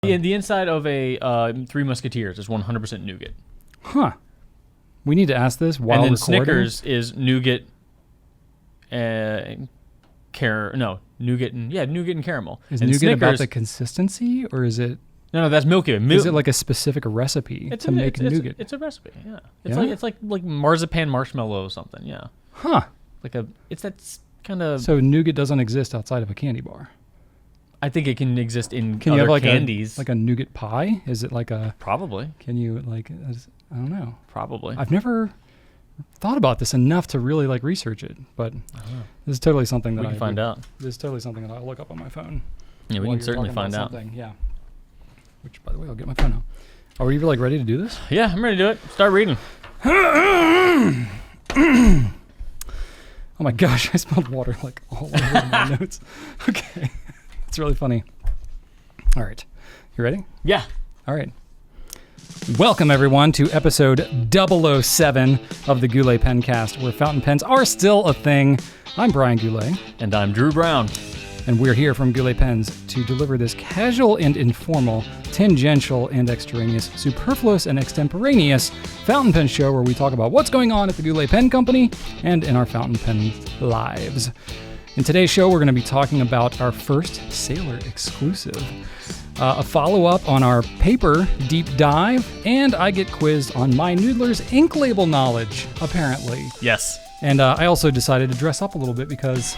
The inside of a Three Musketeers is 100% nougat. Huh. We need to ask this while and then recording. Snickers is nougat nougat and caramel. Is and nougat Snickers, about the consistency, or is it? No, that's Milky Way. Is it like a specific recipe to make nougat? It's a recipe. Yeah. It's like marzipan marshmallow or something. Yeah. Huh. It's that kind of. So nougat doesn't exist outside of a candy bar. I think it can exist in can other you have candies. like a nougat pie? Is it like a? Probably. Can you I don't know. Probably. I've never thought about this enough to really research it, but this is totally something that we can find out. This is totally something that I'll look up on my phone. Yeah, we can certainly find out. Yeah. Which, by the way, I'll get my phone out. Are you ready to do this? Yeah, I'm ready to do it. Start reading. Oh my gosh, I smelled water all over my notes. Okay. It's really funny. All right. You ready? Yeah. All right. Welcome, everyone, to episode 007 of the Goulet Pencast, where fountain pens are still a thing. I'm Brian Goulet. And I'm Drew Brown. And we're here from Goulet Pens to deliver this casual and informal, tangential and extraneous, superfluous and extemporaneous fountain pen show where we talk about what's going on at the Goulet Pen Company and in our fountain pen lives. In today's show, we're going to be talking about our first Sailor exclusive, a follow-up on our paper deep dive, and I get quizzed on my Noodler's ink label knowledge, apparently. Yes. And I also decided to dress up a little bit because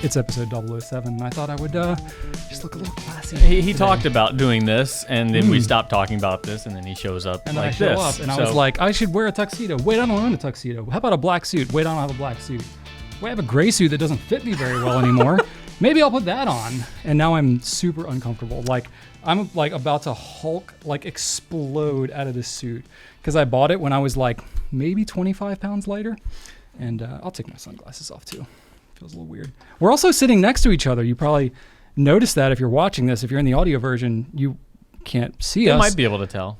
it's episode 007, and I thought I would just look a little classy. He talked about doing this, and then we stopped talking about this, and then he shows up and like then I this. show up, and I was like, I should wear a tuxedo. Wait, I don't own a tuxedo. How about a black suit? Wait, I don't have a black suit. Wait, I have a gray suit that doesn't fit me very well anymore. Maybe I'll put that on. And now I'm super uncomfortable. I'm about to Hulk, explode out of this suit. Because I bought it when I was maybe 25 pounds lighter. And I'll take my sunglasses off too. Feels a little weird. We're also sitting next to each other. You probably noticed that if you're watching this. If you're in the audio version, you can't see us. You might be able to tell.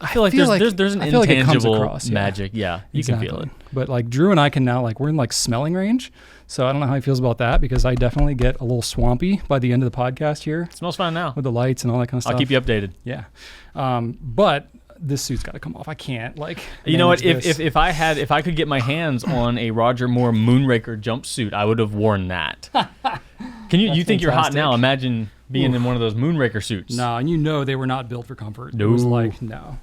I feel like there's an intangible magic. Yeah, you exactly. can feel it. But Drew and I can now we're in smelling range. So I don't know how he feels about that because I definitely get a little swampy by the end of the podcast here. It smells fine now. With the lights and all that kind of stuff. I'll keep you updated. Yeah. But this suit's got to come off. I can't You know what? If I could get my hands on a Roger Moore Moonraker jumpsuit, I would have worn that. You think you're hot now? Imagine being in one of those Moonraker suits. No, and they were not built for comfort. No. It was no.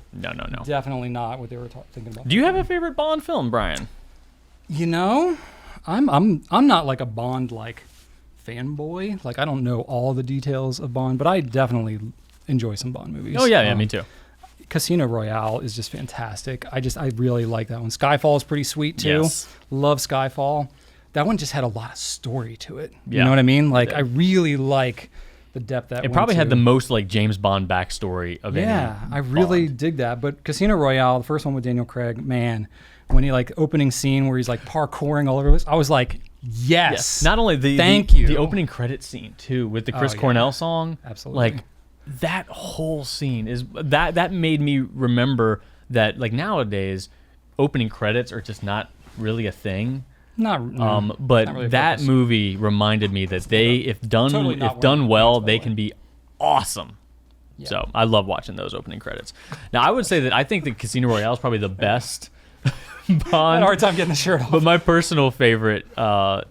Definitely not what they were thinking about. Do you have a favorite Bond film, Brian? I'm not a Bond fanboy. I don't know all the details of Bond, but I definitely enjoy some Bond movies. Oh yeah, me too. Casino Royale is just fantastic. I really like that one. Skyfall is pretty sweet too. Yes. Love Skyfall. That one just had a lot of story to it. Yeah. You know what I mean? I really like the depth that it probably had the most James Bond backstory of any. Yeah, I really dig that. But Casino Royale, the first one with Daniel Craig, man, when he opening scene where he's parkouring all over this, I was like, yes. Not only the opening credit scene too with the Chris Cornell song. Absolutely. That whole scene is that made me remember that nowadays opening credits are just not really a thing. But not really that focus. Movie reminded me that if done well, they can be awesome. Yeah. So I love watching those opening credits. Now I would say that I think that Casino Royale is probably the best Bond. I had a hard time getting the shirt off. But my personal favorite, I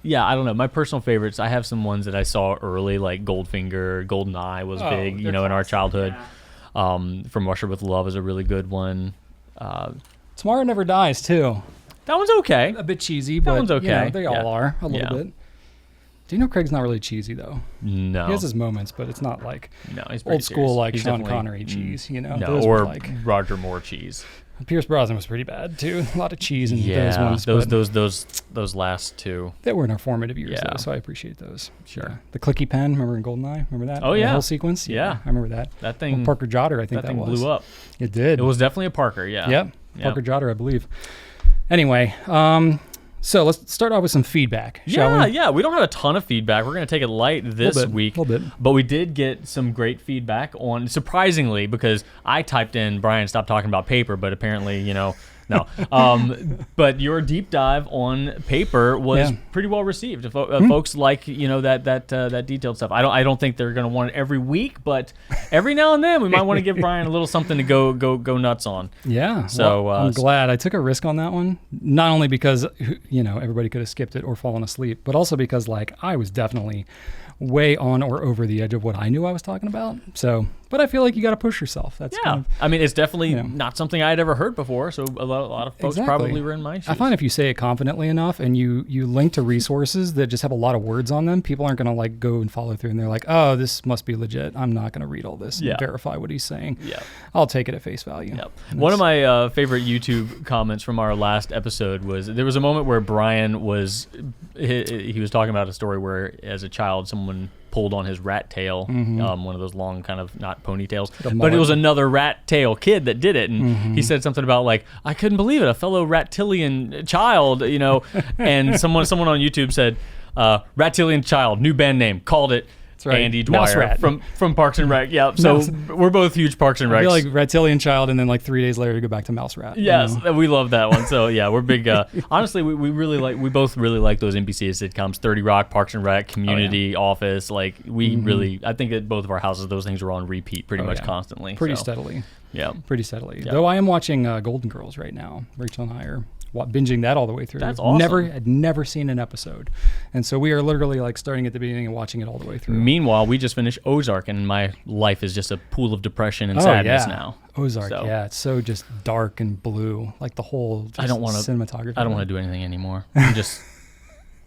don't know. My personal favorites, I have some ones that I saw early, like Goldfinger, GoldenEye was big, in our childhood. Yeah. From Russia with Love is a really good one. Tomorrow Never Dies too. That one's okay. A bit cheesy, but that one's okay. They all are a little bit. Daniel Craig's not really cheesy though. No. He has his moments, but it's not he's old school he's Sean Connery cheese, No, those or Roger Moore cheese. Pierce Brosnan was pretty bad too. A lot of cheese in those ones. Those last two. That were in our formative years though, so I appreciate those. Sure. Yeah. The clicky pen, remember in GoldenEye? Remember that? Oh yeah. The whole sequence? Yeah. I remember that. That thing. Parker Jotter, I think that thing was. blew up. It did. It was definitely a Parker, yeah. Yep. Parker Jotter, I believe. Anyway, so let's start off with some feedback, shall we? Yeah. We don't have a ton of feedback. We're going to take it light this week. A little bit. But we did get some great feedback on, surprisingly, because I typed in, Brian, stop talking about paper, but apparently, No. But your deep dive on paper was pretty well received. Folks like that detailed stuff. I don't think they're going to want it every week, but every now and then we might want to give Brian a little something to go nuts on. Yeah. So I'm glad I took a risk on that one. Not only because everybody could have skipped it or fallen asleep, but also because I was definitely way on or over the edge of what I knew I was talking about. So, but I feel like you got to push yourself. That's I mean, it's definitely not something I had ever heard before. So a lot of folks probably were in my shoes. I find if you say it confidently enough and you link to resources that just have a lot of words on them, people aren't going to go and follow through and they're like, oh, this must be legit. I'm not going to read all this and verify what he's saying. Yeah. I'll take it at face value. Yep. One of my favorite YouTube comments from our last episode was there was a moment where Brian was he was talking about a story where as a child someone pulled on his rat tail, one of those long kind of not ponytails, but it was another rat tail kid that did it, and he said something about I couldn't believe it, a fellow Rattilian child, and someone on YouTube said, Rattilian child, new band name, called it. That's right. Andy Dwyer from Parks and Rec. Yeah, so we're both huge Parks and Recs. I feel like Rattilian child, and then 3 days later to go back to Mouse Rat. Yes, we love that one. So yeah, we're big. Honestly, we both really like those NBC sitcoms: 30 Rock, Parks and Rec, Community, Office. We really, I think at both of our houses, those things are on repeat pretty much constantly. Pretty steadily. Yeah, pretty steadily. Yeah. Though I am watching Golden Girls right now. Rachel and I are binging that all the way through. That's awesome. I'd never seen an episode, and so we are literally starting at the beginning and watching it all the way through. Meanwhile, we just finished Ozark, and my life is just a pool of depression and sadness now. Ozark, it's so just dark and blue, the whole cinematography. I don't want to do anything anymore.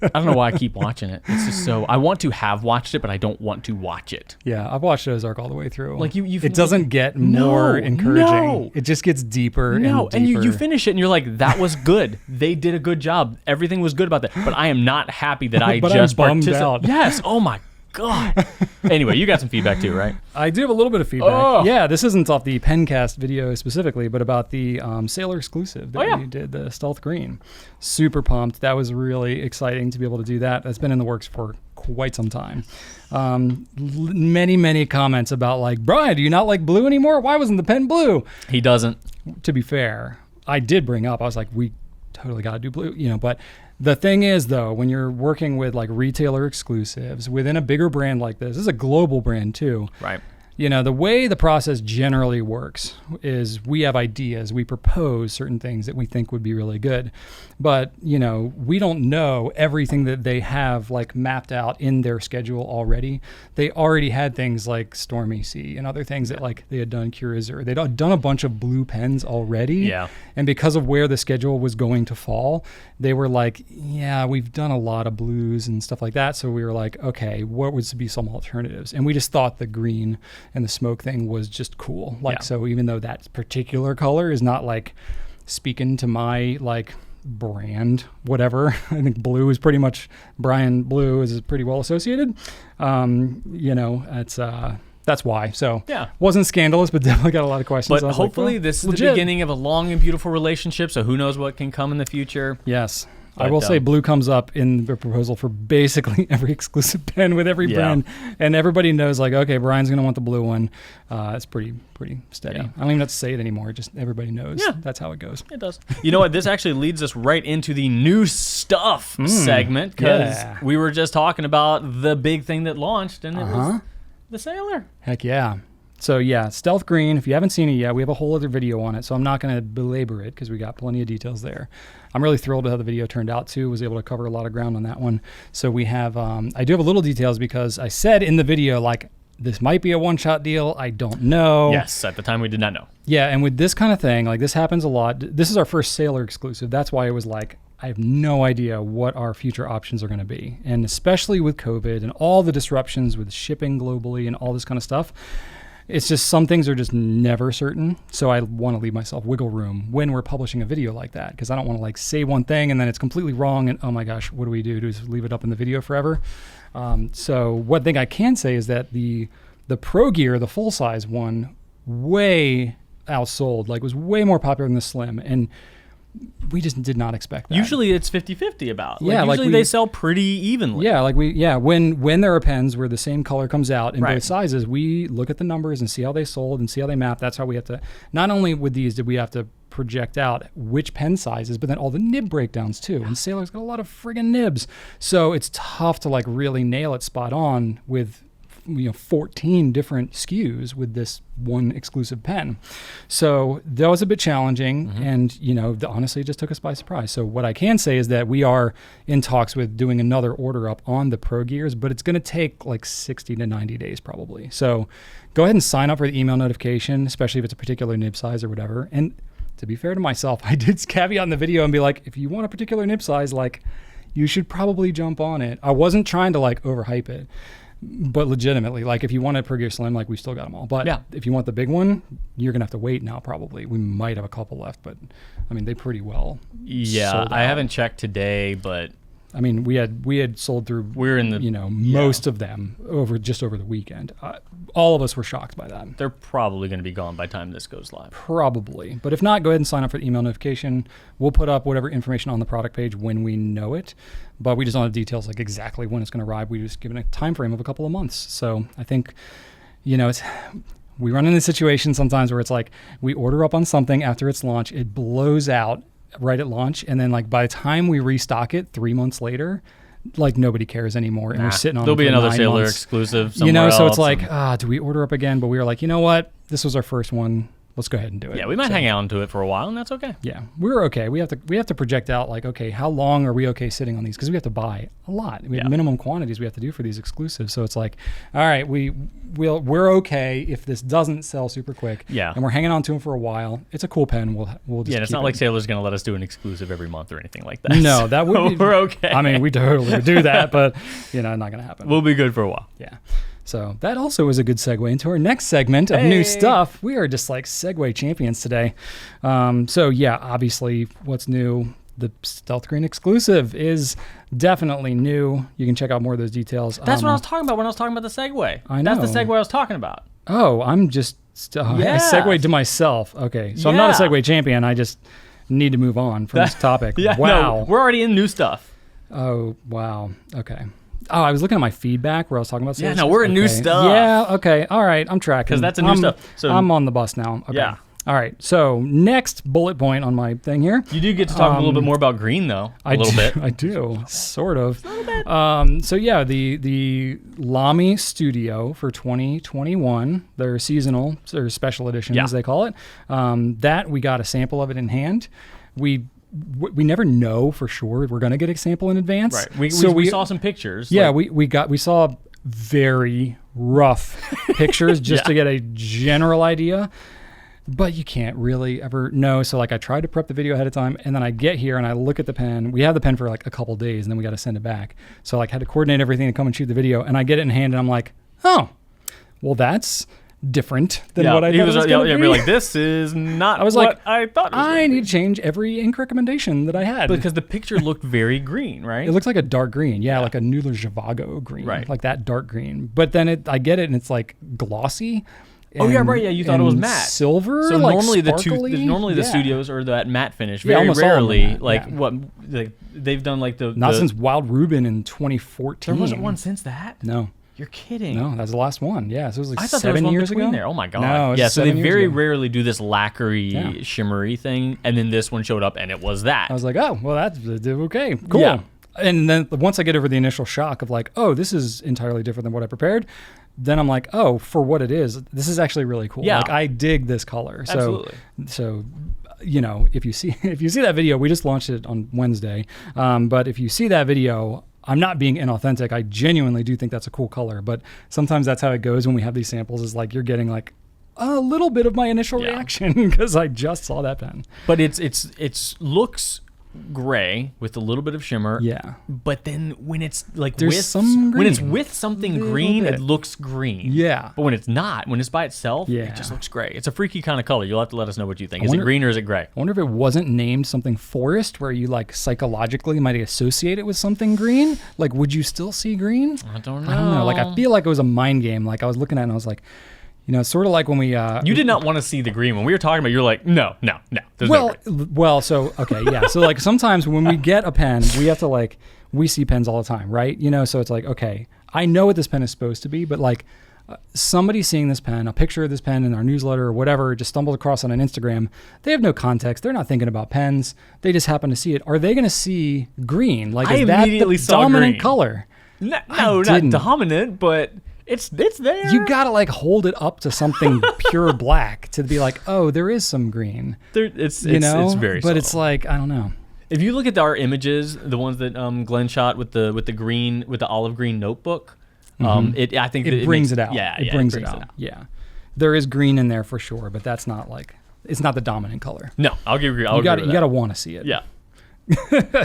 I don't know why I keep watching it. It's just I want to have watched it, but I don't want to watch it. Yeah, I've watched Ozark all the way through. It doesn't get more encouraging. No. It just gets deeper and deeper. And you finish it and you're like, that was good. They did a good job. Everything was good about that. But I am not happy that I just participated. Yes. Oh my God. Anyway, you got some feedback too, right? I do have a little bit of feedback. Oh. Yeah, this isn't off the Pencast video specifically, but about the Sailor exclusive that we did, the Stealth Green. Super pumped. That was really exciting to be able to do that. That's been in the works for quite some time. Many comments about Brian, do you not like blue anymore? Why wasn't the pen blue? He doesn't. To be fair, I did bring up, I was like, we totally got to do blue, but the thing is, though, when you're working with retailer exclusives within a bigger brand like this is a global brand too. Right. The way the process generally works is we have ideas, we propose certain things that we think would be really good. But, we don't know everything that they have mapped out in their schedule already. They already had things like Stormy Sea and other things that they had done Curazer. They'd done a bunch of blue pens already. Yeah. And because of where the schedule was going to fall, they were we've done a lot of blues and stuff like that. So we were okay, what would be some alternatives? And we just thought the green and the smoke thing was just cool. So even though that particular color is not speaking to my brand, whatever, I think blue is pretty much, Brian Blue is pretty well associated. That's why. So wasn't scandalous, but definitely got a lot of questions. But hopefully this is the beginning of a long and beautiful relationship. So who knows what can come in the future. Yes. But, I will say blue comes up in the proposal for basically every exclusive pen with every brand. And everybody knows okay, Brian's going to want the blue one. It's pretty steady. Yeah. I don't even have to say it anymore. Just everybody knows. Yeah. That's how it goes. It does. You know what? This actually leads us right into the new stuff segment because we were just talking about the big thing that launched and it was the Sailor. Heck yeah. So Stealth Green, if you haven't seen it yet, we have a whole other video on it, so I'm not going to belabor it because we got plenty of details there. I'm really thrilled with how the video turned out too. Was able to cover a lot of ground on that one. So we have, I do have a little details because I said in the video, this might be a one-shot deal. I don't know. Yes, at the time we did not know. Yeah, and with this kind of thing, this happens a lot. This is our first Sailor exclusive. That's why it was I have no idea what our future options are going to be. And especially with COVID and all the disruptions with shipping globally and all this kind of stuff, it's just some things are just never certain. So I want to leave myself wiggle room when we're publishing a video like that because I don't want to say one thing and then it's completely wrong and oh my gosh, what do we do? Do we just leave it up in the video forever? So one thing I can say is that the Pro Gear, the full size one, way outsold, was way more popular than the Slim. And we just did not expect that. Usually it's 50-50 about. Yeah, usually they sell pretty evenly. Yeah, when there are pens where the same color comes out in Right. both sizes, we look at the numbers and see how they sold and see how they map. That's how we have to, not only with these did we have to project out which pen sizes, but then all the nib breakdowns too. And Sailor's got a lot of friggin' nibs. So it's tough to like really nail it spot on with 14 different SKUs with this one exclusive pen. So that was a bit challenging, and honestly it just took us by surprise. So what I can say is that we are in talks with doing another order up on the Pro Gears, but it's going to take like 60 to 90 days probably. So go ahead and sign up for the email notification, especially if it's a particular nib size or whatever. And to be fair to myself, I did caveat in the video and be like, if you want a particular nib size, like you should probably jump on it. I wasn't trying to like overhype it. But legitimately, like if you want a Pro Gear Slim, like we still got them all. But if you want the big one, you're gonna have to wait now. Probably we might have a couple left, but I mean they pretty well. Yeah, I haven't checked today, but I mean we had sold through. We're in the most of them over the weekend. All of us were shocked by that. They're probably going to be gone by the time this goes live. Probably, but if not, go ahead and sign up for the email notification. We'll put up whatever information on the product page when we know it. But we just don't have details like exactly when it's going to arrive. We just given a time frame of a couple of months. So I think, we run into situations sometimes where it's like we order up on something after its launch, it blows out right at launch, and then like by the time we restock it 3 months later, like nobody cares anymore, and we're sitting on. There'll be another Sailor months. Exclusive somewhere else. So it's like, do we order up again? But we were like, you know what? This was our first one. Let's go ahead and do it. Yeah, we might hang on to it for a while, and that's okay. Yeah, we're okay. We have to project out like, okay, how long are we okay sitting on these? Because we have to buy a lot. We have minimum quantities we have to do for these exclusives. So it's like, all right, we're okay if this doesn't sell super quick. Yeah, and we're hanging on to them for a while. It's a cool pen. We'll just it's not like Sailor's going to let us do an exclusive every month or anything like that. No, that would be we're okay. I mean, we totally would do that, but not going to happen. We'll be good for a while. Yeah. So that also is a good segue into our next segment of new stuff. We are just like segue champions today. Obviously what's new, the Stealth Green exclusive is definitely new. You can check out more of those details. That's what I was talking about when I was talking about the segue. I know. That's the segue I was talking about. Oh, I'm just I segued to myself. Okay. So I'm not a segue champion. I just need to move on from this topic. Wow. No, we're already in new stuff. Oh, wow. Okay. Oh, I was looking at my feedback where I was talking about services. Yeah, no, we're in new stuff. Yeah, okay. All right, I'm tracking. Because that's a new stuff. So I'm on the bus now. Okay. Yeah. All right, so next bullet point on my thing here. You do get to talk a little bit more about green, though. A little bit. I do, sort of. A little bit. The Lamy Studio for 2021, their seasonal, or special edition, as they call it, that we got a sample of it in hand. We never know for sure we're going to get a sample in advance. Right. We saw some pictures. Yeah, we saw very rough pictures just to get a general idea. But you can't really ever know. So like I tried to prep the video ahead of time, and then I get here and I look at the pen. We have the pen for like a couple days, and then we got to send it back. So like I had to coordinate everything to come and shoot the video, and I get it in hand, and I'm like, oh, well that's different than what I thought it was going to be. You're like, this is not what I thought it was. I need to change every ink recommendation that I had. Because the picture looked very green, right? It looks like a dark green. Yeah, like a Noodler Zhivago green. Right. Like that dark green. But then I get it, and it's like glossy. Oh yeah, right. Yeah, you thought it was matte, silver. So like normally sparkly? the studios are that matte finish. Very rarely, they've done like not since Wild Rubin in 2014. There wasn't one since that. No, you're kidding. No, that's the last one. Yeah, so it was like I thought 7 there was years one ago. There. Oh my god. No, yeah, so they very ago. rarely do this lacquery, shimmery thing, and then this one showed up, and it was that. I was like, oh well, that's okay, cool. Yeah. And then once I get over the initial shock of like, oh, this is entirely different than what I prepared, then I'm like, oh, for what it is, this is actually really cool. Yeah. Like I dig this color. Absolutely. So if you see that video, we just launched it on Wednesday. But if you see that video, I'm not being inauthentic. I genuinely do think that's a cool color. But sometimes that's how it goes when we have these samples. Is like you're getting like a little bit of my initial reaction because I just saw that pen. But it's looks gray with a little bit of shimmer. Yeah. But then when it's like when it's with something green, it looks green. Yeah. But when it's not, when it's by itself, it just looks gray. It's a freaky kind of color. You'll have to let us know what you think. Is it green or is it gray? I wonder if it wasn't named something forest where you like psychologically might associate it with something green. Like, would you still see green? I don't know. Like, I feel like it was a mind game. Like I was looking at it and I was like, It's sort of like when we... you did not want to see the green. When we were talking about it, you're like, no. There's no green. So, okay, yeah. So, like, sometimes when we get a pen, we have to, like, we see pens all the time, right? So it's like, okay, I know what this pen is supposed to be, but, like, somebody seeing this pen, a picture of this pen in our newsletter or whatever, just stumbled across on an Instagram, they have no context. They're not thinking about pens. They just happen to see it. Are they going to see green? Like, is that the dominant color? No, not dominant, but it's there. You got to, like, hold it up to something pure black to be like, oh, there is some green. It's very subtle. But it's like, I don't know. If you look at our images, the ones that Glenn shot with the green, with the olive green notebook, I think it brings it out. Yeah, it brings it out. Yeah, there is green in there for sure, but that's not like it's not the dominant color. No, I'll give you. You got to want to see it. Yeah.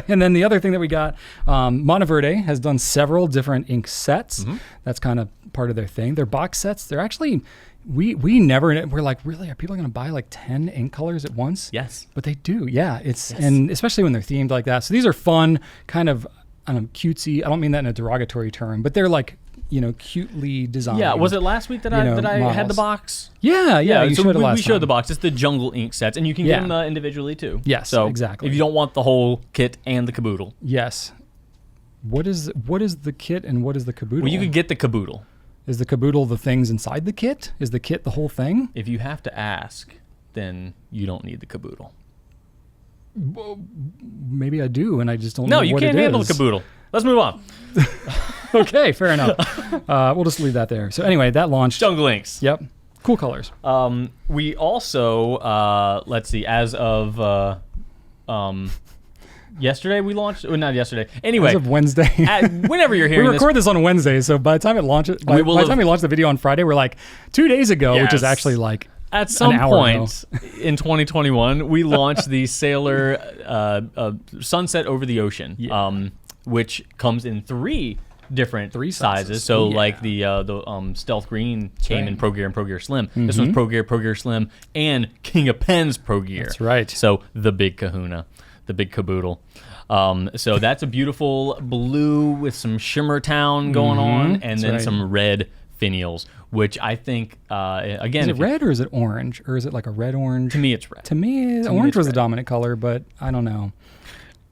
And then the other thing that we got, Monteverde has done several different ink sets. That's kind of part of their thing. Their box sets, they're actually we're like, really, are people going to buy like 10 ink colors at once? Yes, but they do. Yeah, and especially when they're themed like that. So these are fun, kind of cutesy. I don't mean that in a derogatory term, but they're like, cutely designed. Yeah, was it last week that I had the box? Yeah. You showed it last time. We showed the box. It's the Jungle ink sets, and you can get them individually too. Yes, so exactly. If you don't want the whole kit and the caboodle. Yes. What is the kit and what is the caboodle? Well, you could get the caboodle. Is the caboodle the things inside the kit? Is the kit the whole thing? If you have to ask, then you don't need the caboodle. Well, maybe I do, and I just don't know what it is. No, you can't handle the caboodle. Let's move on. Okay, fair enough. We'll just leave that there. So anyway, that launched. Jungle Inks. Yep. Cool colors. We also, let's see, as of yesterday we launched, not yesterday. Anyway. As of Wednesday. Whenever you're hearing we record this on Wednesday, so by the time it launches, by the time we launch the video on Friday, we're like 2 days ago, which is actually like at some point in 2021, we launched the Sailor Sunset Over the Ocean, which comes in three different sizes. So like the Stealth Green came in Pro Gear and Pro Gear Slim. This one's Pro Gear Slim, and King of Pens Pro Gear. That's right. So the big kahuna, the big caboodle. So that's a beautiful blue with some Shimmer Town going on, and then some red finials, which I think, again... Is it red or is it orange? Or is it like a red-orange? To me, it's red. To me, orange was the dominant color, but I don't know.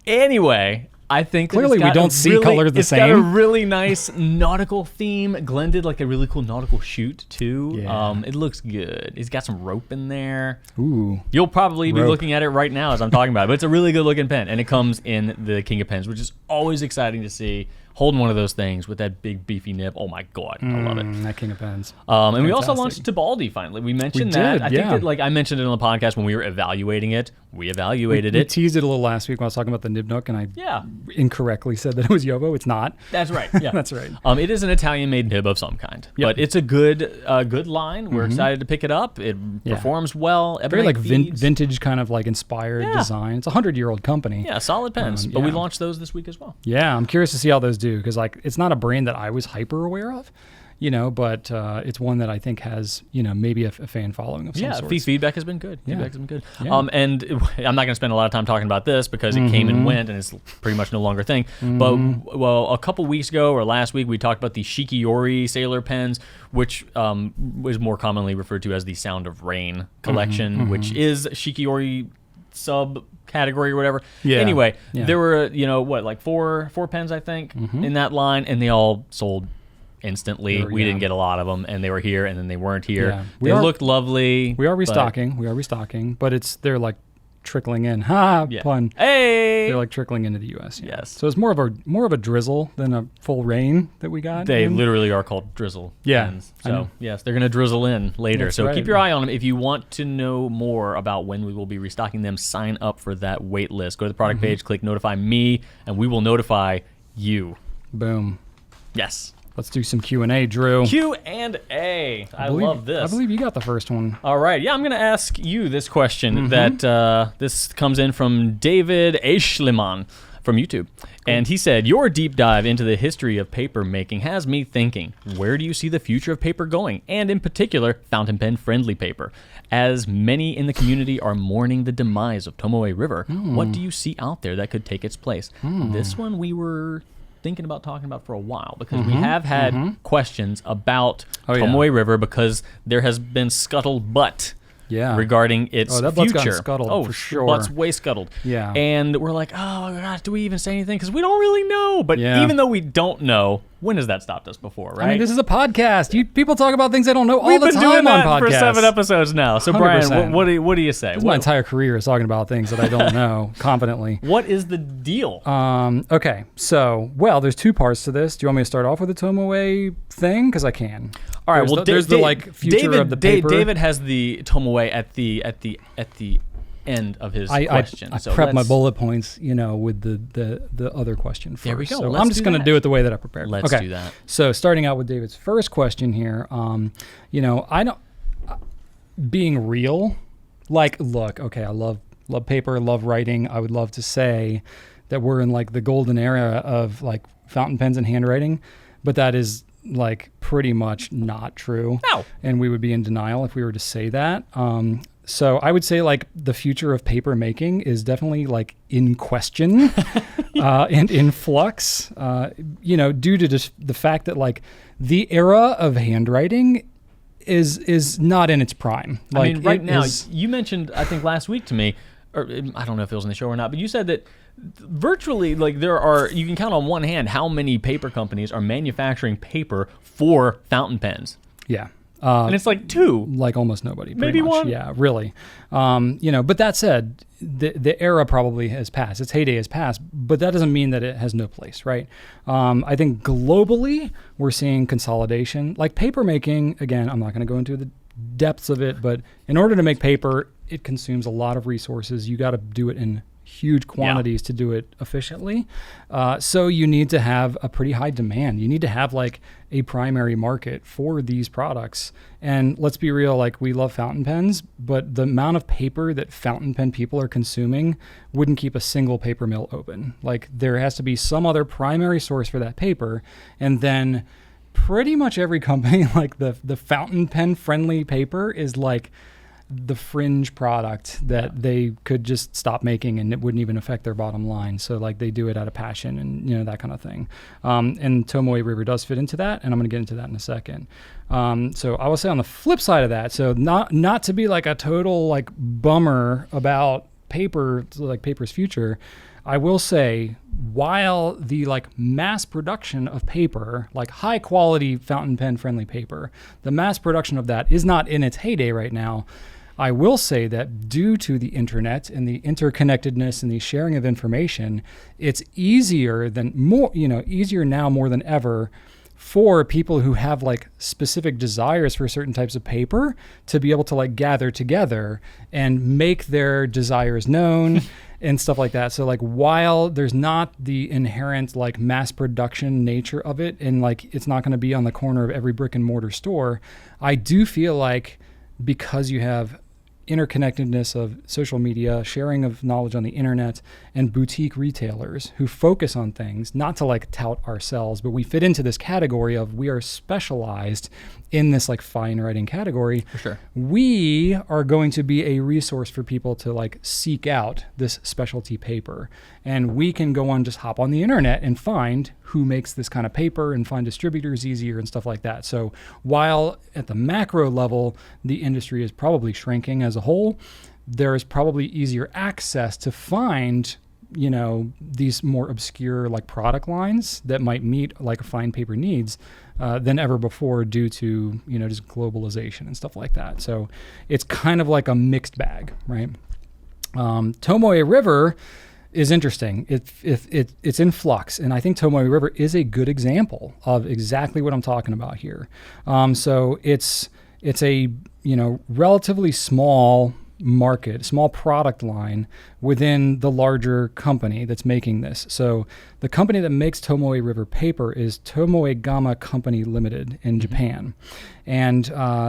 Anyway... I think clearly we don't see colors the same. It's got a really nice nautical theme. Glenn did like a really cool nautical shoot too. Yeah. It looks good. He's got some rope in there. Ooh. You'll probably be looking at it right now as I'm talking about it, but it's a really good looking pen, and it comes in the King of Pens, which is always exciting to see. Holding one of those things with that big beefy nib. Oh my God, I love it. That King of Pens. And we also launched Tibaldi finally. We mentioned that. I think that, like I mentioned it on the podcast when we were evaluating it. We evaluated it. We teased it a little last week when I was talking about the nib nook, and I incorrectly said that it was Yovo. It's not. That's right. Yeah, that's right. It is an Italian-made nib of some kind, but it's a good line. We're excited to pick it up. It performs well. Very like vintage kind of like inspired design. It's a 100-year-old company. Yeah, solid pens. But we launched those this week as well. Yeah, I'm curious to see how those do, because like it's not a brand that I was hyper aware of, but it's one that I think has, maybe a fan following of some sort. Yeah, feedback has been good. Feedback has been good. Yeah. And I'm not going to spend a lot of time talking about this because it came and went and it's pretty much no longer a thing. But, a couple weeks ago or last week, we talked about the Shikiori Sailor pens, which was more commonly referred to as the Sound of Rain collection, which is Shikiori subcategory or whatever. Yeah. Anyway, there were, like four pens, I think, in that line, and they all sold instantly. We didn't get a lot of them, and they were here, and then they weren't here. Yeah. They looked lovely. We are restocking. But they're like trickling in. Pun. Hey! They're like trickling into the U.S. Yes. So it's more of a drizzle than a full rain that we got. They literally are called drizzle. Yeah. Pens. So yes, they're going to drizzle in later. That's so keep your eye on them. If you want to know more about when we will be restocking them, sign up for that wait list. Go to the product page, click notify me, and we will notify you. Boom. Yes. Let's do some Q&A, Drew. Q&A. I love this. I believe you got the first one. All right. Yeah, I'm going to ask you this question that this comes in from David Eschliman from YouTube. Cool. And he said, your deep dive into the history of paper making has me thinking, where do you see the future of paper going? And in particular, fountain pen friendly paper. As many in the community are mourning the demise of Tomoe River, what do you see out there that could take its place? This one we were thinking about talking about for a while, because we have had questions about Tomoe River, because there has been scuttlebutt regarding its that future. butt's gotten scuttled, for sure. Butt's way scuttled. Yeah. And we're like, oh my gosh, do we even say anything? Because we don't really know. But even though we don't know, when has that stopped us before, right? I mean, this is a podcast. People talk about things they don't know all We've the been time doing that on podcasts. for 7 episodes now. So, 100%. Brian, what do you say? My entire career is talking about things that I don't know confidently. What is the deal? Okay, so, there's 2 parts to this. Do you want me to start off with the Tomoe thing? Because I can. All right. There's the future of the paper. David has the Tomoe at the end of his question. I prepped my bullet points, with the other question first. There we go. So I'm just going to do it the way that I prepared. Let's do that. So starting out with David's first question here, I don't being real. Like, look, okay, I love paper, love writing. I would love to say that we're in like the golden era of like fountain pens and handwriting, but that is like pretty much not true. No. And we would be in denial if we were to say that. So I would say like the future of paper making is definitely like in question and in flux, due to just the fact that like the era of handwriting is not in its prime. Like, I mean, right now, you mentioned, I think last week to me, or I don't know if it was on the show or not, but you said that virtually like you can count on one hand how many paper companies are manufacturing paper for fountain pens. Yeah. And it's like 2. Like almost nobody. Maybe much. 1. Yeah, really. But that said, the era probably has passed. Its heyday has passed, but that doesn't mean that it has no place, right? I think globally, we're seeing consolidation. Like paper making, again, I'm not going to go into the depths of it, but in order to make paper, it consumes a lot of resources. You got to do it in huge quantities to do it efficiently. So you need to have a pretty high demand. You need to have like a primary market for these products. And let's be real, like we love fountain pens, but the amount of paper that fountain pen people are consuming wouldn't keep a single paper mill open. Like there has to be some other primary source for that paper. And then pretty much every company, like the fountain pen friendly paper is like the fringe product that they could just stop making and it wouldn't even affect their bottom line. So like they do it out of passion and that kind of thing. And Tomoe River does fit into that, and I'm going to get into that in a second. So I will say on the flip side of that, so not to be like a total like bummer about paper, like paper's future, I will say while the like mass production of paper, like high quality fountain pen friendly paper, the mass production of that is not in its heyday right now. I will say that due to the internet and the interconnectedness and the sharing of information, it's easier now more than ever for people who have like specific desires for certain types of paper to be able to like gather together and make their desires known and stuff like that. So like while there's not the inherent like mass production nature of it, and like it's not going to be on the corner of every brick and mortar store, I do feel like because you have interconnectedness of social media, sharing of knowledge on the internet, and boutique retailers who focus on things, not to like tout ourselves, but we fit into this category of we are specialized in this like fine writing category. For sure. We are going to be a resource for people to like seek out this specialty paper. And we can go on, just hop on the internet and find who makes this kind of paper and find distributors easier and stuff like that. So while at the macro level, the industry is probably shrinking as a whole, there is probably easier access to find, these more obscure like product lines that might meet like fine paper needs than ever before due to, just globalization and stuff like that. So it's kind of like a mixed bag, right? Tomoe River is interesting. It's in flux, and I think Tomoe River is a good example of exactly what I'm talking about here. So it's a relatively small market, small product line within the larger company that's making this. So the company that makes Tomoe River paper is Tomoe Gama Company Limited in Japan. And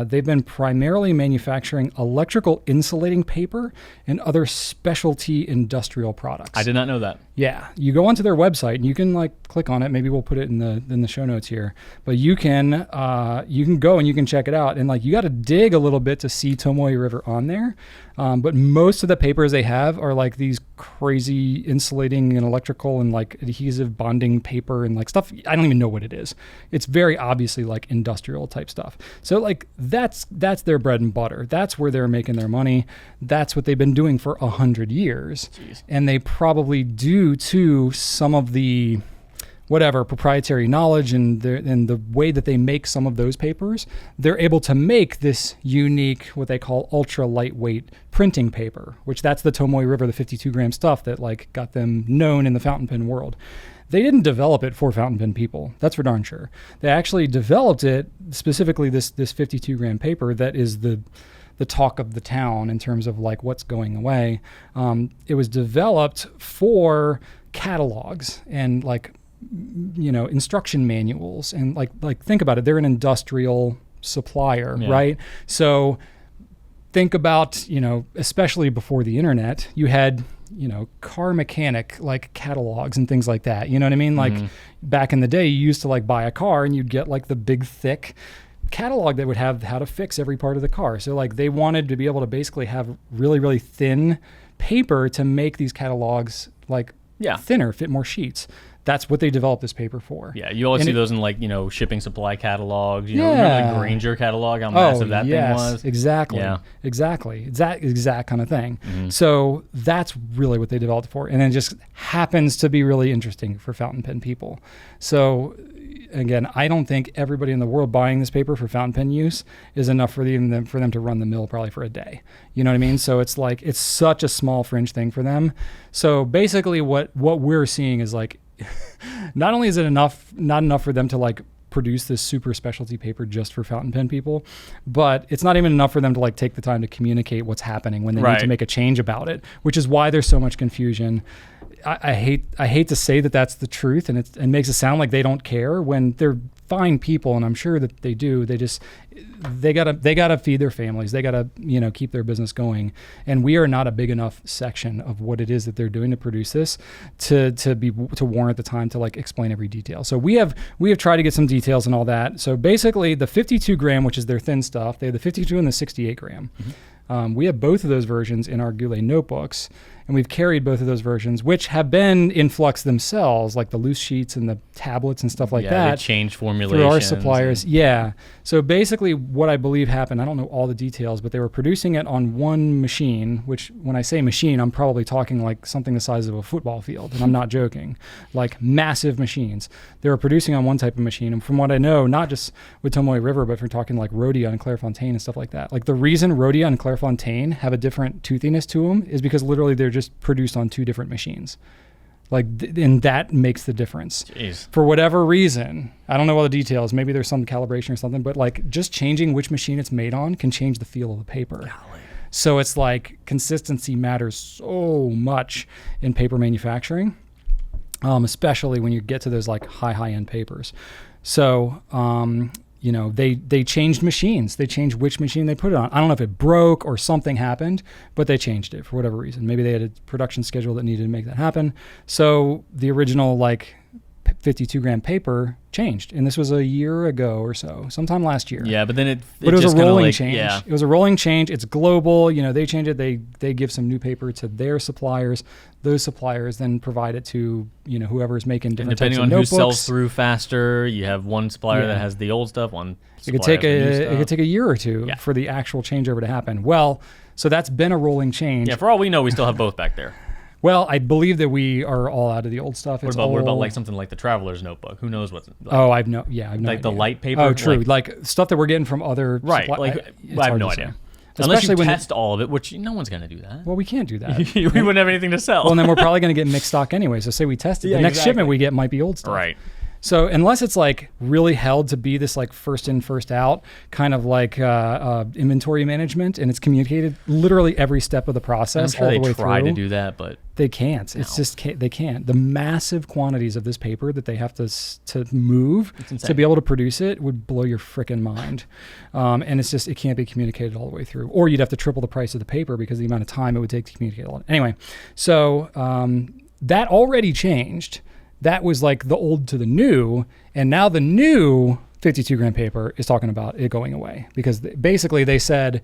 they've been primarily manufacturing electrical insulating paper and other specialty industrial products. I did not know that. Yeah, you go onto their website and you can like click on it. Maybe we'll put it in the show notes here. But you can go and you can check it out. And like you got to dig a little bit to see Tomoe River on there. But most of the papers they have are like these crazy insulating and electrical and like adhesive bonding paper and like stuff. I don't even know what it is. It's very obviously like industrial type stuff. So like that's their bread and butter. That's where they're making their money. That's what they've been doing for 100 years. Jeez. And they probably due to some of the whatever proprietary knowledge and the way that they make some of those papers, they're able to make this unique, what they call ultra lightweight printing paper, which that's the Tomoe River, the 52 gram stuff that like got them known in the fountain pen world. They didn't develop it for fountain pen people. That's for darn sure. They actually developed it, specifically this 52 gram paper that is the talk of the town in terms of like what's going away. It was developed for catalogs and like, you know, instruction manuals and like think about it. They're an industrial supplier, right? So think about, you know, especially before the internet, you had, you know, car mechanic like catalogs and things like that. You know what I mean? Like back in the day, you used to like buy a car and you'd get like the big thick catalog that would have how to fix every part of the car. So like they wanted to be able to basically have really, really thin paper to make these catalogs like thinner, fit more sheets. That's what they developed this paper for. Yeah, you always see those in like, you know, shipping supply catalogs. You know, remember the Granger catalog, how massive that thing was? Exactly. Yeah. Exactly. It's that exact kind of thing. So that's really what they developed it for. And it just happens to be really interesting for fountain pen people. So again, I don't think everybody in the world buying this paper for fountain pen use is enough for them to run the mill probably for a day. You know what I mean? So it's like, it's such a small fringe thing for them. So basically what we're seeing is like, not only is it not enough for them to like produce this super specialty paper just for fountain pen people, but it's not even enough for them to like take the time to communicate what's happening when they need to make a change about it, which is why there's so much confusion. I hate to say that that's the truth, and it makes it sound like they don't care when they're fine people, and I'm sure that they do. They gotta feed their families. They gotta, you know, keep their business going. And we are not a big enough section of what it is that they're doing to produce this to warrant the time to like explain every detail. So we have tried to get some details and all that. So basically, the 52 gram, which is their thin stuff, they have the 52 and the 68 gram. We have both of those versions in our Goulet notebooks, and we've carried both of those versions, which have been in flux themselves, like the loose sheets and the tablets and stuff like that. Yeah, they changed formulations. Through our suppliers. Yeah. So basically what I believe happened, I don't know all the details, but they were producing it on one machine, which when I say machine, I'm probably talking like something the size of a football field, and I'm not joking. Like massive machines. They were producing on one type of machine, and from what I know, not just with Tomoe River, but if we're talking like Rhodia and Clairefontaine and stuff like that. Like the reason Rhodia and Clairefontaine have a different toothiness to them is because literally they're just produced on two different machines. Like, and that makes the difference. Jeez. For whatever reason, I don't know all the details. Maybe there's some calibration or something, but like just changing which machine it's made on can change the feel of the paper. Golly. So it's like consistency matters so much in paper manufacturing, especially when you get to those like high-end papers. So, you know, they changed machines. They changed which machine they put it on. I don't know if it broke or something happened, but they changed it for whatever reason. Maybe they had a production schedule that needed to make that happen. So the original like 52 gram paper changed, and this was a year ago or so, sometime last year. Yeah, but then it was just a rolling like, change. Yeah. It was a rolling change. It's global. You know, they change it. They give some new paper to their suppliers. Those suppliers then provide it to, you know, whoever's making different types of notebooks. Depending on who sells through faster, you have one supplier that has the old stuff, one supplier it could take a year or two for the actual changeover to happen. Well, so that's been a rolling change. Yeah, for all we know, we still have both back there. Well, I believe that we are all out of the old stuff. What about like something like the Traveler's Notebook? Who knows what's like? Oh, I've no like idea. The light paper. Oh, true. Like stuff that we're getting from other I have no idea. Unless you test all of it, which no one's going to do that. Well, we can't do that. We wouldn't have anything to sell. Well, and then we're probably going to get mixed stock anyway. So say we test it. The next shipment we get might be old stuff. Right. So unless it's like really held to be this like first in, first out kind of like inventory management, and it's communicated literally every step of the process all the way through. They try to do that, but they can't. No. It's just they can't. The massive quantities of this paper that they have to move to be able to produce it would blow your freaking mind. And it's just, it can't be communicated all the way through. Or you'd have to triple the price of the paper because of the amount of time it would take to communicate all. Anyway, so that already changed. That was like the old to the new, and now the new 52 gram paper is talking about it going away because basically they said,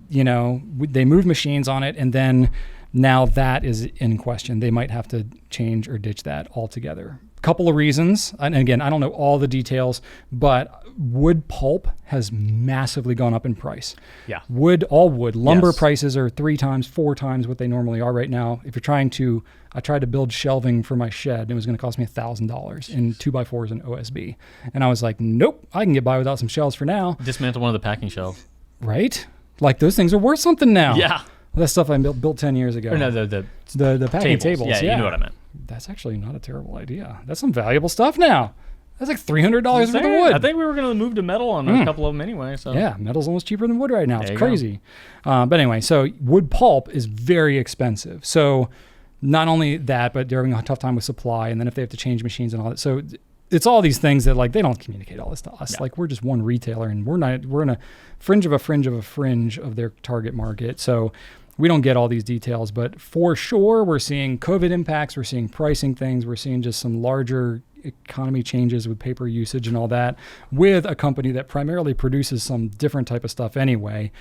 you know, they moved machines on it, and then now that is in question. They might have to change or ditch that altogether. Couple of reasons, and again, I don't know all the details, but wood pulp has massively gone up in price. Yeah. All wood. Lumber prices are 3 times, 4 times what they normally are right now. If you're I tried to build shelving for my shed, and it was going to cost me $1,000 in 2x4s and OSB. And I was like, nope, I can get by without some shelves for now. Dismantle one of the packing shelves. Right? Like those things are worth something now. Yeah. That stuff I built 10 years ago. Or no, the packing tables. Yeah, you know what I meant. That's actually not a terrible idea. That's some valuable stuff now. That's like $300 worth of wood. I think we were going to move to metal on a couple of them anyway. So yeah, metal's almost cheaper than wood right now. It's crazy. But anyway, so wood pulp is very expensive. So not only that, but they're having a tough time with supply. And then if they have to change machines and all that. So it's all these things that like they don't communicate all this to us. Yeah. Like we're just one retailer, and we're in a fringe of a fringe of a fringe of their target market. So we don't get all these details, but for sure we're seeing COVID impacts, we're seeing pricing things, we're seeing just some larger economy changes with paper usage and all that with a company that primarily produces some different type of stuff anyway.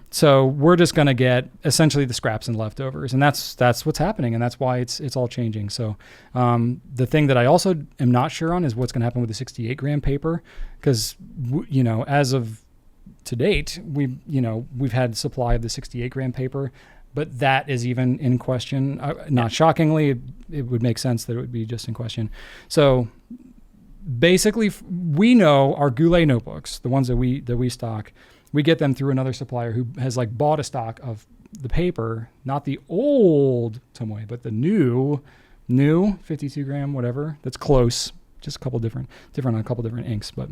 So we're just going to get essentially the scraps and leftovers, and that's what's happening, and that's why it's all changing. So the thing that I also am not sure on is what's going to happen with the 68 gram paper, because you know, as of to date, we've had supply of the 68 gram paper, but that is even in question. Not shockingly, it would make sense that it would be just in question. So basically, we know our Goulet notebooks, the ones that we stock, we get them through another supplier who has like bought a stock of the paper, not the old Tomoe, but the new 52 gram, whatever. That's close, just a couple different on a couple different inks, but.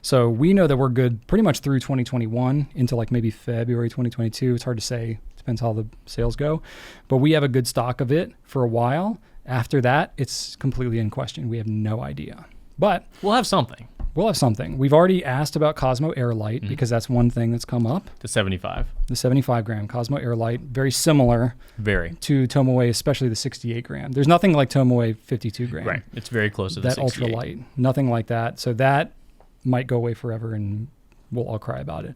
So we know that we're good pretty much through 2021 into like maybe February 2022. It's hard to say. Depends how the sales go. But we have a good stock of it for a while. After that, it's completely in question. We have no idea. But we'll have something. We've already asked about Cosmo Airlight because that's one thing that's come up. The 75 gram Cosmo Airlight, very similar to Tomoe, especially the 68 gram. There's nothing like Tomoe 52 gram. Right. It's very close to the 68. That ultralight. Nothing like that. So that might go away forever and we'll all cry about it.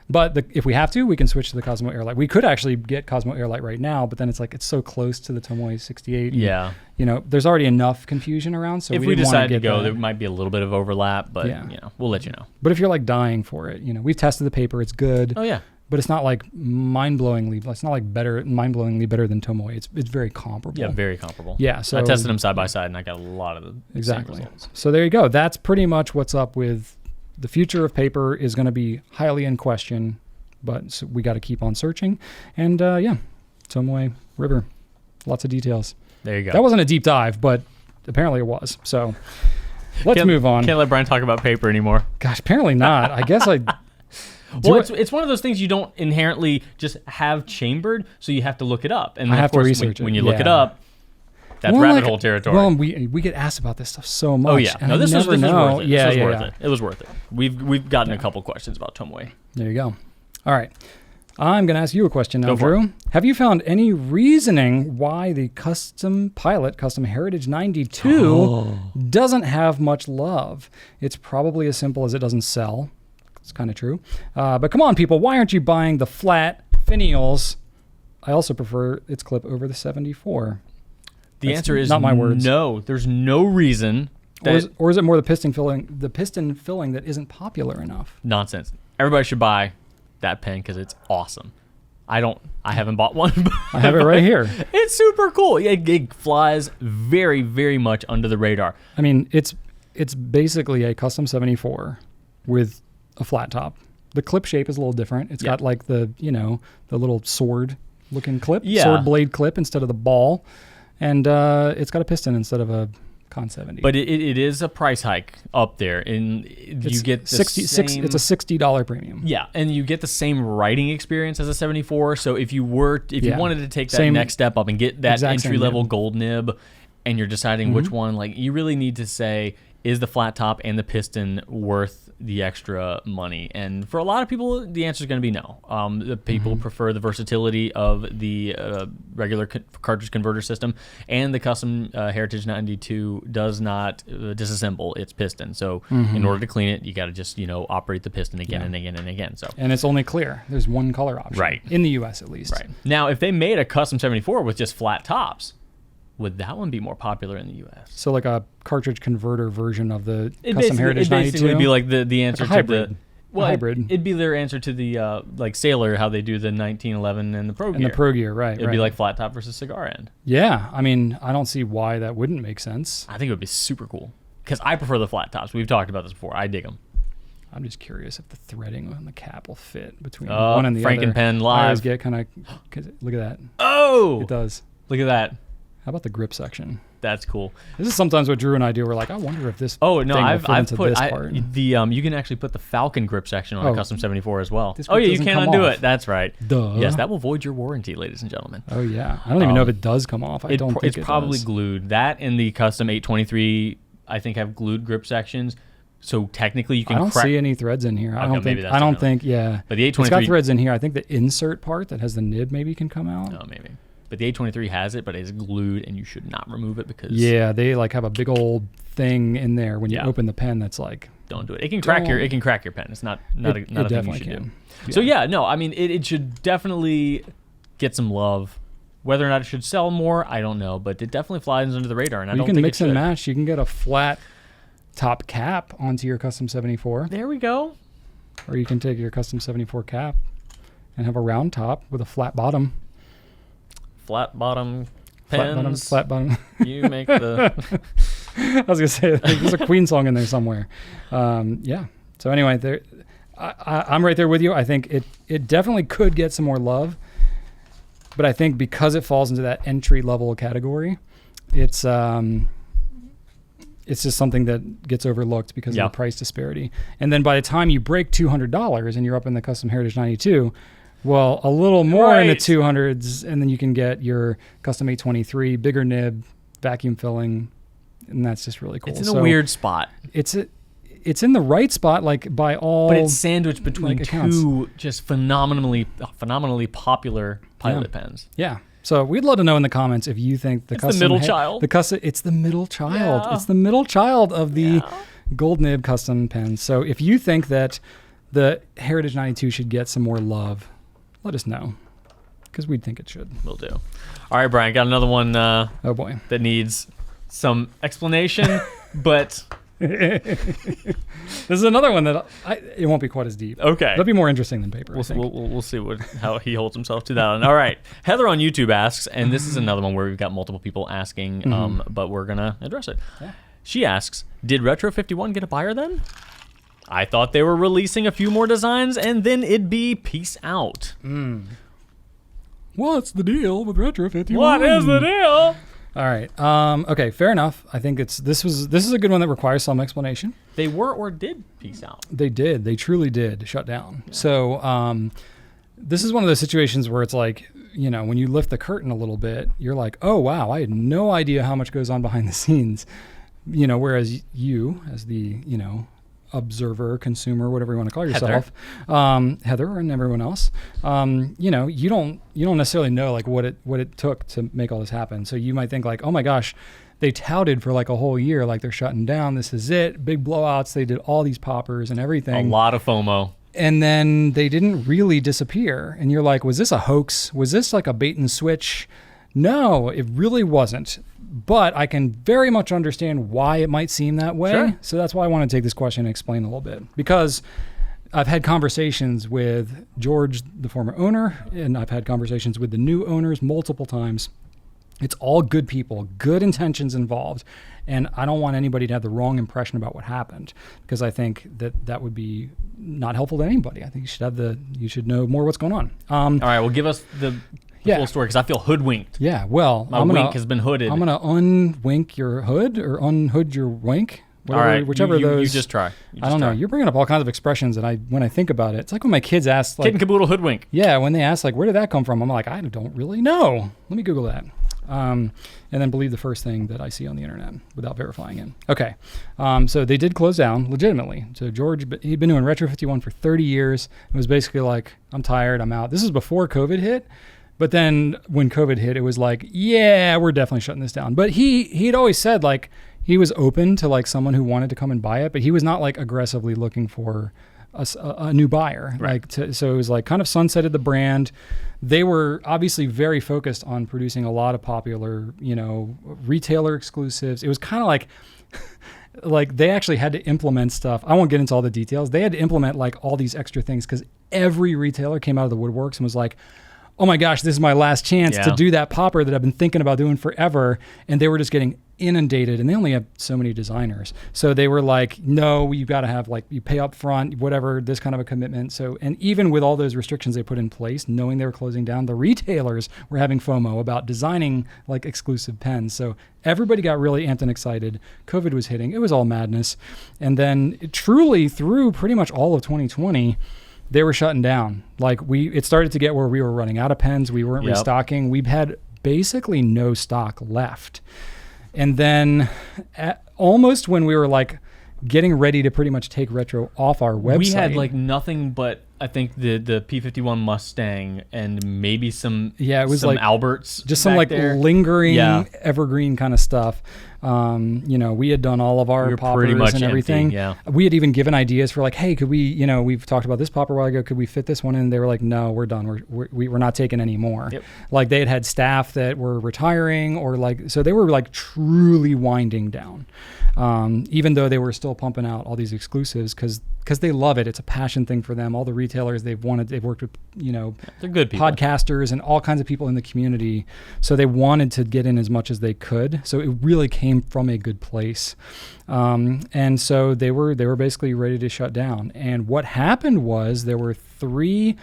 But if we have to, we can switch to the Cosmo Airlight. We could actually get Cosmo Airlight right now, but then it's like it's so close to the Tomoe 68. Yeah. And, you know, there's already enough confusion around. So if we decide to go, there might be a little bit of overlap, but we'll let you know. But if you're like dying for it, you know, we've tested the paper. It's good. Oh yeah. But it's not like mind-blowingly better than Tomoe. It's very comparable. Yeah, very comparable. Yeah. So I tested them side by side, and I got a lot of the same results. So there you go. That's pretty much what's up with the future of paper is going to be highly in question. But so we got to keep on searching. And Tomoe River, lots of details. There you go. That wasn't a deep dive, but apparently it was. So let's move on. Can't let Brian talk about paper anymore. Gosh, apparently not. I guess I... Well, it's one of those things you don't inherently just have chambered, so you have to look it up. And I have to research it. When you look it up, that's rabbit hole territory. Well, we get asked about this stuff so much. Oh yeah, no, this was worth it. Yeah. It was worth it. We've gotten a couple questions about Tomoe. There you go. All right. I'm going to ask you a question now, Drew. Have you found any reasoning why the Custom Heritage 92 doesn't have much love? It's probably as simple as it doesn't sell. It's kind of true. But come on, people. Why aren't you buying the flat finials? I also prefer its clip over the 74. The answer is not my words. No. There's no reason. Or is it more the piston filling that isn't popular enough? Nonsense. Everybody should buy that pen because it's awesome. I haven't bought one. But I have it right here. It's super cool. It flies very, very much under the radar. I mean, it's basically a custom 74 with a flat top. The clip shape is a little different. It's got like the little sword looking clip, sword blade clip instead of the ball. And it's got a piston instead of a Con 70. But it is a price hike up there, and you get the same, it's a $60 premium. Yeah, and you get the same writing experience as a 74. So if you wanted to take that next step up and get that entry level gold nib, and you're deciding which one, like, you really need to say, is the flat top and the piston worth the extra money? And for a lot of people, the answer is going to be no. The people prefer the versatility of the regular cartridge converter system, and the custom Heritage 92 does not disassemble its piston. So in order to clean it, you got to just operate the piston again and again and again. So and it's only clear. There's one color option, right, in the U.S. at least. Right now, if they made a custom 74 with just flat tops, would that one be more popular in the U.S.? So like a cartridge converter version of the custom Heritage 92? It basically would be like the answer like to the hybrid. It'd be their answer to the like Sailor, how they do the 1911 and the Pro Gear. And the Pro Gear, right. It'd be like flat top versus cigar end. Yeah, I mean, I don't see why that wouldn't make sense. I think it would be super cool because I prefer the flat tops. We've talked about this before. I dig them. I'm just curious if the threading on the cap will fit between one and the Frankenpen other. live. I always get kind of, look at that. Oh! It does. Look at that. How about the grip section? That's cool. This is sometimes what Drew and I do. We're like, I wonder if this. I've put this part. you can actually put the Falcon grip section on a custom 74 as well. Oh yeah, you can't undo it. That's right. Duh. Yes, that will void your warranty, ladies and gentlemen. Oh yeah, I don't even know if it does come off. I don't think it's probably glued. That and the custom 823, I think, have glued grip sections. So technically, you can. I don't see any threads in here. I don't think. Yeah. But the 823, it's got threads in here. I think the insert part that has the nib maybe can come out. Oh, maybe. But the 823 has it, but it's glued, and you should not remove it because they like have a big old thing in there when you open the pen. That's like, don't do it. It can crack your pen. It's not a thing you should do. Yeah. So I mean, it should definitely get some love. Whether or not it should sell more, I don't know, but it definitely flies under the radar. And you can mix and match. You can get a flat top cap onto your custom 74. There we go. Or you can take your custom 74 cap and have a round top with a flat bottom. Flat bottom pens. Flat bottom. You make the. I was gonna say there's a Queen song in there somewhere. Yeah. So anyway, I'm right there with you. I think it definitely could get some more love, but I think because it falls into that entry level category, it's just something that gets overlooked because of the price disparity. And then by the time you break $200 and you're up in the custom Heritage 92. Well, a little more in the 200s, and then you can get your custom 823, bigger nib, vacuum filling, and that's just really cool. It's in a weird spot. It's in the right spot, like by all. But it's sandwiched between two just phenomenally popular pilot pens. Yeah. So we'd love to know in the comments if you think the custom. The middle child. It's the middle child. Yeah. It's the middle child of the gold nib custom pens. So if you think that the Heritage 92 should get some more love, let us know, because we'd think it should. Will do. All right, Brian, got another one. Oh boy, that needs some explanation, but this is another one that it won't be quite as deep. Okay, it'll be more interesting than paper. We'll see how he holds himself to that one. All right, Heather on YouTube asks, and this is another one where we've got multiple people asking, but we're gonna address it. Yeah. She asks, "Did Retro 51 get a buyer then? I thought they were releasing a few more designs and then it'd be peace out." What's the deal with Retro 51? What is the deal? All right. Okay, fair enough. I think this is a good one that requires some explanation. They were or did peace out? They did. They truly did shut down. Yeah. So this is one of those situations where it's like, when you lift the curtain a little bit, you're like, oh, wow, I had no idea how much goes on behind the scenes. Whereas you, as the, observer, consumer, whatever you want to call yourself, Heather and everyone else, you don't necessarily know like what it took to make all this happen. So you might think like, oh my gosh, they touted for like a whole year, like they're shutting down. This is it. Big blowouts. They did all these poppers and everything. A lot of FOMO. And then they didn't really disappear. And you're like, was this a hoax? Was this like a bait and switch? No, it really wasn't. But I can very much understand why it might seem that way. Sure. So that's why I want to take this question and explain a little bit. Because I've had conversations with George, the former owner, and I've had conversations with the new owners multiple times. It's all good people, good intentions involved. And I don't want anybody to have the wrong impression about what happened, because I think that would be not helpful to anybody. I think you should know more what's going on. All right, well, give us the full story, because I feel hoodwinked. Yeah, well, My wink has been hooded. I'm gonna unwink your hood or unhood your wink. Whatever, all right, whichever of those. You just try. I don't know. You're bringing up all kinds of expressions, and when I think about it, it's like when my kids ask, like, kid and caboodle hoodwink. Yeah, when they ask, like, where did that come from? I'm like, I don't really know. Let me Google that. And then believe the first thing that I see on the internet without verifying it. Okay. So they did close down legitimately. So George, he'd been doing Retro 51 for 30 years. It was basically like, I'm tired, I'm out. This is before COVID hit. But then when COVID hit, it was like, yeah, we're definitely shutting this down. But he'd always said, like, he was open to like someone who wanted to come and buy it, but he was not like aggressively looking for a new buyer. Right. So it was like kind of sunsetted the brand. They were obviously very focused on producing a lot of popular, retailer exclusives. It was kind of like they actually had to implement stuff. I won't get into all the details. They had to implement like all these extra things because every retailer came out of the woodworks and was like, oh my gosh, this is my last chance to do that popper that I've been thinking about doing forever. And they were just getting inundated, and they only have so many designers. So they were like, no, you've got to have, like, you pay up front, whatever, this kind of a commitment. So, and even with all those restrictions they put in place, knowing they were closing down, the retailers were having FOMO about designing like exclusive pens. So everybody got really amped and excited. COVID was hitting. It was all madness. And then truly through pretty much all of 2020, they were shutting down. Like it started to get where we were running out of pens. We weren't restocking. We've had basically no stock left. And then almost when we were like getting ready to pretty much take retro off our website, we had like nothing but, I think, the P51 Mustang and maybe some like Alberts, just some like there. Lingering evergreen kind of stuff. We had done all of our poppers and everything. Empty, we had even given ideas for like, hey, could we, we've talked about this popper a while ago. Could we fit this one in? They were like, no, we're done. We're not taking any more. Yep. Like they had staff that were retiring so they were like truly winding down. Even though they were still pumping out all these exclusives because they love it. It's a passion thing for them. All the retailers they've worked with, they're good people. Podcasters and all kinds of people in the community. So they wanted to get in as much as they could. So it really came from a good place. And so they were basically ready to shut down. And what happened was there were three,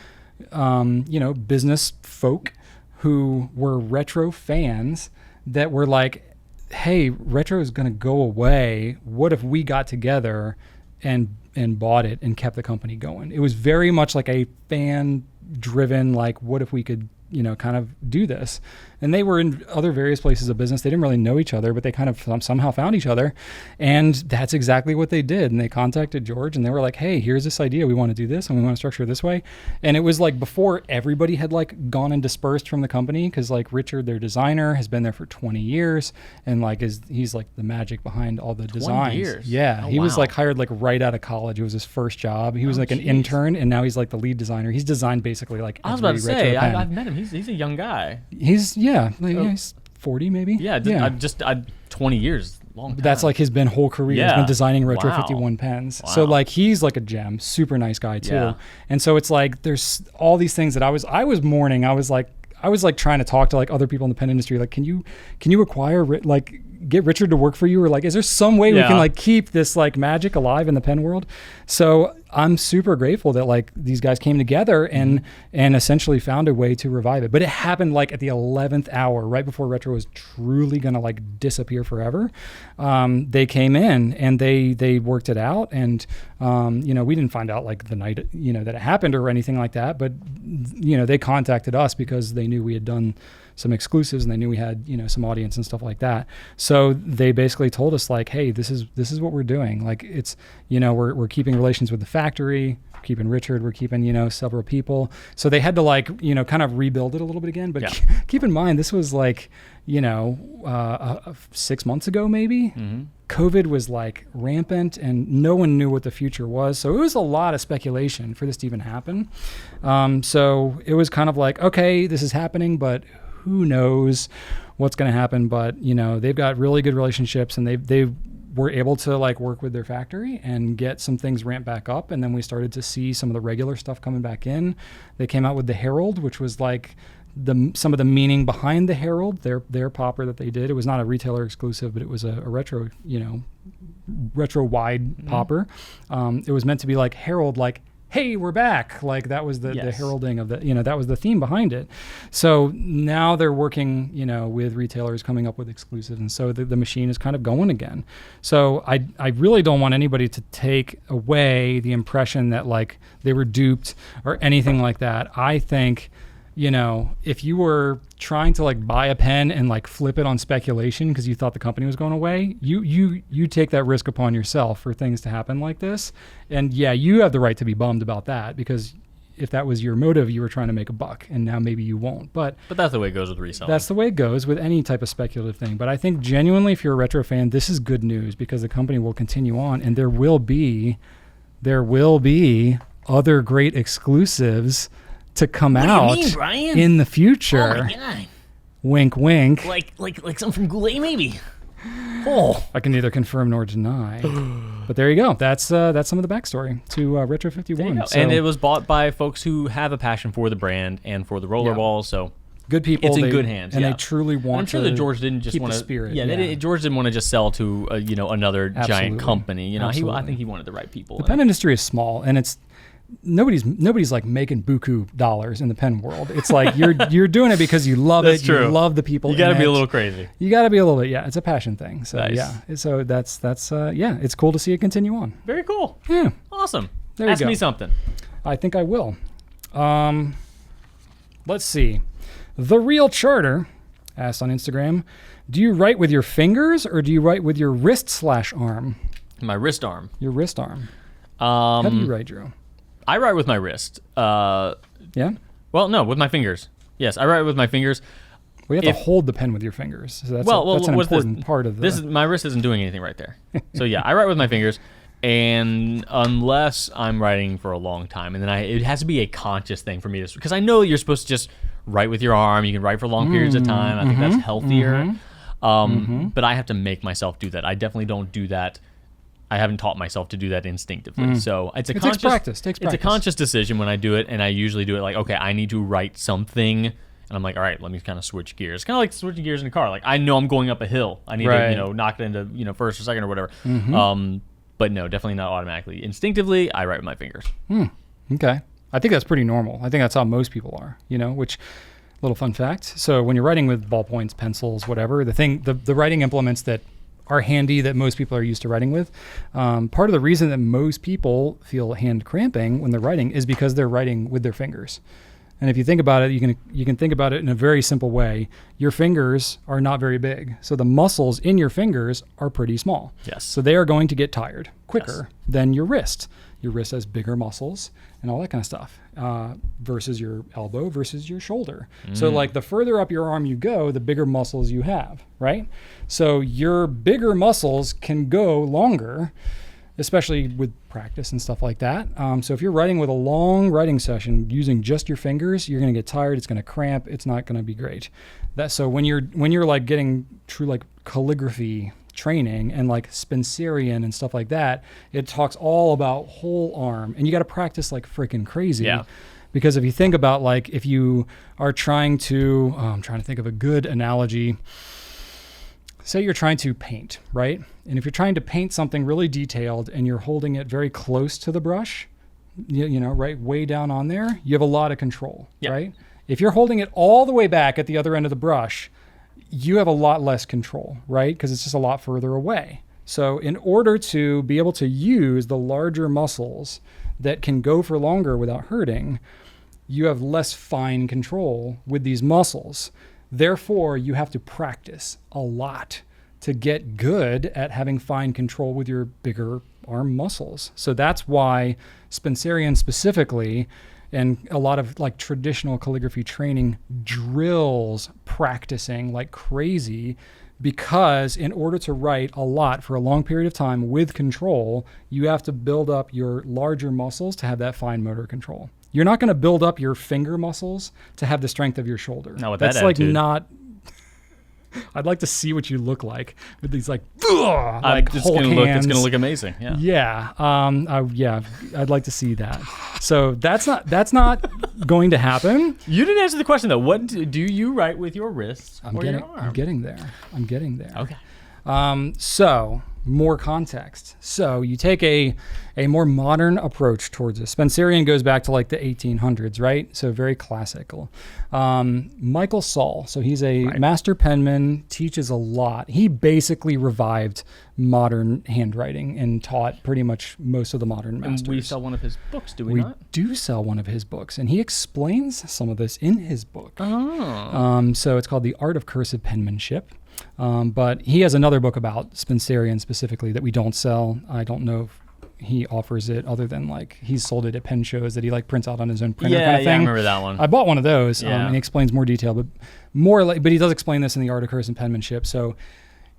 business folk who were retro fans that were like, hey, retro is going to go away. What if we got together and bought it and kept the company going? It was very much like a fan driven, like, what if we could, kind of do this? And they were in other various places of business. They didn't really know each other, but they kind of somehow found each other. And that's exactly what they did. And they contacted George and they were like, hey, here's this idea. We want to do this and we want to structure it this way. And it was like before everybody had like gone and dispersed from the company, because like Richard, their designer, has been there for 20 years and like he's like the magic behind all the designs. 20 years? Yeah. Oh, he was like hired like right out of college. It was his first job. He was like an intern, and now he's like the lead designer. He's designed basically like I was about to say, I've met him. He's a young guy. He's 40 maybe. Yeah. 20 years. Long time. That's like his whole career. He's been designing Retro 51 pens. Wow. So like he's like a gem, super nice guy too. Yeah. And so it's like there's all these things that I was mourning. I was like trying to talk to like other people in the pen industry. Like, can you acquire get Richard to work for you, or like, is there some way we can like keep this like magic alive in the pen world? So I'm super grateful that like these guys came together and essentially found a way to revive it. But it happened like at the 11th hour, right before retro was truly gonna like disappear forever. They came in and they worked it out, and we didn't find out like the night that it happened or anything like that. But they contacted us because they knew we had done some exclusives and they knew we had some audience and stuff like that. So they basically told us like, hey, this is what we're doing. Like it's we're keeping relations with the factory, keeping Richard, we're keeping several people. So they had to like kind of rebuild it a little bit again. But keep in mind, this was like 6 months ago maybe. Mm-hmm. COVID was like rampant and no one knew what the future was. So it was a lot of speculation for this to even happen. So it was kind of like, okay, this is happening, but who knows what's going to happen. But they've got really good relationships, and they were able to like work with their factory and get some things ramped back up. And then we started to see some of the regular stuff coming back in. They came out with the Herald, which was like some of the meaning behind the Herald, their popper that they did. It was not a retailer exclusive, but it was a retro, retro wide popper. It was meant to be like Herald, like hey, we're back. Like that was the Yes. heralding of the, that was the theme behind it. So now they're working, with retailers coming up with exclusives. And so the machine is kind of going again. So I really don't want anybody to take away the impression that like they were duped or anything like that. I think, if you were trying to like buy a pen and like flip it on speculation because you thought the company was going away, you take that risk upon yourself for things to happen like this. And yeah, you have the right to be bummed about that, because if that was your motive, you were trying to make a buck, and now maybe you won't. But that's the way it goes with reselling. That's the way it goes with any type of speculative thing. But I think genuinely, if you're a retro fan, this is good news, because the company will continue on, and there will be other great exclusives to come out in the future. Oh my God. Wink, wink. Like something from Goulet, maybe. Oh, I can neither confirm nor deny. But there you go. That's some of the backstory to Retro 51. So, and it was bought by folks who have a passion for the brand and for the rollerball. So good people. It's in good hands, and they truly want. I'm sure that George didn't just want to. Spirit. George didn't want to just sell to another giant company. I think he wanted the right people. The pen industry is small, and it's. Nobody's like making buku dollars in the pen world. It's like you're doing it because you love it. True. You love the people. You got to be a little crazy. You got to be a little bit. Yeah, it's a passion thing. So nice. Yeah. So that's it's cool to see it continue on. Very cool. Yeah. Awesome. There you Ask go. me something. I think I will. Let's see. The Real Charter asked on Instagram, do you write with your fingers or do you write with your wrist/arm? My wrist arm. Your wrist arm. How do you write, Drew? I write with my wrist. Yeah? Well, no, with my fingers. Yes, I write with my fingers. Well, you have to hold the pen with your fingers. So that's an important part of this. My wrist isn't doing anything right there. So yeah, I write with my fingers, and unless I'm writing for a long time, and then it has to be a conscious thing for me to, because I know you're supposed to just write with your arm. You can write for long periods of time. I think that's healthier. But I have to make myself do that. I definitely don't do that. I haven't taught myself to do that instinctively. So it's conscious practice. Takes It's a conscious decision when I do it, and I usually do it like, okay, I need to write something, and I'm like, all right, let me kind of switch gears. Kind of like switching gears in a car. Like I know I'm going up a hill. I need to, knock it into, first or second or whatever. But no, definitely not automatically. Instinctively, I write with my fingers. Okay. I think that's pretty normal. I think that's how most people are, which, little fun fact. So when you're writing with ballpoints, pencils, whatever, the writing implements that are handy that most people are used to writing with. Part of the reason that most people feel hand cramping when they're writing is because they're writing with their fingers. And if you think about it, you can think about it in a very simple way. Your fingers are not very big, so the muscles in your fingers are pretty small. Yes. So they are going to get tired quicker than your wrist. Your wrist has bigger muscles and all that kind of stuff versus your elbow versus your shoulder. So like the further up your arm you go, the bigger muscles you have, right? So your bigger muscles can go longer, especially with practice and stuff like that. So if you're writing with a long writing session using just your fingers, you're going to get tired. It's going to cramp. It's not going to be great. So when you're like getting true like calligraphy training and like Spencerian and stuff like that, it talks all about whole arm, and you got to practice like freaking crazy. Yeah. Because if you think about like if you are trying to, I'm trying to think of a good analogy. Say you're trying to paint, right? And if you're trying to paint something really detailed and you're holding it very close to the brush, right way down on there, you have a lot of control, right? If you're holding it all the way back at the other end of the brush, you have a lot less control, right? Because it's just a lot further away. So in order to be able to use the larger muscles that can go for longer without hurting, you have less fine control with these muscles. Therefore, you have to practice a lot to get good at having fine control with your bigger arm muscles. So that's why Spencerian specifically, and a lot of like traditional calligraphy training drills practicing like crazy, because in order to write a lot for a long period of time with control, you have to build up your larger muscles to have that fine motor control. You're not going to build up your finger muscles to have the strength of your shoulder. No, with that's that like attitude. not. I'd like to see what you look like with these like it's Hulk gonna look. It's hands. gonna look amazing. Yeah. Yeah. I'd like to see that. So that's not going to happen. You didn't answer the question though. What do you write with your wrists or your arm? I'm getting there. Okay. So more context. So you take a more modern approach towards this. Spencerian goes back to like the 1800s, right? So very classical. Michael Saul, so he's a master penman, teaches a lot. He basically revived modern handwriting and taught pretty much most of the modern masters. And we sell one of his books, do we not? We do sell one of his books, and he explains some of this in his book. Oh. So it's called The Art of Cursive Penmanship. But he has another book about Spencerian specifically that we don't sell. I don't know if he offers it other than like he's sold it at pen shows that he like prints out on his own printer kind of thing. Yeah, I remember that one. I bought one of those and he explains more detail, but but he does explain this in The Art of Cursive Penmanship. So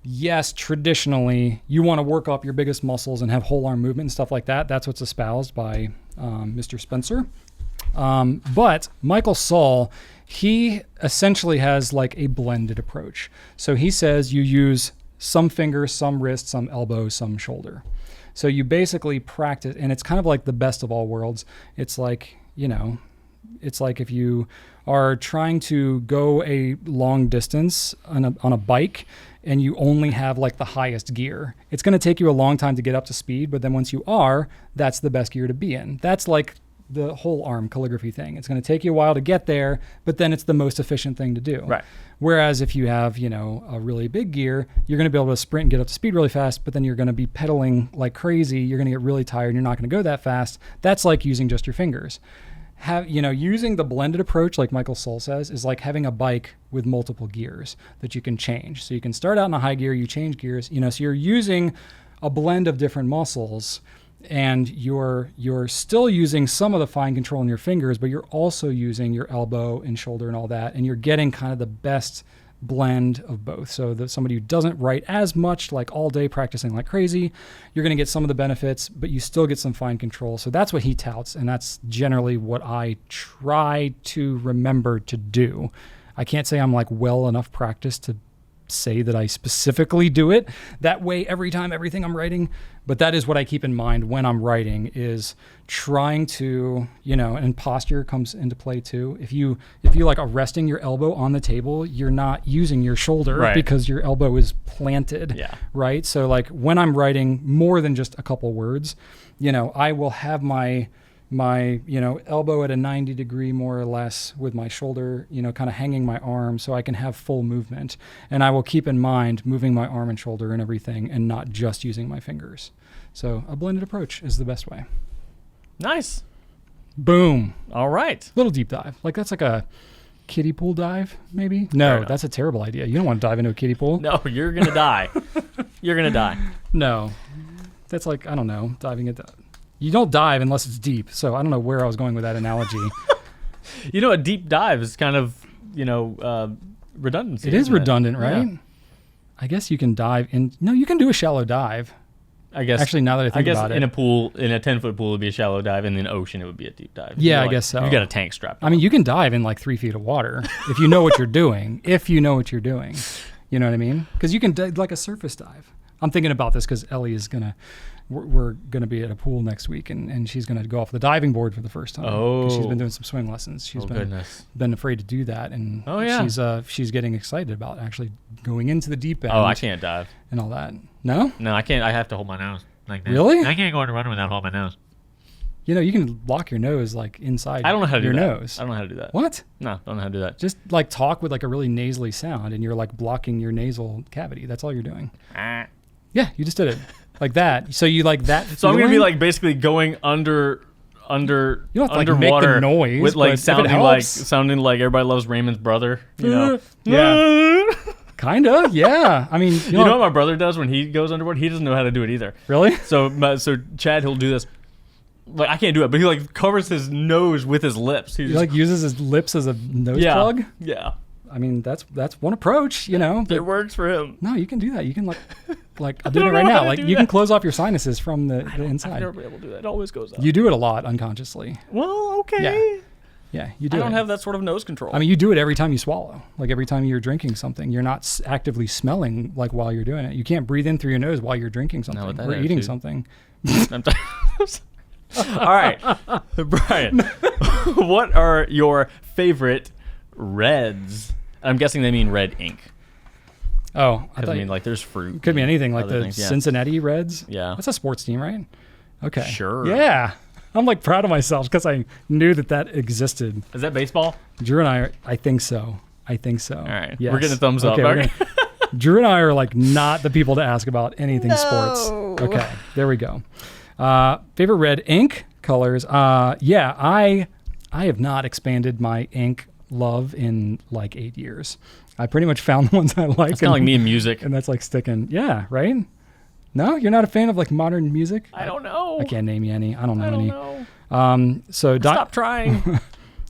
yes, traditionally you want to work up your biggest muscles and have whole arm movement and stuff like that. That's what's espoused by Mr. Spencer. But Michael Saul, he essentially has like a blended approach. So he says you use some fingers, some wrist, some elbow, some shoulder. So you basically practice, and it's kind of like the best of all worlds. It's like, it's like if you are trying to go a long distance on a bike and you only have like the highest gear. It's going to take you a long time to get up to speed, but then once you are, that's the best gear to be in. That's like the whole arm calligraphy thing. It's going to take you a while to get there, but then it's the most efficient thing to do. Right. Whereas if you have, a really big gear, you're going to be able to sprint and get up to speed really fast, but then you're going to be pedaling like crazy. You're going to get really tired. And you're not going to go that fast. That's like using just your fingers. Using the blended approach, like Michael Saul says, is like having a bike with multiple gears that you can change. So you can start out in a high gear, you change gears, so you're using a blend of different muscles, and you're still using some of the fine control in your fingers, but you're also using your elbow and shoulder and all that, and you're getting kind of the best blend of both. So that somebody who doesn't write as much, like all day practicing like crazy, you're going to get some of the benefits, but you still get some fine control. So that's what he touts, and that's generally what I try to remember to do. I can't say I'm like well enough practiced to say that I specifically do it that way every time, everything I'm writing, but that is what I keep in mind when I'm writing, is trying to, and posture comes into play too. If you like are resting your elbow on the table, you're not using your shoulder because your elbow is planted. Yeah. Right. So like when I'm writing more than just a couple words, I will have my elbow at a 90 degree more or less with my shoulder, kind of hanging my arm so I can have full movement. And I will keep in mind moving my arm and shoulder and everything and not just using my fingers. So a blended approach is the best way. Nice. Boom. All right. Little deep dive. Like that's like a kiddie pool dive, maybe? No, that's a terrible idea. You don't want to dive into a kiddie pool. No, you're going to die. You're going to die. No. That's like, I don't know, diving into... You don't dive unless it's deep. So I don't know where I was going with that analogy. A deep dive is kind of, redundancy. It is redundant, right? Yeah. I guess you can dive in. No, you can do a shallow dive. I guess. Actually, now that I think about it. In a pool, in a 10-foot pool, it would be a shallow dive. In an ocean, it would be a deep dive. Yeah, I guess so. You got a tank strapped on. I mean, you can dive in like 3 feet of water if you know what you're doing. If you know what you're doing. You know what I mean? Because you can like a surface dive. I'm thinking about this because Ellie is going to... We're going to be at a pool next week, and she's going to go off the diving board for the first time. Oh. She's been doing some swim lessons. She's been afraid to do that, and she's getting excited about actually going into the deep end. Oh, I can't dive. And all that. No? No, I can't. I have to hold my nose like that. Really? I can't go underwater without holding my nose. You can lock your nose like inside I don't know how to your do that. nose. I don't know how to do that. What? No, I don't know how to do that. Just like talk with like a really nasally sound, and you're like blocking your nasal cavity. That's all you're doing. Yeah, you just did it. Like that. So you like that. So I'm gonna be like basically going underwater you don't have to, like, make the noise, with like sounding like Everybody Loves Raymond's brother. Yeah. Kinda. Yeah. I mean, you know what my brother does when he goes underwater? He doesn't know how to do it either. Really? So Chad, he'll do this. Like I can't do it, but he like covers his nose with his lips. He like uses his lips as a nose plug. Yeah. I mean, that's one approach, It works for him. No, you can do that. You can like I'm doing it right now. Like you can close off your sinuses from the inside. I've never been able to do that. It always goes up. You do it a lot unconsciously. Well, okay. Yeah, you do. I don't have that sort of nose control. I mean, you do it every time you swallow. Like every time you're drinking something, you're not actively smelling like while you're doing it. You can't breathe in through your nose while you're drinking something or eating something. All right, Brian, what are your favorite reds? I'm guessing they mean red ink. Oh, I mean, like there's fruit. Could be anything, like the things, Cincinnati Reds. Yeah. That's a sports team, right? Okay. Sure. Yeah. I'm like proud of myself because I knew that existed. Is that baseball? Drew and I think so. All right. Yes. We're getting a thumbs up. Okay. Drew and I are like not the people to ask about anything sports. Okay. There we go. Favorite red ink colors. Yeah, I have not expanded my ink love in like 8 years. I pretty much found the ones I like. It's kind of like me and music. And that's like sticking. Yeah, right? No, you're not a fan of like modern music? I don't know. I can't name you any. I don't know any. Know. Stop trying.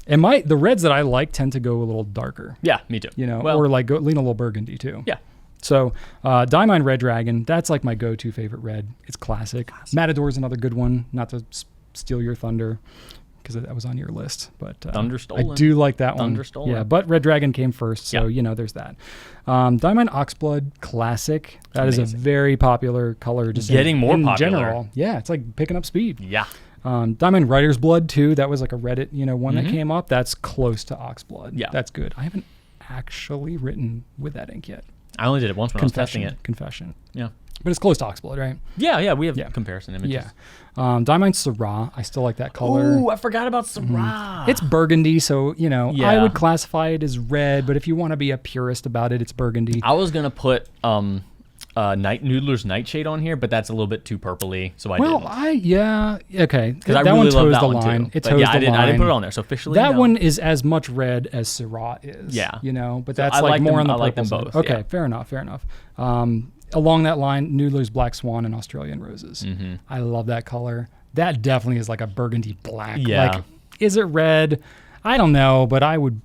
And the reds that I like tend to go a little darker. Yeah, me too. You know, or like lean a little burgundy too. Yeah. So Diamond Red Dragon, that's like my go-to favorite red. It's classic. Matador's another good one, not to steal your thunder, because that was on your list. But Thunder Stolen. I do like that one. Thunder Stolen. Yeah, but Red Dragon came first, so there's that. Diamond Oxblood Classic. That is a very popular color. Just getting more in popular. General. Yeah, it's like picking up speed. Yeah. Diamond Writer's Blood too. That was like a Reddit, one that came up. That's close to Oxblood. Yeah, that's good. I haven't actually written with that ink yet. I only did it once when I was testing it. Confession. Yeah. But it's close to Oxblood, right? Yeah, we have comparison images. Yeah. Diamond Syrah, I still like that color. Ooh, I forgot about Syrah. It's burgundy, so, I would classify it as red, but if you want to be a purist about it, it's burgundy. I was going to put Noodler's Nightshade on here, but that's a little bit too purpley, so I didn't. Okay. Because I really love that one too. It toes the line. I didn't put it on there, so officially that one is as much red as Syrah is. Yeah. But that's so like more on the purple I like them both. Okay, yeah. fair enough. Along that line, Noodler's Black Swan and Australian Roses. Mm-hmm. I love that color. That definitely is like a burgundy black. Yeah. Like, is it red? I don't know, but I would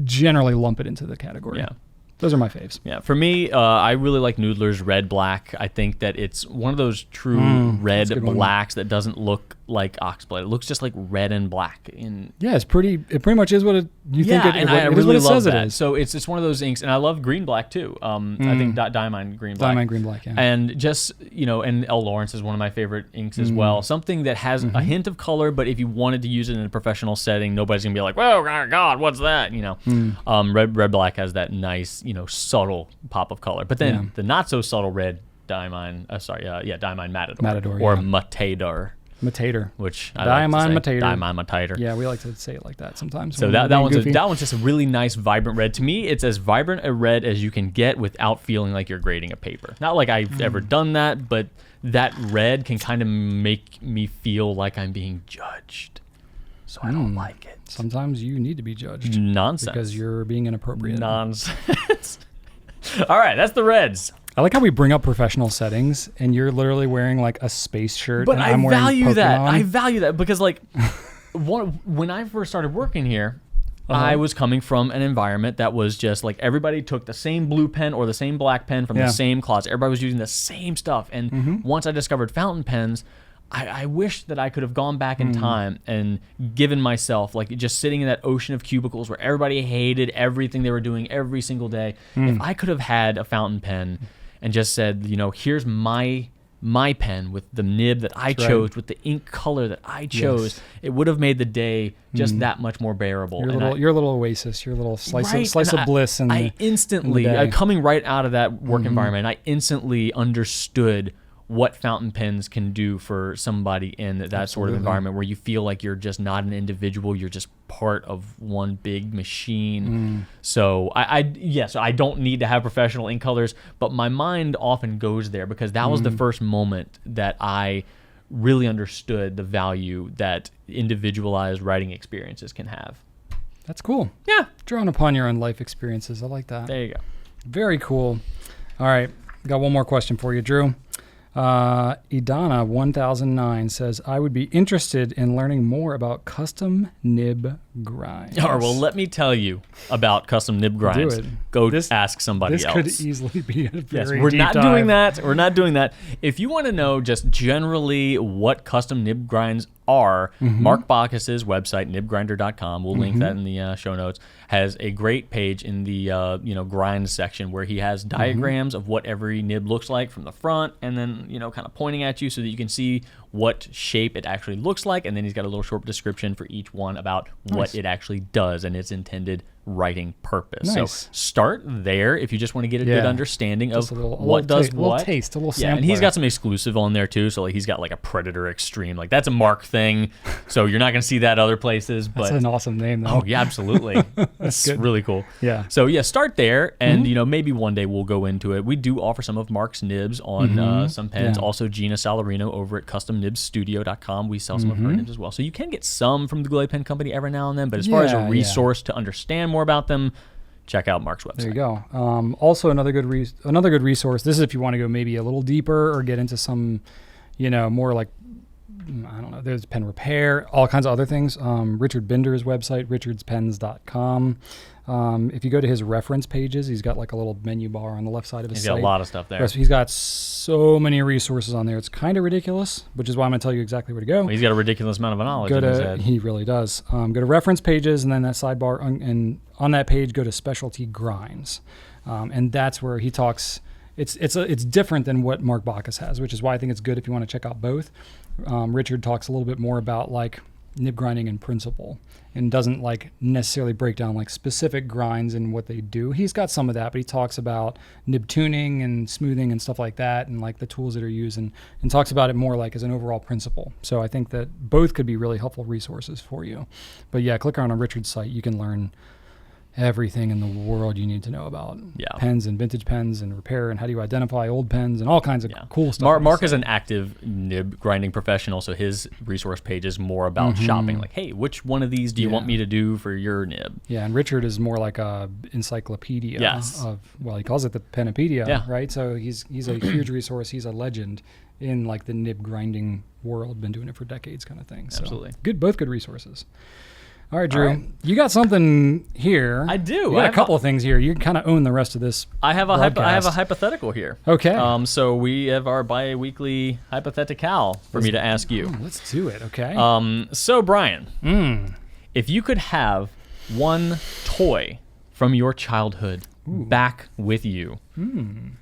generally lump it into the category. Yeah. Those are my faves. Yeah, for me, I really like Noodler's Red Black. I think that it's one of those true red blacks that doesn't look like Oxblood. It looks just like red and black. Yeah, it pretty much is what it. I really really love says that. It is. So it's one of those inks, and I love green black too. I think Diamond Green Black. Diamond Green Black, yeah. And just and L. Lawrence is one of my favorite inks as well. Something that has a hint of color, but if you wanted to use it in a professional setting, nobody's gonna be like, "Whoa, God, what's that?" Red Black has that nice, subtle pop of color. But then the not so subtle red Diamond, Diamond Matador or Matador. Matator, which I Diamond like to say. Matator. Diamond Matator. Yeah, we like to say it like that sometimes. So that one's just a really nice, vibrant red. To me, it's as vibrant a red as you can get without feeling like you're grading a paper. Not like I've ever done that, but that red can kind of make me feel like I'm being judged. So I don't like it. Sometimes you need to be judged. Nonsense. Because you're being inappropriate. Nonsense. All right, that's the reds. I like how we bring up professional settings, and you're literally wearing like a space shirt. But and I I'm wearing value that. Pokemon. I value that because, like, when I first started working here, I was coming from an environment that was just like everybody took the same blue pen or the same black pen from the same closet. Everybody was using the same stuff. And once I discovered fountain pens, I wish that I could have gone back in time and given myself, like, just sitting in that ocean of cubicles where everybody hated everything they were doing every single day. If I could have had a fountain pen and just said, here's my pen with the nib that I chose, with the ink color that I chose, it would have made the day just that much more bearable. Your little oasis, your little slice of bliss. I instantly, coming right out of that work environment, I instantly understood what fountain pens can do for somebody in that sort of environment where you feel like you're just not an individual, you're just part of one big machine. So I don't need to have professional ink colors, but my mind often goes there because that was the first moment that I really understood the value that individualized writing experiences can have. That's cool. Yeah. Drawing upon your own life experiences. I like that. There you go. Very cool. All right. Got one more question for you, Drew. Idana 1009 says, I would be interested in learning more about custom nib grinds. All right, well, let me tell you about custom nib grinds. Do it. Go ask somebody else. This could easily be a very we're deep not dive. doing that. We're not doing that. If you want to know just generally what custom nib grinds are Mark Bacchus's website, nibgrinder.com. We'll link that in the show notes. Has a great page in the grind section where he has diagrams of what every nib looks like from the front, and then kind of pointing at you so that you can see what shape it actually looks like, and then he's got a little short description for each one about what it actually does and its intended writing purpose. So start there if you just want to get a good understanding of what does what. A little taste, a little sampler. And he's got some exclusive on there too. So he's got like a Predator Extreme. Like that's a Mark thing. So you're not going to see that other places. But that's an awesome name though. Oh yeah, absolutely. That's really cool. Yeah. So start there, and maybe one day we'll go into it. We do offer some of Mark's nibs on some pens. Also Gina Salarino over at CustomNibsStudio.com. We sell some of her nibs as well. So you can get some from the Goulet Pen Company every now and then. But as far as a resource to understand more about them, check out Mark's website. There you go. Also, another good resource. This is if you want to go maybe a little deeper or get into some, more like, I don't know. There's pen repair, all kinds of other things. Richard Binder's website, richardspens.com. If you go to his reference pages, he's got like a little menu bar on the left side of his site. He's got a lot of stuff there. He's got so many resources on there. It's kind of ridiculous, which is why I'm going to tell you exactly where to go. Well, he's got a ridiculous amount of knowledge in his head. He really does. Go to reference pages, and then that sidebar, and on that page, go to specialty grinds. And that's where he talks. It's different than what Mark Bacchus has, which is why I think it's good if you want to check out both. Richard talks a little bit more about like nib grinding in principle, and doesn't like necessarily break down like specific grinds and what they do. He's got some of that, but he talks about nib tuning and smoothing and stuff like that, and like the tools that are used, and talks about it more like as an overall principle. So I think that both could be really helpful resources for you. But yeah, click on Richard's site. You can learn everything in the world you need to know about pens and vintage pens and repair and how do you identify old pens and all kinds of cool stuff. Mark is an active nib grinding professional, so his resource page is more about shopping. Like, hey, which one of these do you want me to do for your nib? Yeah, and Richard is more like a encyclopedia of, well, he calls it the Penopedia, right? So he's a huge resource. He's a legend in like the nib grinding world, been doing it for decades kind of thing. So absolutely. Both good resources. All right, Drew, you got something here. I do. You got a couple of things here. You kind of own the rest of this. I have a hypothetical here. Okay. So we have our bi-weekly hypothetical for me to ask you. Let's do it. Okay. So Brian, if you could have one toy from your childhood back with you,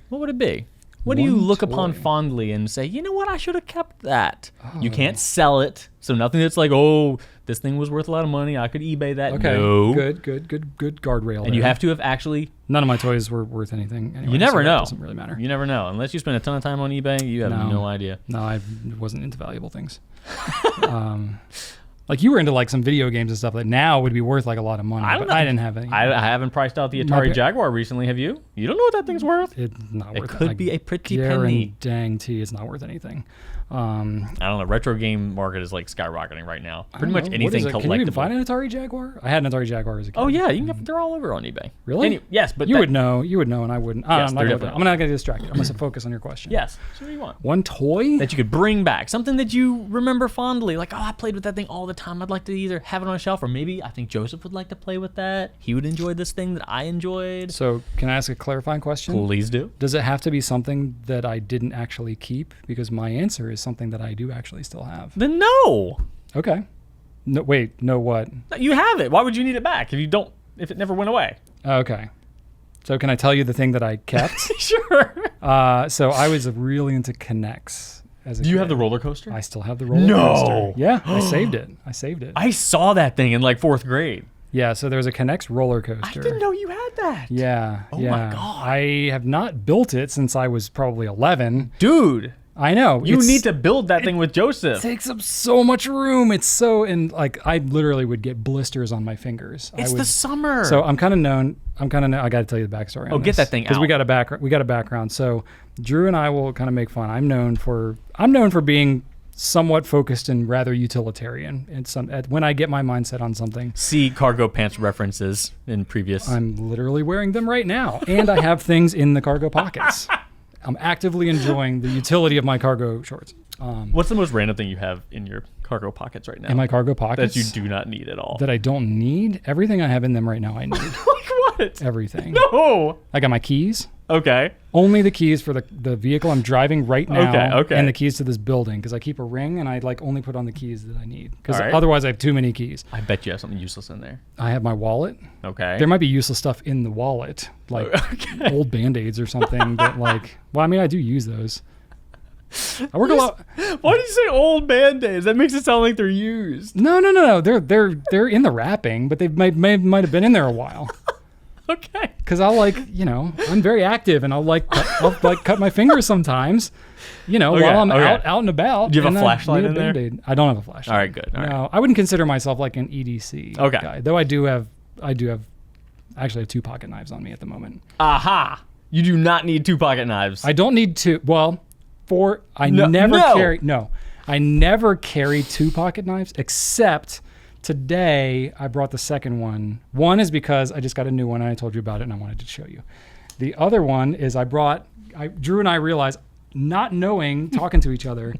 what would it be? What do you look upon fondly and say, you know what, I should have kept that? You can't sell it, so nothing that's like, oh, this thing was worth a lot of money, I could eBay that. Okay, no. Good guardrail. And you have to have actually... None of my toys were worth anything anyway. You never know. It doesn't really matter. You never know. Unless you spend a ton of time on eBay, you have no idea. No, I wasn't into valuable things. Like you were into like some video games and stuff that now would be worth like a lot of money, but I didn't have any. I haven't priced out the Atari Jaguar recently. Have you? You don't know what that thing's worth? It's not worth it. It could be a pretty penny. Guarantee it's not worth anything. I don't know. Retro game market is like skyrocketing right now. Pretty much anything collectible. Can you even find an Atari Jaguar? I had an Atari Jaguar as a kid. Oh yeah, you can. They're all over on eBay. Really? Yes, but you would know, and I wouldn't. Yes, I'm not going to get distracted. I'm going to focus on your question. Yes. So what do you want? One toy that you could bring back, something that you remember fondly, like, oh, I played with that thing all the time. I'd like to either have it on a shelf, or maybe I think Joseph would like to play with that. He would enjoy this thing that I enjoyed. So can I ask a clarifying question? Please do. Does it have to be something that I didn't actually keep? Because my answer is something that I do actually still have. Then no. Okay. No, wait, no what? You have it. Why would you need it back if it never went away? Okay. So can I tell you the thing that I kept? Sure. So I was really into Connects. Do you have the roller coaster? I still have the roller coaster. Yeah, I saved it. I saw that thing in like 4th grade. Yeah, so there was a Connects roller coaster. I didn't know you had that. Yeah. Oh my God. I have not built it since I was probably 11. Dude. I know. You need to build that thing with Joseph. It takes up so much room. I literally would get blisters on my fingers. It's the summer. So I'm kind of known. I got to tell you the backstory. Get that thing out. Because we got a background. So Drew and I will kind of make fun. I'm known for being somewhat focused and rather utilitarian. And when I get my mindset on something. See cargo pants references in previous. I'm literally wearing them right now, and I have things in the cargo pockets. I'm actively enjoying the utility of my cargo shorts. What's the most random thing you have in your cargo pockets right now? In my cargo pockets? That you do not need at all. That I don't need? Everything I have in them right now I need. Like what? Everything. No! I got my keys. Okay. Only the keys for the vehicle I'm driving right now. Okay. And the keys to this building, because I keep a ring and I like only put on the keys that I need, because All right. otherwise I have too many keys. I bet you have something useless in there. I have my wallet. Okay. There might be useless stuff in the wallet, like old Band-Aids or something. But like, well, I mean, I do use those. I work a lot. Why do you say old Band-Aids? That makes it sound like they're used. No. They're in the wrapping, but they might have been in there a while. Okay. Because I'll I'm very active, and I'll cut my fingers sometimes, while I'm out and about. Do you have a flashlight in there? Band-Aid. I don't have a flashlight. All right, good. All right. No, I wouldn't consider myself like an EDC guy, though I do have actually have 2 pocket knives on me at the moment. Aha! You do not need 2 pocket knives. I don't need 2. Well, I never carry 2 pocket knives, except today I brought the second one. One is because I just got a new one and I told you about it and I wanted to show you. The other one is Drew and I realized, not knowing, talking to each other,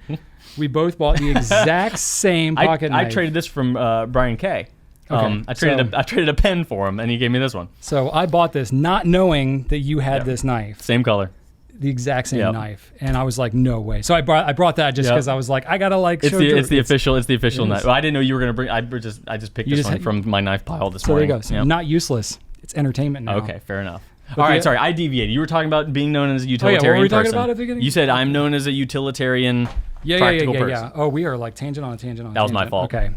we both bought the exact same pocket knife. I traded this from Brian K. Okay, I traded a pen for him and he gave me this one. So I bought this not knowing that you had this knife. Same color. The exact same knife, and I was like, no way. So I brought that just because I was like, I gotta show it's the official knife. Well, I didn't know you were gonna bring. I just picked this one from my knife pile this morning. There you go. So not useless. It's entertainment now. Okay, fair enough. All right, sorry, I deviated. You were talking about being known as a utilitarian what were we person. talking about at the beginning? You said I'm known as a utilitarian, practical person. Yeah. Oh, we are like tangent on a tangent on a tangent. That was my fault. Okay.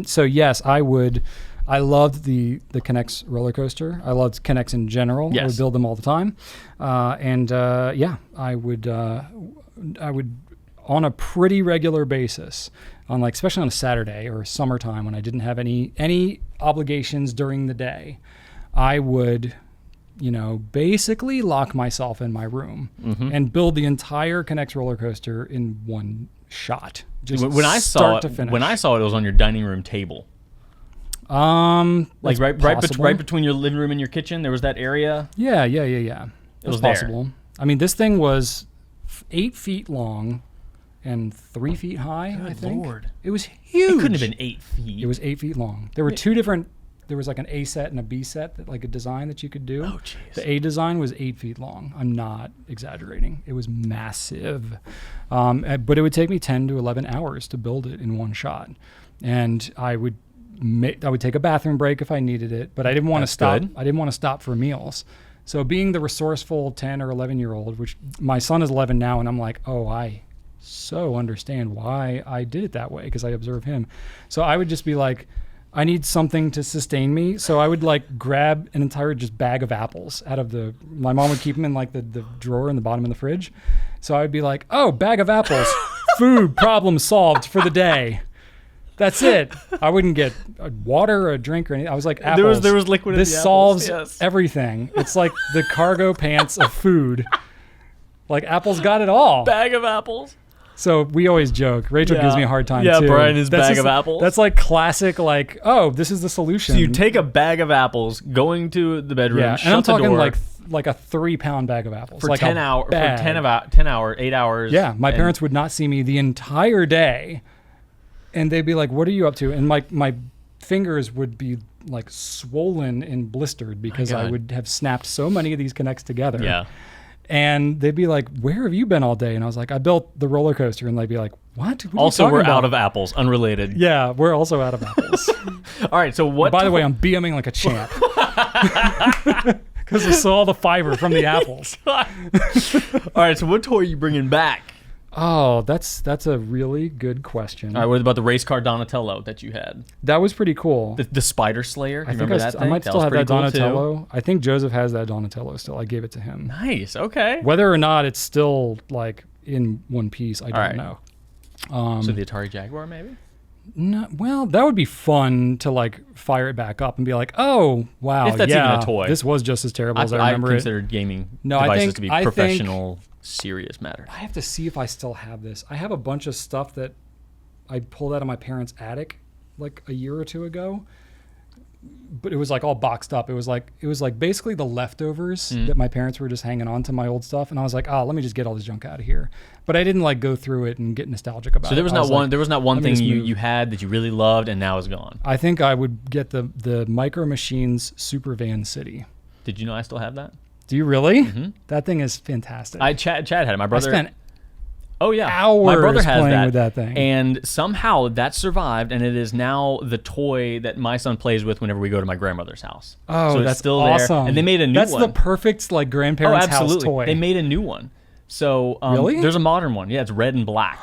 So yes, I would. I loved the K'NEX roller coaster. I loved K'NEX in general. Yes. I would build them all the time, I would on a pretty regular basis, especially on a Saturday or summertime when I didn't have any obligations during the day, I would, basically lock myself in my room and build the entire K'NEX roller coaster in one shot. Just start to finish. When I saw it, it was on your dining room table. Right between your living room and your kitchen, there was that area. Yeah. It was possible. There. I mean, this thing was 8 feet long and 3 feet high. Good I think. Lord. It was huge. It couldn't have been 8 feet. It was 8 feet long. There were 2 different. There was like an A set and a B set, a design that you could do. Oh, jeez. The A design was 8 feet long. I'm not exaggerating. It was massive, but it would take me 10 to 11 hours to build it in one shot, and I would take a bathroom break if I needed it, but I didn't want to stop. I didn't want to stop for meals. So being the resourceful 10 or 11-year-old, which my son is 11 now, and I'm like, oh, I so understand why I did it that way because I observe him. So I would just be like, I need something to sustain me. So I would grab an entire just bag of apples out of my mom would keep them in the drawer in the bottom of the fridge. So I would be like, oh, bag of apples, food, problem solved for the day. That's it. I wouldn't get water or a drink or anything. I was like, apples. There was liquid in the apples. This solves everything. It's like the cargo pants of food. Apples got it all. Bag of apples. So we always joke. Rachel gives me a hard time too. Yeah, Brian, his bag of apples. That's classic, oh, this is the solution. So you take a bag of apples, going to the bedroom, shut and I'm the talking door. like a 3-pound bag of apples. For 10 hours. For 8 hours. Yeah, my parents would not see me the entire day. And they'd be like, what are you up to? And my fingers would be swollen and blistered because I would have snapped so many of these K'NEX together. Yeah. And they'd be like, where have you been all day? And I was like, I built the roller coaster. And they'd be like, what? Also, we're out of apples, unrelated. Yeah, we're also out of apples. All right, so what? By the way, I'm BMing like a champ. Because I saw the fiber from the apples. All right, so what toy are you bringing back? Oh, that's a really good question. All right, what about the race car Donatello that you had? That was pretty cool. The Spider Slayer? I remember that thing? I might still have that cool Donatello. Too. I think Joseph has that Donatello still. I gave it to him. Nice, okay. Whether or not it's still in one piece, I don't know. So the Atari Jaguar, maybe? No, well, that would be fun to fire it back up and be like, oh, wow, if that's even a toy. This was just as terrible as I remember I considered gaming devices to be professional, serious matter. I have to see if I still have this. I have a bunch of stuff that I pulled out of my parents' attic a year or two ago, but it was all boxed up. It was basically the leftovers that my parents were just hanging on to my old stuff, and I was like, oh, let me just get all this junk out of here. But I didn't go through it and get nostalgic about it. So there was not one thing you had that you really loved and now is gone. I think I would get the Micro Machines Super Van City. Did you know I still have that? Do you really? Mm-hmm. That thing is fantastic. Chad had it. My brother. I spent hours my brother has playing with that thing. And somehow that survived, and it is now the toy that my son plays with whenever we go to my grandmother's house. Oh, so that's it's still awesome. there. And they made a new one. That's the perfect like grandparents' house toy. They made a new one. So really? There's a modern one. Yeah, it's red and black.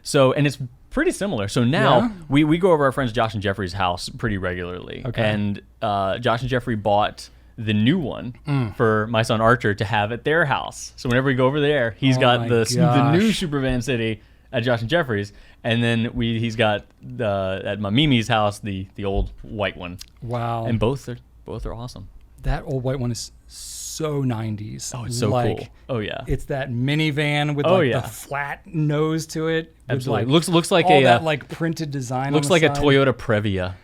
So, and it's pretty similar. So now we go over our friends Josh and Jeffrey's house pretty regularly. Okay. And Josh and Jeffrey bought the new one for my son Archer to have at their house. So whenever we go over there, he's got the new Superman City at Josh and Jeffrey's, and then he's got at my Mimi's house the old white one. Wow. And both are awesome. That old white one is so 90s. Oh, it's so cool. Oh yeah. It's that minivan with the flat nose to it. Absolutely. Looks like all that like printed design. Looks like a Toyota Previa.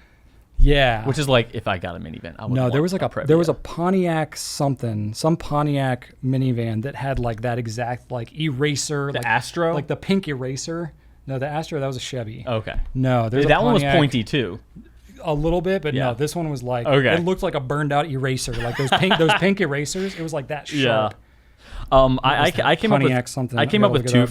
Yeah. Which is like if I got a minivan, I would. No, there was like Previa. There was a Pontiac some Pontiac minivan that had like that exact like eraser. The like, Astro? Like the pink eraser. No, the Astro, that was a Chevy. Okay. No, there's that a one was Pontiac, pointy too. A little bit, but no, this one was like it looked like a burned out eraser. Like those pink erasers. It was like that sharp. Yeah. I came up with something. I came up with two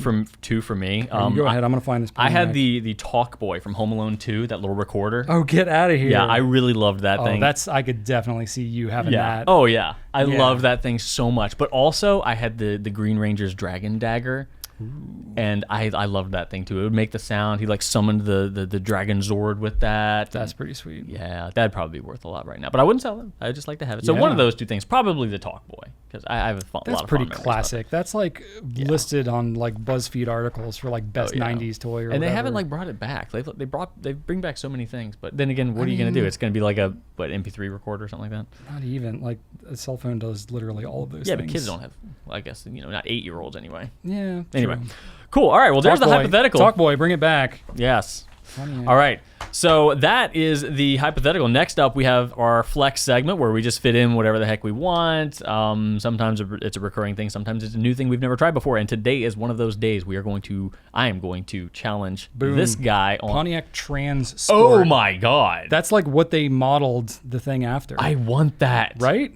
for me. Go ahead. I'm gonna find this. I had the Talk Boy from Home Alone 2, that little recorder. Oh, get out of here! Yeah, I really loved that thing. I could definitely see you having that. Oh yeah, I love that thing so much. But also, I had the Green Ranger's Dragon Dagger. Ooh. And I loved that thing too. It would make the sound. He like summoned the Dragon Zord with that. That's pretty sweet. Yeah, that'd probably be worth a lot right now. But I wouldn't sell it. I'd just like to have it. So one of those two things, probably the Talk Boy, because I have a lot of fun. That's pretty classic. That's like listed on like BuzzFeed articles for like best '90s toy or and whatever. They haven't like brought it back. They bring back so many things. But then again, what are you gonna do? It's gonna be like a MP3 recorder or something like that. Not even like a cell phone does literally all of those. Yeah, things. but kids don't have. Well, I guess not 8-year-olds anyway. Yeah. Anyway. True. Cool. All right. Well, there's the hypothetical. Talk Boy, bring it back. Yes. All right. So that is the hypothetical. Next up, we have our flex segment where we just fit in whatever the heck we want. Sometimes it's a recurring thing. Sometimes it's a new thing we've never tried before. And today is one of those days. I am going to challenge this guy on Pontiac Trans Sport. Oh my God. That's like what they modeled the thing after. I want that. Right?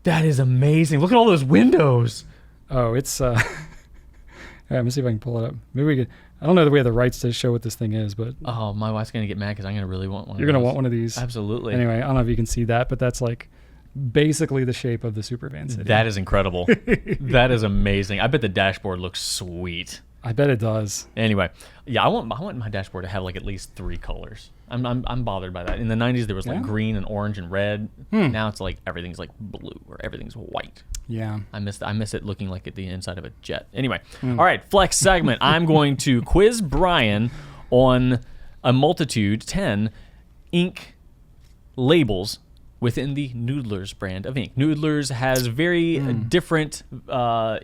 That is amazing. Look at all those windows. Oh, it's all right, let me see if I can pull it up. Maybe we could. I don't know that we have the rights to show what this thing is, but oh, my wife's gonna get mad because I'm gonna really want one. You're gonna want one of these. Absolutely. Anyway, I don't know if you can see that, but that's like basically the shape of the Supervan City. That is incredible. That is amazing. I bet the dashboard looks sweet. I bet it does. Anyway, yeah, I want my dashboard to have like at least 3 colors. I'm bothered by that. In the 90s, there was like green and orange and red. Now it's like everything's like blue or everything's white. Yeah. I miss it looking like at the inside of a jet. Anyway, all right, flex segment. I'm going to quiz Brian on a multitude, 10 ink labels within the Noodlers brand of ink. Noodlers has very different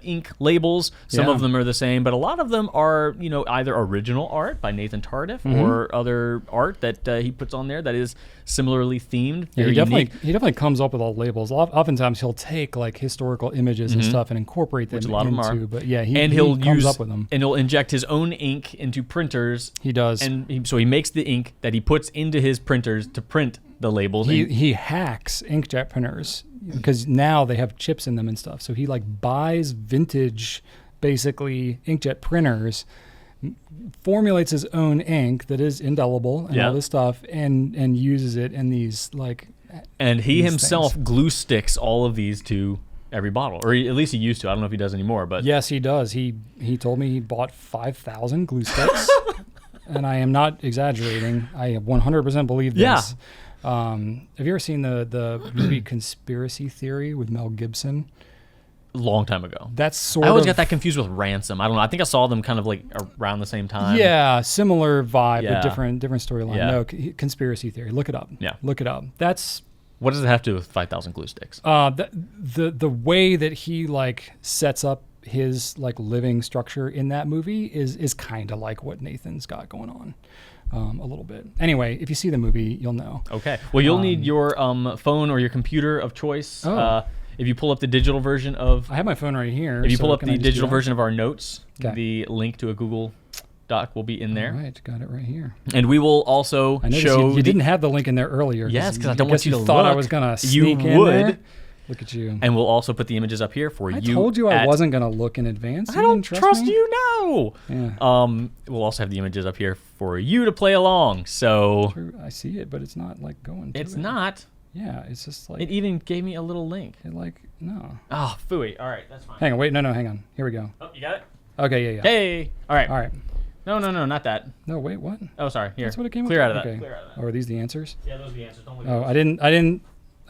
ink labels. Some of them are the same, but a lot of them are, either original art by Nathan Tardif or other art that he puts on there that is similarly themed. Yeah, he definitely comes up with all labels. Oftentimes he'll take like historical images and stuff and incorporate them Which a lot into. Of them are. But yeah, he'll comes up with them. And he'll inject his own ink into printers. He does. And so he makes the ink that he puts into his printers to print the labels. He hacks inkjet printers because now they have chips in them and stuff. So he like buys vintage, basically inkjet printers, formulates his own ink that is indelible and all this stuff, and uses it in these like. And he himself glue sticks all of these to every bottle, or at least he used to. I don't know if he does anymore, but yes, he does. He told me he bought 5,000 glue sticks, and I am not exaggerating. I 100% believe this. Yeah. Have you ever seen the movie Conspiracy Theory with Mel Gibson? A long time ago. That's I always got that confused with Ransom. I don't know. I think I saw them kind of like around the same time. Yeah, similar vibe, but different storyline. Yeah. No, Conspiracy Theory. Look it up. Yeah. Look it up. That's what does it have to do with 5,000 glue sticks? The way that he like sets up his like living structure in that movie is kind of like what Nathan's got going on. A little bit. Anyway, if you see the movie, you'll know. Okay. Well, you'll need your phone or your computer of choice. If you pull up the digital version of... I have my phone right here. If you pull up the digital version of our notes, the link to a Google Doc will be in there. All right, got it right here. And we will also show... You didn't have the link in there earlier. Yes, because I don't want you to thought look. I was going to sneak you in would. there. Look at you. And we'll also put the images up here for you. I told you I wasn't going to look in advance. I don't trust you now. Yeah. We'll also have the images up here for you to play along. So True. I see it, but it's not like going to it's it. not. Yeah, it's just like... It even gave me a little link. No. Oh, phooey. All right, that's fine. Hang on, wait, no, hang on. Here we go. Oh, you got it? Okay, yeah. Hey. All right. All right. No, not that. No, wait, what? Oh, sorry. Here. That's what it came Clear with? out of that. Okay. Clear out of that. Oh, are these the answers? Yeah, those are the answers. Don't look Oh, at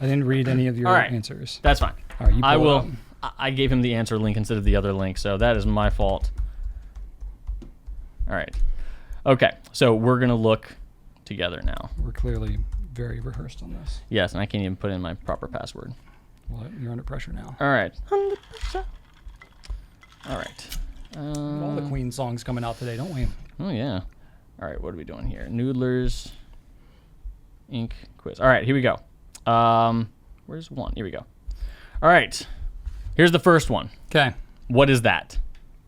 I didn't read any of your All right. answers. That's fine. All right, you I pull it will. up. I gave him the answer link instead of the other link, so that is my fault. All right. Okay, so we're going to look together now. We're clearly very rehearsed on this. Yes, and I can't even put in my proper password. Well, you're under pressure now. All right. Under pressure. All right. All the Queen songs coming out today, don't we? Oh, yeah. All right, what are we doing here? Noodlers Ink quiz. All right, here we go. Where's one? Here we go. All right. Here's the first one. Okay. What is that?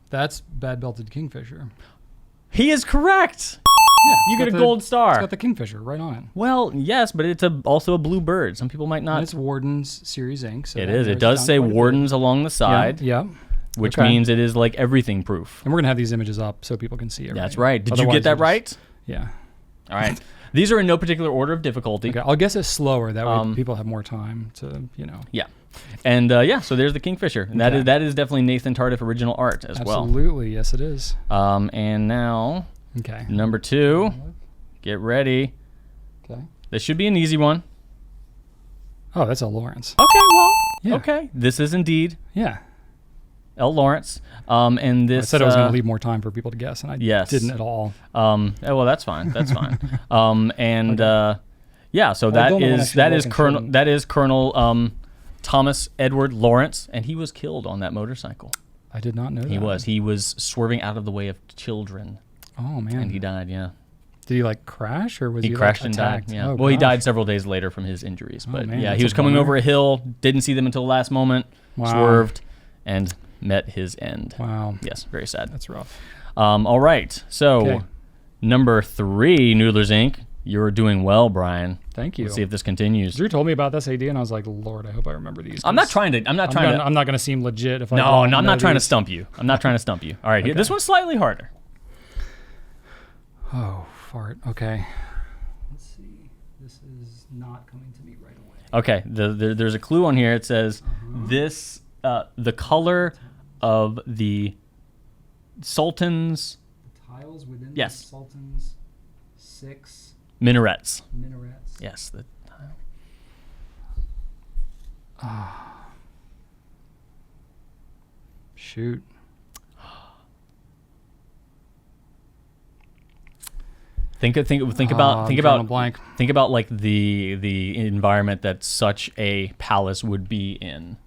That's Bad Belted Kingfisher. He is correct. Yeah. You get a gold star. It's got the Kingfisher right on it. Well, yes, but it's also a blue bird. Some people might not. And it's Warden's Series Ink. So It that is. It narrows does down say quite a bit. Wardens along the side, Yeah. which Okay. means it is like everything proof. And we're going to have these images up so people can see everything. That's right. Did you Otherwise get that you'll right? just- Yeah. All right. These are in no particular order of difficulty. Okay, I'll guess it's slower. That way people have more time to, Yeah. And so there's the Kingfisher. And Okay. that is definitely Nathan Tardif original art as well. Absolutely. Yes, it is. And now, Okay. number 2. Get ready. Okay. This should be an easy one. Oh, that's L. Lawrence. Okay, well, Yeah. okay. This is indeed Yeah. L. Lawrence. And this... I said I was going to leave more time for people to guess, and I Yes. didn't at all. Well, that's fine. That's fine. Yeah, so Well, I don't know when I that should is look and Colonel shouldn't. that is Colonel Thomas Edward Lawrence, and he was killed on that motorcycle. I did not know that. He was swerving out of the way of children, Oh, man. and he died. Yeah, Did he, crash, or was he, he crashed like, and attacked? died. Yeah. Oh, well, he gosh. died several days later from his injuries. But man, yeah, that's he was a coming bummer. over a hill, didn't see them until the last moment, Wow. swerved, and met his end. Wow. Yes, very sad. That's rough. All right, so Okay. number 3, Noodlers Inc. You're doing well, Brian. Thank you. Let's see if this continues. Drew told me about this idea, and I was like, Lord, I hope I remember these. I'm not trying to. I'm not trying to. I'm not going to seem legit if I No, don't no, I'm know not trying to these. stump you. I'm not trying to stump you. All right, here, Okay. this one's slightly harder. Oh, fart. Okay. Let's see. This is not coming to me right away. Okay, there's a clue on here. It says this the color of the Sultan's The tiles within Yes. the Sultan's 6 minarets. minarets. Yes. The tile. Shoot. Think I'm drawing a about blank. think about like the environment that such a palace would be in.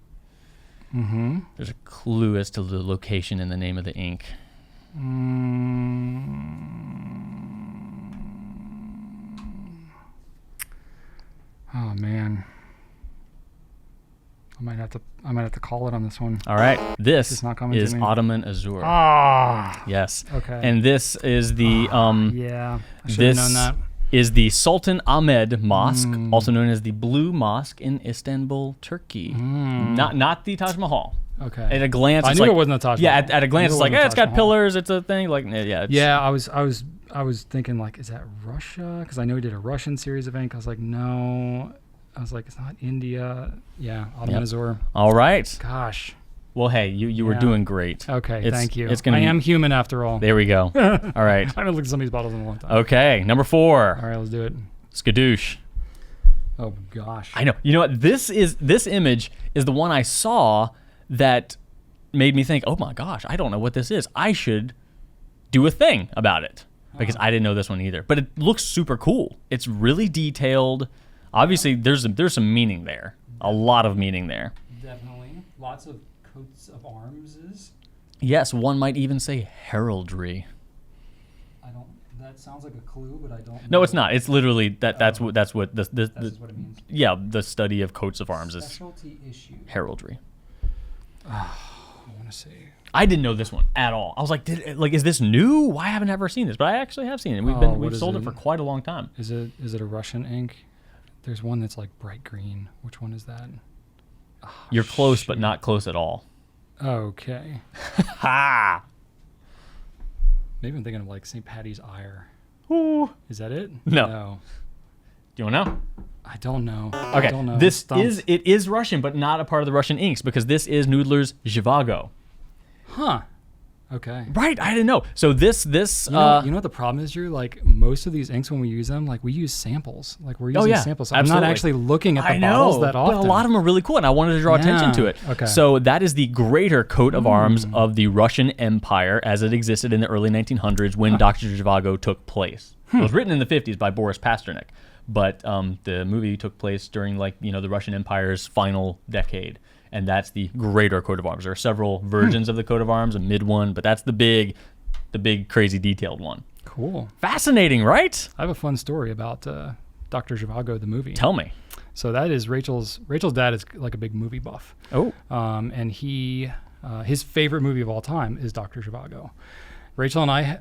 Mm-hmm. There's a clue as to the location and the name of the ink. Oh man. I might have to call it on this one. All right, this It's not coming to is me. Ottoman Azure. Ah. Yes. Okay. And this is the Yeah. I should have this known that. is the Sultan Ahmed Mosque, also known as the Blue Mosque in Istanbul, Turkey. Not the Taj Mahal. Okay. At a glance, I it's knew like, it wasn't a Taj Yeah, Mahal. at a glance, I it's knew like, it wasn't it's a got Taj Mahal. pillars. It's a thing. Like, yeah. It's, Yeah, I was thinking like, is that Russia? Because I know he did a Russian series of ink. I was like, no. I was like, it's not India. Yeah, Ottoman Yep. Azure. All right. Gosh. Well, hey, you were Yeah. doing great. Okay, thank you. It's gonna I be- am human after all. There we go. All right. I haven't looked at some of these bottles in a long time. Okay, number 4. All right, let's do it. Skadoosh. Oh gosh. I know. You know what? This image is the one I saw that made me think, oh my gosh, I don't know what this is. I should do a thing about it because I didn't know this one either. But it looks super cool. It's really detailed. Obviously, there's some meaning there. A lot of meaning there. Definitely. Lots of coats of arms. Yes, one might even say heraldry. That sounds like a clue, but I don't. No, it's not. It's literally that's what That's what it means. yeah, the study of coats of arms is Specialty issue. heraldry. I want to say. I didn't know this one at all. I was like, is this new? Why haven't I ever seen this? But I actually have seen it. what We've is sold it it? for quite a long time. Is it a Russian ink? There's one that's like bright green. Which one is that? You're close, but not close at all. Okay. Ha! Maybe I'm thinking of like St. Patty's Ire. Ooh. Is that it? No. Do you want to know? I don't know. Okay. I don't know. It is Russian, but not a part of the Russian inks because this is Noodler's Zhivago. Huh. Okay. Right, I didn't know. So this You know what the problem is, Drew? Like most of these inks, when we use them, like we use samples. Like we're using samples. So I'm not actually looking at the bottles that often. But a lot of them are really cool, and I wanted to draw attention to it. Okay. So that is the greater coat of arms of the Russian Empire as it existed in the early 1900s when Dr. Zhivago took place. It was written in the 50s by Boris Pasternak, but the movie took place during the Russian Empire's final decade. And that's the greater coat of arms. There are several versions of the coat of arms, a mid one, but that's the big, crazy detailed one. Cool. Fascinating, right? I have a fun story about Dr. Zhivago, the movie. Tell me. So that is Rachel's dad is like a big movie buff. Oh. And his favorite movie of all time is Dr. Zhivago. Rachel and I,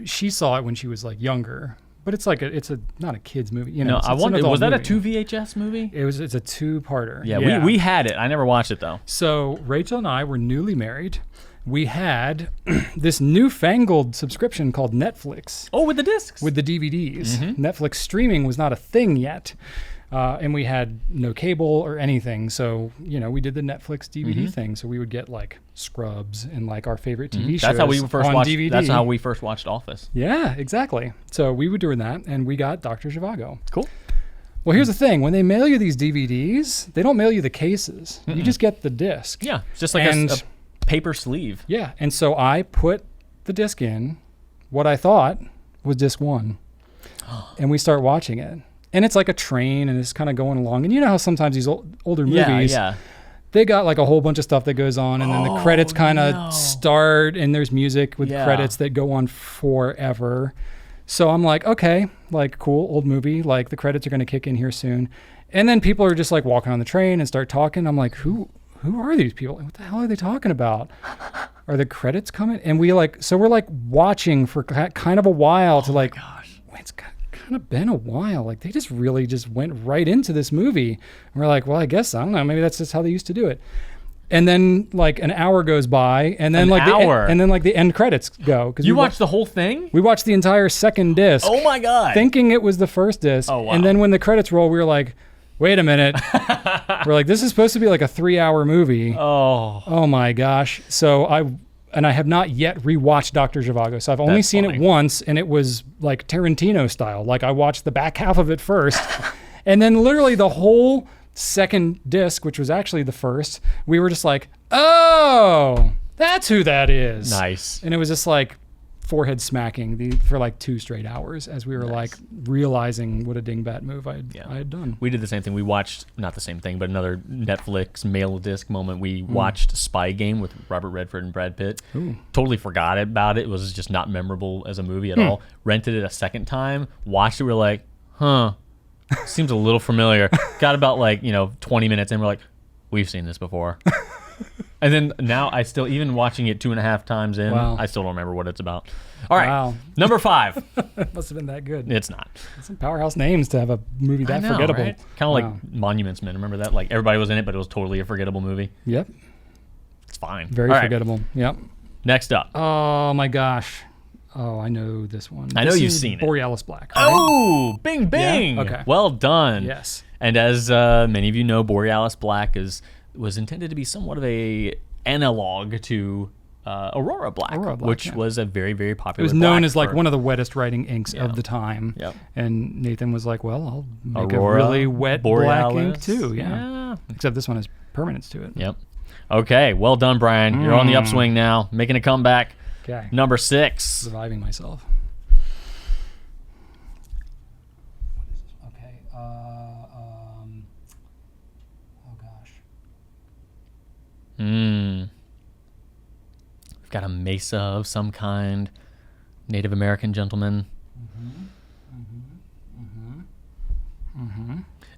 she saw it when she was like younger. But it's like it's not a kid's movie, you know. No, I wonder, was that a 2 VHS movie? It's a 2-parter. Yeah. We had it. I never watched it though. So Rachel and I were newly married. We had this newfangled subscription called Netflix. Oh, with the discs. With the DVDs. Netflix streaming was not a thing yet. And we had no cable or anything. So, we did the Netflix DVD thing. So we would get like Scrubs and like our favorite TV shows That's how we first watched DVD. That's how we first watched Office. Yeah, exactly. So we were doing that and we got Dr. Zhivago. Cool. Well, here's the thing. When they mail you these DVDs, they don't mail you the cases. You just get the disc. Yeah, it's just like a paper sleeve. Yeah, and so I put the disc in what I thought was disc 1. And we start watching it. And it's like a train, and it's kind of going along. And you know how sometimes these older movies, they got like a whole bunch of stuff that goes on, and then the credits kind of start, and there's music with credits that go on forever. So I'm like, okay, like cool, old movie, like the credits are going to kick in here soon. And then people are just like walking on the train and start talking. I'm like, who are these people? What the hell are they talking about? Are the credits coming? And we're like watching for kind of a while to like, it's kind of been a while. Like they just really just went right into this movie. And we're like, well, I guess, I don't know, maybe that's just how they used to do it. And then like an hour goes by, and then the end credits go. You watched the whole thing? We watched the entire second disc. Oh my God. Thinking it was the first disc. Oh wow. And then when the credits roll, we were like, wait a minute. We're like, this is supposed to be like a 3-hour movie. Oh my gosh. So I have not yet rewatched Dr. Zhivago. So I've only seen it once, and it was like Tarantino style. Like I watched the back half of it first, and then literally the whole second disc, which was actually the first, we were just like, oh, that's who that is. Nice. And it was just like forehead smacking for like 2 straight hours as we were like realizing what a dingbat move I had done. We did the same thing. We watched, not the same thing, but another Netflix mail disc moment. We watched Spy Game with Robert Redford and Brad Pitt. Ooh. Totally forgot about it. It was just not memorable as a movie at all. Rented it a second time, watched it. We're like, seems a little familiar. Got about 20 minutes in, we're like, we've seen this before. And then now I still, even watching it 2.5 times in, I still don't remember what it's about. All right, number 5. It must have been that good. It's not. Some powerhouse names to have a movie that forgettable. Right? Kind of like Monuments Men. Remember that? Like everybody was in it, but it was totally a forgettable movie. Yep. It's fine. Very forgettable. Yep. Next up. Oh my gosh. Oh, I know this one. I know you've seen it. Borealis Black. Right? Oh, bing, bing. Yeah? Okay. Well done. Yes. And as many of you know, Borealis Black was intended to be somewhat of a analog to Aurora Black, which was a very, very popular. It was known as like one of the wettest writing inks of the time. Yep. And Nathan was like, "Well, I'll make Aurora, a really wet Borealis, black ink too." Yeah. Except this one has permanence to it. Yep. Okay. Well done, Brian. You're on the upswing now, making a comeback. Okay. Number 6. Surviving myself. Okay. Oh gosh. We've got a mesa of some kind. Native American gentleman.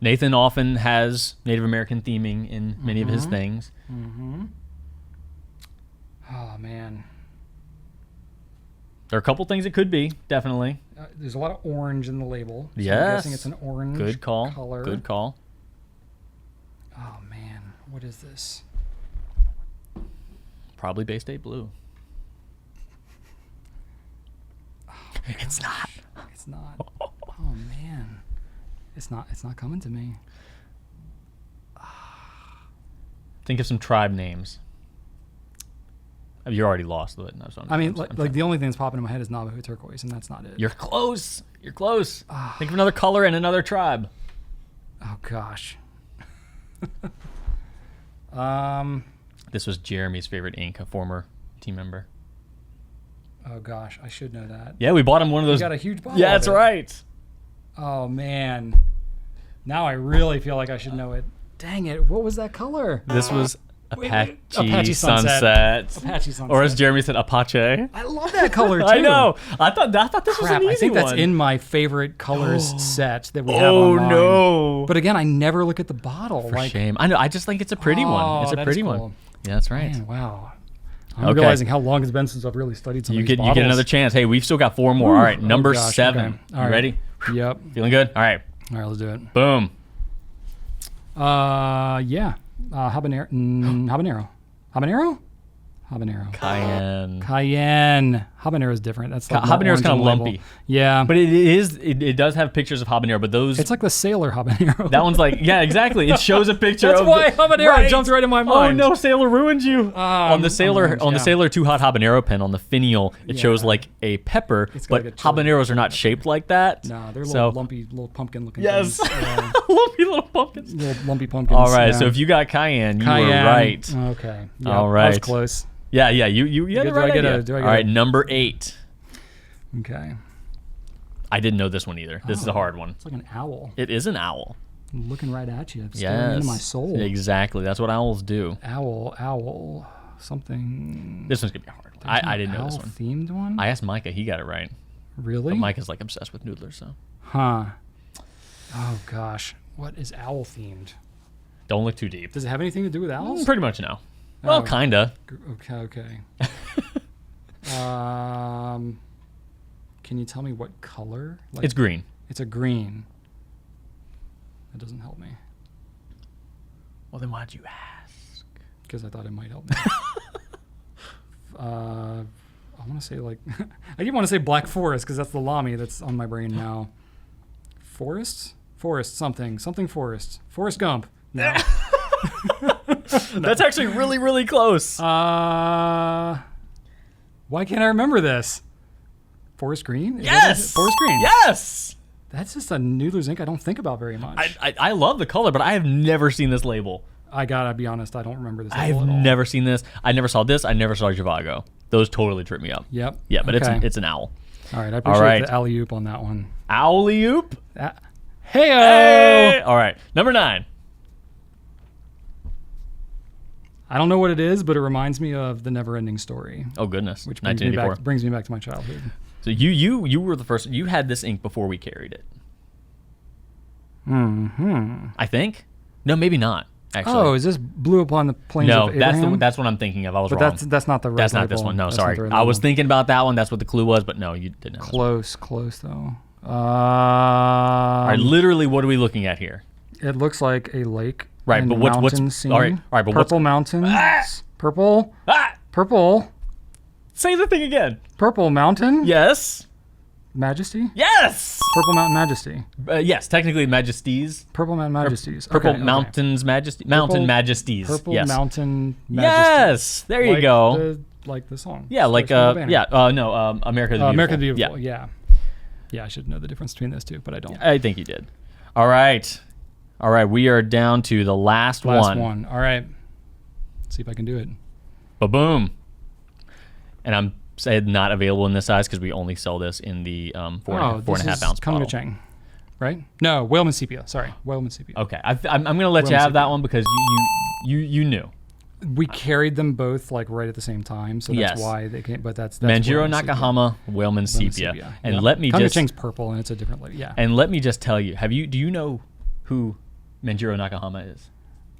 Nathan often has Native American theming in many of his things. Oh man. There are a couple things it could be, definitely. There's a lot of orange in the label. So Yes. I'm guessing it's an orange Good call. color. Good call. Oh man. What is this? Probably Bay State Blue. It's not. It's not. Oh man, it's not. It's not coming to me. Think of some tribe names. You already lost it. No, I mean, like the only thing that's popping in my head is Navajo turquoise, and that's not it. You're close. You're close. Think of another color and another tribe. Oh gosh. This was Jeremy's favorite ink, a former team member. Oh gosh, I should know that. Yeah, we bought him one of those. You got a huge bottle. Yeah, that's right. Oh man, now I really feel like I should know it. Dang it! What was that color? This was Apache Sunset. Apache Sunset. Or as Jeremy said, Apache. I love that color too. I know. I thought this was an easy one. I think that's in my favorite colors set that we have online. Oh no! But again, I never look at the bottle. For shame. I know. I just think it's a pretty one. It's a pretty one. Yeah, that's right. Man, wow. I'm realizing how long it's been since I've really studied some of these bottles. You get another chance. Hey, we've still got 4 more. All right, number 7. Okay. All right. You ready? Yep. Feeling good? All right. All right, let's do it. Boom. Yeah. Habanero. Cayenne. Habanero is different. That's like habanero is kind of lumpy. Yeah, but it does have pictures of habanero. But those, it's like the Sailor habanero. That one's like, yeah, exactly. It shows a picture. That's why habanero jumped right in my mind. Oh no, Sailor ruined you. On the Sailor Too Hot habanero pen on the finial, it shows like a pepper, but like habaneros are not shaped like that. No, they're little lumpy, little pumpkin looking. Yes, things. lumpy little pumpkins. Little lumpy pumpkins. All right, so if you got cayenne, you were right. Okay. Yeah, all right. I was close. Yeah, you had the right idea. All right, number 8. Okay. I didn't know this one either. This is a hard one. It's like an owl. It is an owl. I'm looking right at you. It's staring into my soul. Exactly. That's what owls do. Owl. Something. This one's going to be hard. I didn't know this one. Themed one? I asked Micah. He got it right. Really? But Micah's like obsessed with Noodler, so. Huh. Oh, gosh. What is owl themed? Don't look too deep. Does it have anything to do with owls? Pretty much no. Well, kinda. Okay. Can you tell me what color? Like, it's green. It's a green. That doesn't help me. Well, then why'd you ask? Because I thought it might help me. I want to say like... I keep want to say Black Forest because that's the Lamy that's on my brain now. Forest? Forest something. Something Forest. Forrest Gump. No. That's actually really, really close. Why can't I remember this? Forest Green? Yes! Forest Green. Yes! That's just a Noodler's ink I don't think about very much. I love the color, but I have never seen this label. I gotta be honest, I don't remember this label I've at all. never seen this. I never saw this. I never saw Zhivago. Those totally trip me up. Yep. Yeah, but it's an owl. All right, I appreciate the alley-oop on that one. Alley-oop? Hey-o! Hey! All right, number 9. I don't know what it is, but it reminds me of The Never-Ending Story. Oh, goodness. Which brings me back to my childhood. So you were the first. You had this ink before we carried it. Mm-hmm. I think. No, maybe not. Actually. Oh, is this Blue Upon the Plains of Abraham? No, that's what I'm thinking of. I was wrong. But that's not the right That's not label. this one. No, That's sorry. I was thinking about that one. That's what the clue was, but no, you didn't. Close though. All right, literally, what are we looking at here? It looks like a lake. Right, but what's scene. all right, but purple mountains. Purple. Purple. Say the thing again. Purple mountain. Yes. Majesty. Yes. Purple Mountain Majesty. Yes, technically Majesties. Purple Mountain Majesties. Purple Mountains Majesty. Mountain Majesties. Purple yes. Mountain Majesties. Yes, there you go. Like the song. Yeah, like America the Beautiful. America the Beautiful. Yeah. Yeah, I should know the difference between those two, but I don't. I think you did. All right, we are down to the last one. Last one. All right. Let's see if I can do it. Ba-boom. And I'm saying not available in this size because we only sell this in the 4.5 ounce bottle. Chang, right? No, Whaleman Sepia. Sorry, Whaleman Sepia. Okay, I'm going to let you have that one because you knew. We carried them both like right at the same time, so that's why they came. But that's Manjiro Nakahama, Whaleman Sepia, and let me just. Chang's purple, and it's a different label. Yeah. And let me just tell you, do you know who Manjiro Nakahama is?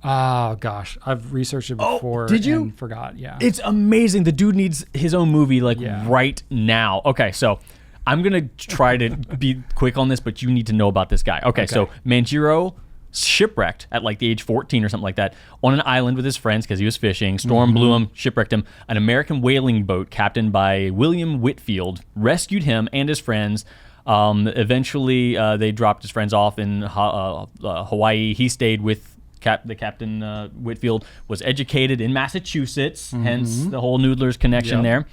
Oh gosh, I've researched it before. Did you? And forgot. Yeah. It's amazing. The dude needs his own movie right now. Okay, so I'm gonna try to be quick on this, but you need to know about this guy. Okay. So Manjiro shipwrecked at like the age 14 or something like that on an island with his friends because he was fishing. Storm blew him, shipwrecked him. An American whaling boat captained by William Whitfield rescued him and his friends. Eventually, they dropped his friends off in Hawaii. He stayed with the Captain Whitfield, was educated in Massachusetts, hence the whole Noodler's connection there.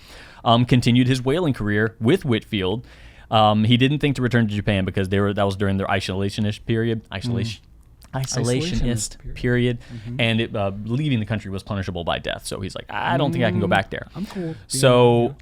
Continued his whaling career with Whitfield. He didn't think to return to Japan because that was during their isolationist period. Isolationist period, and leaving the country was punishable by death. So he's like, I don't think I can go back there. I'm cool. So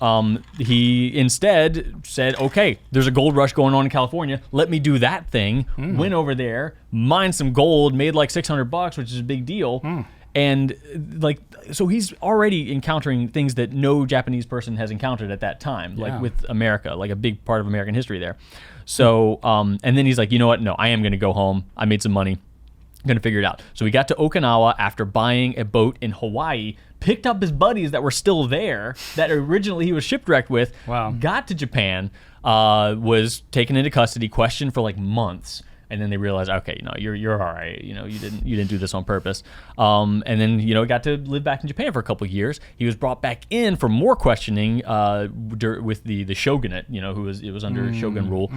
he instead said, okay, there's a gold rush going on in California. Let me do that thing. Went over there, mined some gold, made like $600, which is a big deal. And like, so he's already encountering things that no Japanese person has encountered at that time, like with America, like a big part of American history there. So, and then he's like, you know what? No, I am going to go home. I made some money. I'm going to figure it out. So he got to Okinawa after buying a boat in Hawaii, picked up his buddies that were still there that originally he was shipwrecked with, got to Japan, was taken into custody, questioned for like months. And then they realized, okay, no, you're all right. You know, you didn't do this on purpose. And then got to live back in Japan for a couple of years. He was brought back in for more questioning with the shogunate. It was under shogun rule.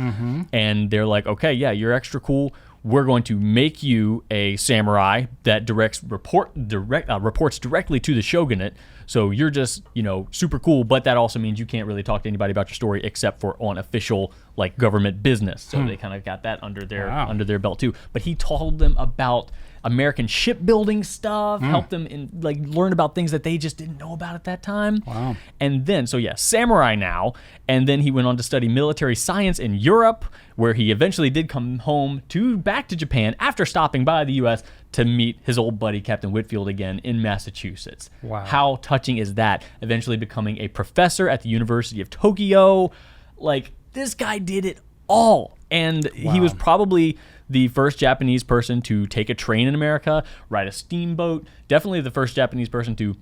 And they're like, okay, yeah, you're extra cool. We're going to make you a samurai that reports directly to the shogunate. So you're just, super cool, but that also means you can't really talk to anybody about your story except for on official like government business. So they kind of got that under their belt too. But he told them about American shipbuilding stuff, helped them learn about things that they just didn't know about at that time. Wow. And then, samurai now. And then he went on to study military science in Europe, where he eventually did come home back to Japan after stopping by the U.S. to meet his old buddy Captain Whitfield again in Massachusetts. Wow. How touching is that? Eventually becoming a professor at the University of Tokyo. Like, this guy did it all. And he was probably the first Japanese person to take a train in America, ride a steamboat, definitely the first Japanese person to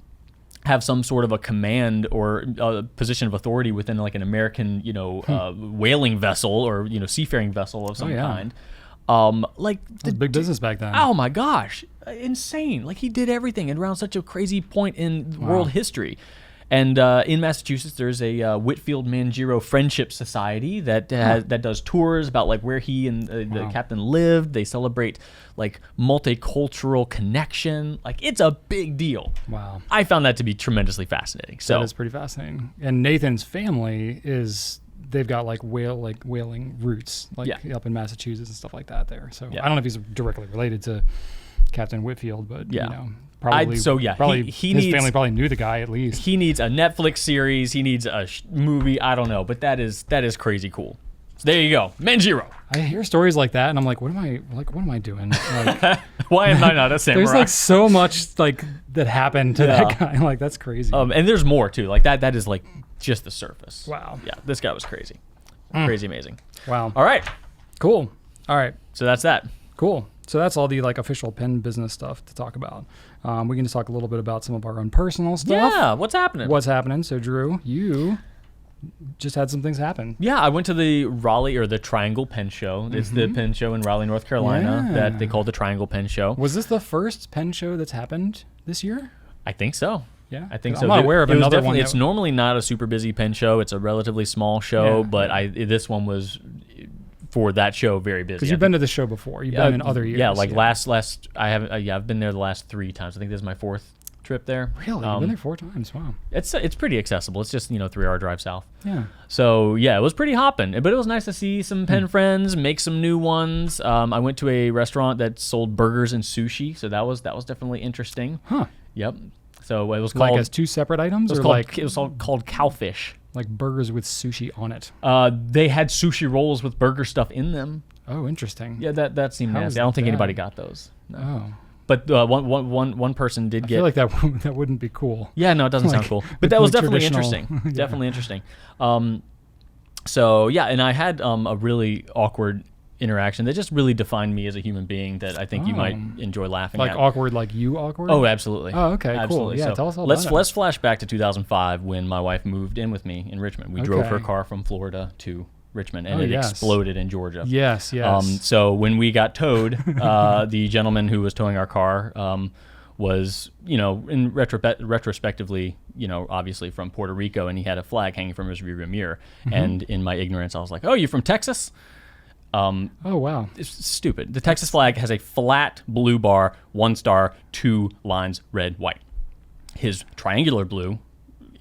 have some sort of a command or a position of authority within like an American, whaling vessel or, seafaring vessel of some kind. Like the big business back then. Oh my gosh. Insane. Like he did everything and around such a crazy point in world history. And in Massachusetts, there's a Whitfield Manjiro Friendship Society that does tours about like where he and the captain lived. They celebrate like multicultural connection. Like it's a big deal. Wow. I found that to be tremendously fascinating. So that is pretty fascinating. And Nathan's family they've got like whaling roots up in Massachusetts and stuff like that there. So I don't know if he's directly related to Captain Whitfield, but probably his family probably knew the guy at least. He needs a Netflix series. He needs a movie. I don't know, but that is crazy cool. So there you go, Manjiro. I hear stories like that, and I'm like, what am I doing? Like, why am I not a samurai? There's like so much like that happened to that guy. Like that's crazy. And there's more too. Like that is like just the surface. Wow. Yeah, this guy was crazy, crazy amazing. Wow. All right. Cool. All right. So that's that. Cool. So that's all the like official pen business stuff to talk about. We can just talk a little bit about some of our own personal stuff. Yeah, what's happening? So Drew, you just had some things happen. Yeah, I went to the Raleigh or the Triangle Pen Show. It's the pen show in Raleigh, North Carolina that they call the Triangle Pen Show. Was this the first pen show that's happened this year? I think so. Yeah, I think so. I'm not aware of another one. It's normally not a super busy pen show. It's a relatively small show, but this one was for that show very busy. Because you've been to the show before. You've been in other years. Yeah, like last I haven't. I've been there the last 3 times. I think this is my 4th trip there. Really? You've been there 4 times? Wow. It's pretty accessible. It's just 3-hour drive south. Yeah. So yeah, it was pretty hopping, but it was nice to see some pen friends, make some new ones. I went to a restaurant that sold burgers and sushi, so that was definitely interesting. Huh. Yep. So it was called like as 2 separate items, it was called Cowfish. Like burgers with sushi on it. They had sushi rolls with burger stuff in them. Oh, interesting. Yeah, that seemed nasty. I don't think anybody got those. No. Oh. But one person did get. I feel like that wouldn't be cool. Yeah, no, it doesn't sound cool. But that was definitely interesting. Yeah. Definitely interesting. So yeah, and I had a really awkward interaction that just really defined me as a human being that I think you might enjoy laughing at. Like awkward, like you awkward? Oh, absolutely. Oh, okay, absolutely. Cool. Yeah, so tell us all about it. Let's flash back to 2005 when my wife moved in with me in Richmond. We drove her car from Florida to Richmond, and it exploded in Georgia. Yes. So when we got towed, the gentleman who was towing our car was, in retrospectively, obviously from Puerto Rico, and he had a flag hanging from his rearview mirror. Mm-hmm. And in my ignorance, I was like, "Oh, you from Texas?" Oh, wow. It's stupid. The Texas flag has a flat blue bar, 1 star, 2 lines, red, white. His triangular blue,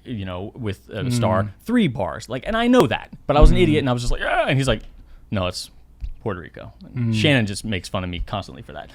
with a star, 3 bars. And I know that, but I was an idiot, and I was just like, "Yeah," and he's like, "No, it's Puerto Rico." Shannon just makes fun of me constantly for that.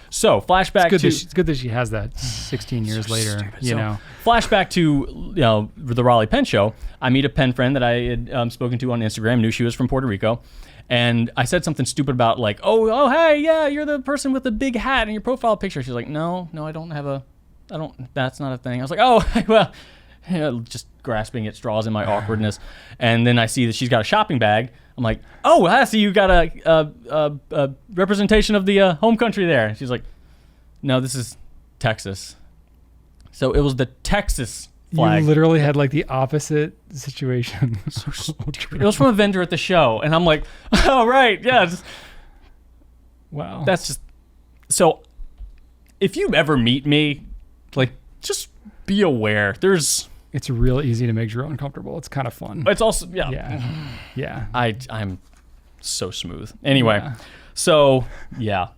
So flashback it's good that she has that 16 years later. Stupid. Flashback to the Raleigh Pen Show. I meet a pen friend that I had spoken to on Instagram. Knew she was from Puerto Rico, and I said something stupid about oh hey, yeah, you're the person with the big hat in your profile picture. She's like, no, I don't have a, I don't. That's not a thing. I was like, oh well, just grasping at straws in my awkwardness, and then I see that she's got a shopping bag. I'm like, oh, I see you got a representation of the home country there. And she's like, no, this is Texas. So it was the Texas flag. You literally had the opposite situation. So stupid. It was from a vendor at the show, and I'm like, oh, right, yeah. Wow. That's just, so if you ever meet me, just be aware. It's real easy to make Drew uncomfortable. It's kind of fun. It's also, yeah. I'm so smooth. Anyway, so, yeah.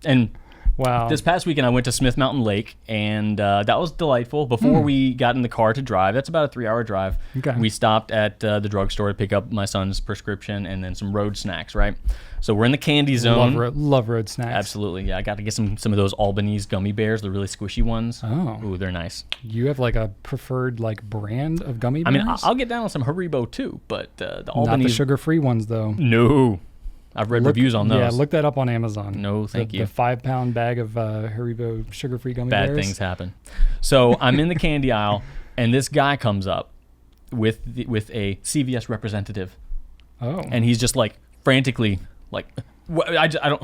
And wow. This past weekend, I went to Smith Mountain Lake, and that was delightful. Before we got in the car to drive, that's about a 3-hour drive, we stopped at the drugstore to pick up my son's prescription and then some road snacks, right? So we're in the candy zone. Love road snacks. Absolutely, yeah. I got to get some of those Albanese gummy bears, the really squishy ones. Oh. Ooh, they're nice. You have a preferred brand of gummy bears? I mean, I'll get down on some Haribo too, but the Albanese... Not the sugar-free ones, though. No. I've read reviews on those. Yeah, look that up on Amazon. No, thank you. The 5-pound bag of Haribo sugar-free gummy bears. Bad things happen. So I'm in the candy aisle, and this guy comes up with a CVS representative. Oh. And he's just frantically I don't,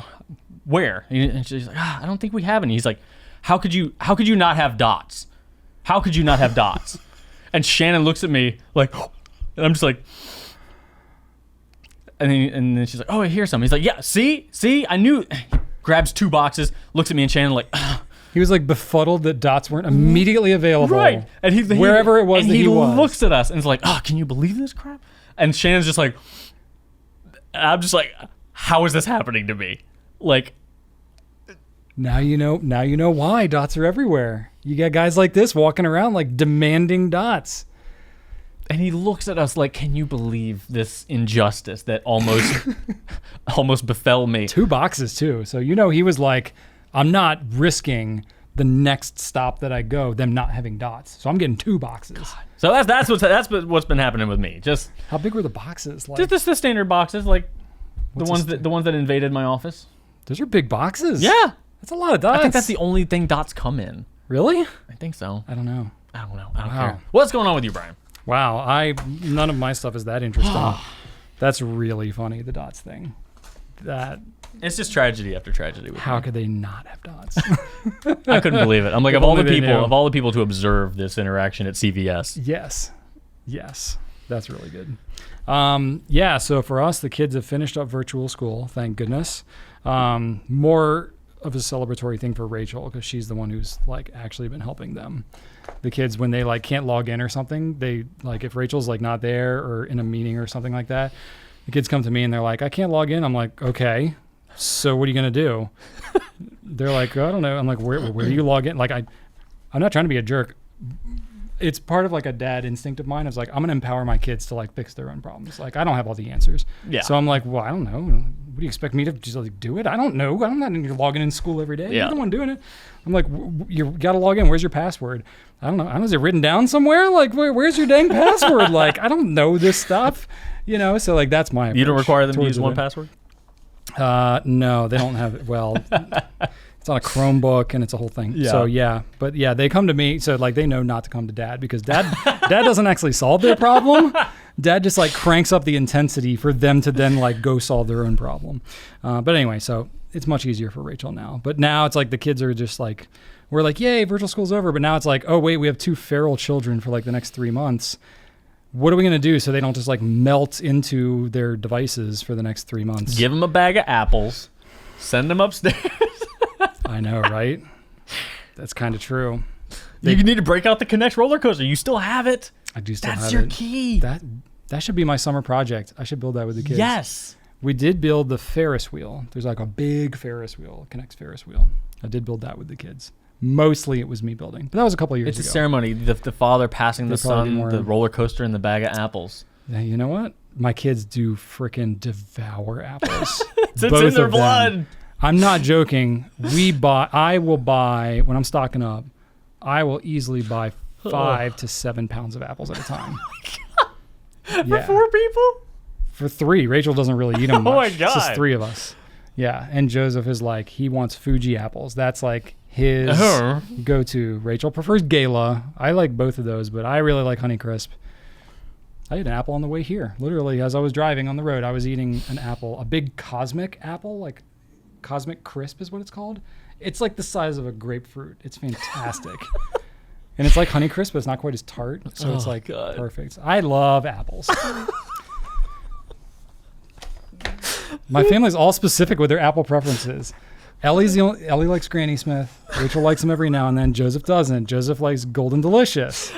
where? And she's like, I don't think we have any. He's like, how could you not have dots? How could you not have dots? And Shannon looks at me and I'm just like. And then she's like, oh, here's some. He's like, yeah, see, I knew. He grabs 2 boxes, looks at me and Shannon He was befuddled that dots weren't immediately available. Right. And wherever it was that he was. He looks at us and is like, can you believe this crap? And Shannon's just like, I'm just like, how is this happening to me? Now you know why dots are everywhere. You got guys like this walking around demanding dots. And he looks at us like, can you believe this injustice that almost befell me? 2 boxes too. So he was like, I'm not risking the next stop that I go them not having dots. So I'm getting 2 boxes. God. So that's what's been happening with me. Just how big were the boxes? Just the standard boxes, the ones that invaded my office. Those are big boxes. Yeah, that's a lot of dots. I think that's the only thing dots come in. Really? I think so. I don't know. I don't care. What's going on with you, Brian? Wow, none of my stuff is that interesting. That's really funny, the dots thing. It's just tragedy after tragedy. How could they not have dots? I couldn't believe it. I'm like, of all the people to observe this interaction at CVS. Yes, that's really good. So for us, the kids have finished up virtual school, thank goodness. More of a celebratory thing for Rachel because she's the one who's actually been helping them. The kids, when they can't log in or something, they if Rachel's not there or in a meeting or something like that, the kids come to me and they're like, I can't log in. I'm like, okay, so what are you gonna do? They're like, I don't know. I'm like, where do you log in? I'm not trying to be a jerk. It's part of a dad instinct of mine. I was like, I'm gonna empower my kids to fix their own problems. I don't have all the answers. Yeah. So I'm like, well, I don't know. What do you expect me to just do it? I don't know. I'm not logging in school every day. You're the one doing it. I'm like, you got to log in. Where's your password? I don't know. Is it written down somewhere? Where's your dang password? I don't know this stuff. So that's my approach. You don't require them to use one password? No, they don't have it. Well, it's on a Chromebook and it's a whole thing. Yeah. So but they come to me. So they know not to come to dad because dad doesn't actually solve their problem. Dad just cranks up the intensity for them to then go solve their own problem. But anyway, so it's much easier for Rachel now. But now it's the kids are just we're yay, virtual school's over. But now it's oh wait, we have 2 feral children for the next 3 months. what are we going to do so they don't just like melt into their devices for the next 3 months? Give them a bag of apples. Send them upstairs. I know, right? That's kind of true. You need to break out the Connect roller coaster. You still have it. I do still have it. That's your key. That should be my summer project. I should build that with the kids. Yes. We did build the Ferris wheel. There's like a big Ferris wheel, Connect's Ferris wheel. I did build that with the kids. Mostly it was me building. But that was a couple of years ago. It's a ceremony. The father passing the son the roller coaster and the bag of apples. Yeah, you know what? My kids do freaking devour apples. It's in their blood. I'm not joking. I will buy, when I'm stocking up, I will easily buy 5 to 7 pounds of apples at a time. For 4 people? For 3. Rachel doesn't really eat them much. Oh my God. It's just 3 of us. Yeah. And Joseph is like, he wants Fuji apples. That's like his go-to. Rachel prefers Gala. I like both of those, but I really like Honeycrisp. I ate an apple on the way here. Literally, as I was driving on the road, I was eating an apple, a big cosmic apple, like Cosmic Crisp is what it's called. It's like the size of a grapefruit. It's fantastic. And it's like Honeycrisp, but it's not quite as tart. So it's like perfect. I love apples. My family's all specific with their apple preferences. Ellie likes Granny Smith. Rachel likes them every now and then. Joseph doesn't. Joseph likes Golden Delicious.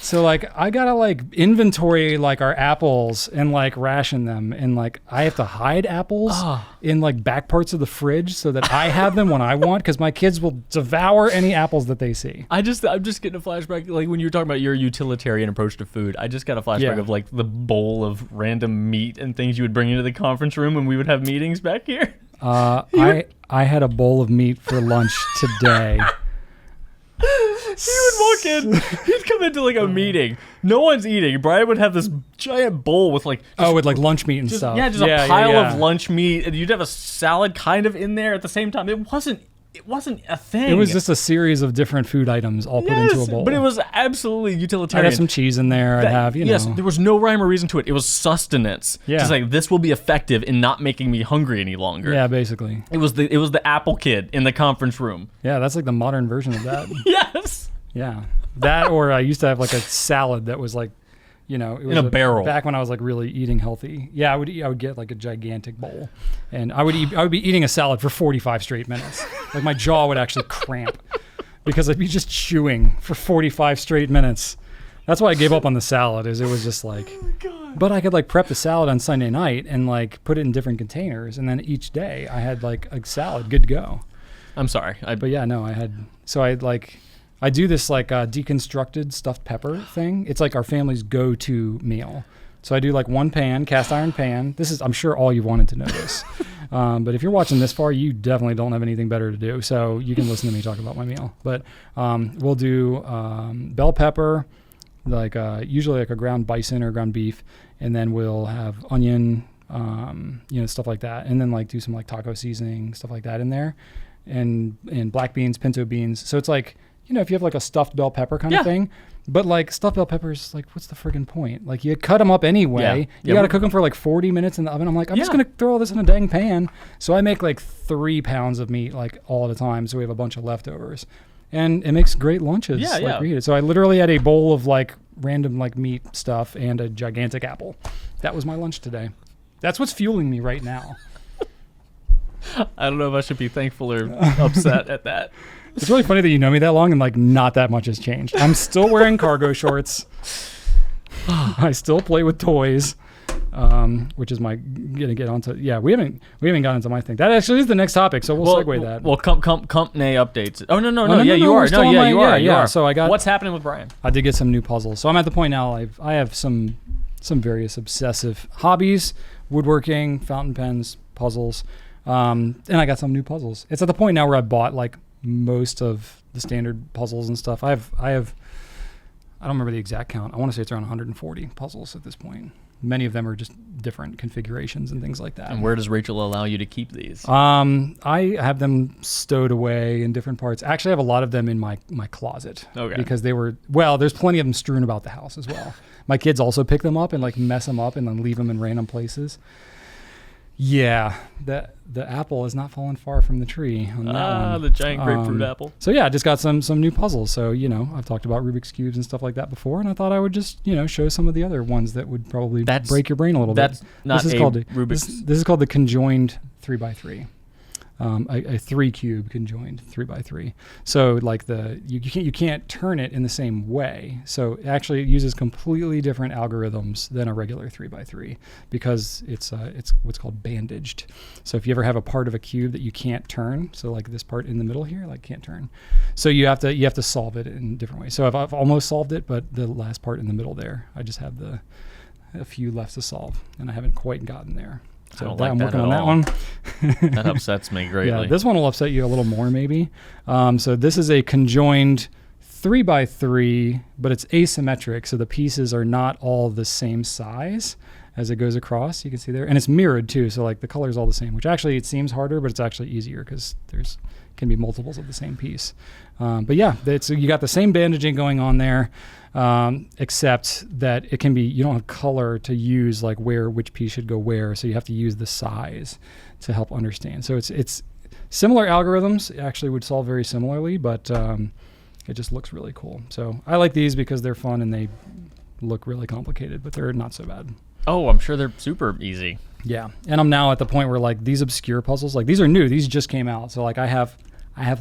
So like I gotta like inventory like our apples and like ration them, and like I have to hide apples in like back parts of the fridge so that I have them when I want, because my kids will devour any apples that they see. I'm just getting a flashback, like when you were talking about your utilitarian approach to food. I just got a flashback of like the bowl of random meat and things you would bring into the conference room when we would have meetings back here. I had a bowl of meat for lunch today. He would walk in, he'd come into like a meeting. No one's eating. Brian would have this giant bowl with like... with like lunch meat and stuff. Yeah, just a pile of lunch meat. And you'd have a salad kind of in there at the same time. It wasn't a thing. It was just a series of different food items all put into a bowl. But it was absolutely utilitarian. I'd have some cheese in there. I'd have, Yes, there was no rhyme or reason to it. It was sustenance. Yeah. Just like, this will be effective in not making me hungry any longer. Yeah, basically. It was the apple kid in the conference room. Yeah, that's like the modern version of that. Yes. Yeah. That, or I used to have like a salad that was like, it was in a barrel. Back when I was like really eating healthy. Yeah, I would get like a gigantic bowl, and I would be eating a salad for 45 straight minutes. Like my jaw would actually cramp because I'd be just chewing for 45 straight minutes. That's why I gave up on the salad. It was just like, but I could like prep the salad on Sunday night and like put it in different containers, and then each day I had like a salad good to go. I'm sorry. I do this like deconstructed stuffed pepper thing. It's like our family's go-to meal. So I do like one pan, cast iron pan. I'm sure all you wanted to know this. But if you're watching this far, you definitely don't have anything better to do. So you can listen to me talk about my meal. But we'll do bell pepper, like usually like a ground bison or ground beef. And then we'll have onion, stuff like that. And then like do some like taco seasoning, stuff like that in there. And black beans, pinto beans. So it's like, if you have like a stuffed bell pepper kind of thing, but like stuffed bell peppers, like what's the friggin' point? Like you cut them up anyway. You got to cook them for like 40 minutes in the oven. I'm like, I'm just going to throw all this in a dang pan. So I make like 3 pounds of meat like all at a time. So we have a bunch of leftovers, and it makes great lunches. Reheated. So I literally had a bowl of like random like meat stuff and a gigantic apple. That was my lunch today. That's what's fueling me right now. I don't know if I should be thankful or upset at that. It's really funny that you know me that long and like not that much has changed. I'm still wearing cargo shorts. I still play with toys, which is gonna get onto. Yeah, we haven't gotten into my thing. That actually is the next topic, so we'll segue that. Well, Compnay Updates. Oh no, you are. You are. So I got. What's happening with Brian? I did get some new puzzles, so I'm at the point now. I have some various obsessive hobbies: woodworking, fountain pens, puzzles, and I got some new puzzles. It's at the point now where I bought like most of the standard puzzles and stuff. I have I don't remember the exact count. I want to say it's around 140 puzzles at this point. Many of them are just different configurations and things like that. And where does Rachel allow you to keep these? I have them stowed away in different parts. Actually, I have a lot of them in my closet. Okay. Because there's plenty of them strewn about the house as well. My kids also pick them up and like mess them up and then leave them in random places. Yeah, the apple is not falling far from the tree on that one. The giant grapefruit apple. So yeah, I just got some new puzzles. So I've talked about Rubik's cubes and stuff like that before, and I thought I would just show some of the other ones that would probably break your brain a little bit. That's not Rubik's. This is called the conjoined 3x3. A 3 cube conjoined 3x3. So like you can't turn it in the same way. So actually it uses completely different algorithms than a regular 3x3 because it's what's called bandaged. So if you ever have a part of a cube that you can't turn, so like this part in the middle here, like can't turn. So you have to solve it in different ways. So I've almost solved it, but the last part in the middle there, I just have a few left to solve, and I haven't quite gotten there. So I'm working on that one. That upsets me greatly. Yeah, this one will upset you a little more maybe. So this is a conjoined 3x3, but it's asymmetric. So the pieces are not all the same size as it goes across. You can see there. And it's mirrored too. So like the color is all the same, which actually it seems harder, but it's actually easier because can be multiples of the same piece. But yeah, you got the same bandaging going on there. Except that it can be, you don't have color to use like which piece should go where, so you have to use the size to help understand. So it's similar algorithms. It actually would solve very similarly, but it just looks really cool. So I like these because they're fun and they look really complicated, but they're not so bad. Oh, I'm sure they're super easy. Yeah, and I'm now at the point where like these obscure puzzles, like these are new, these just came out. So like I have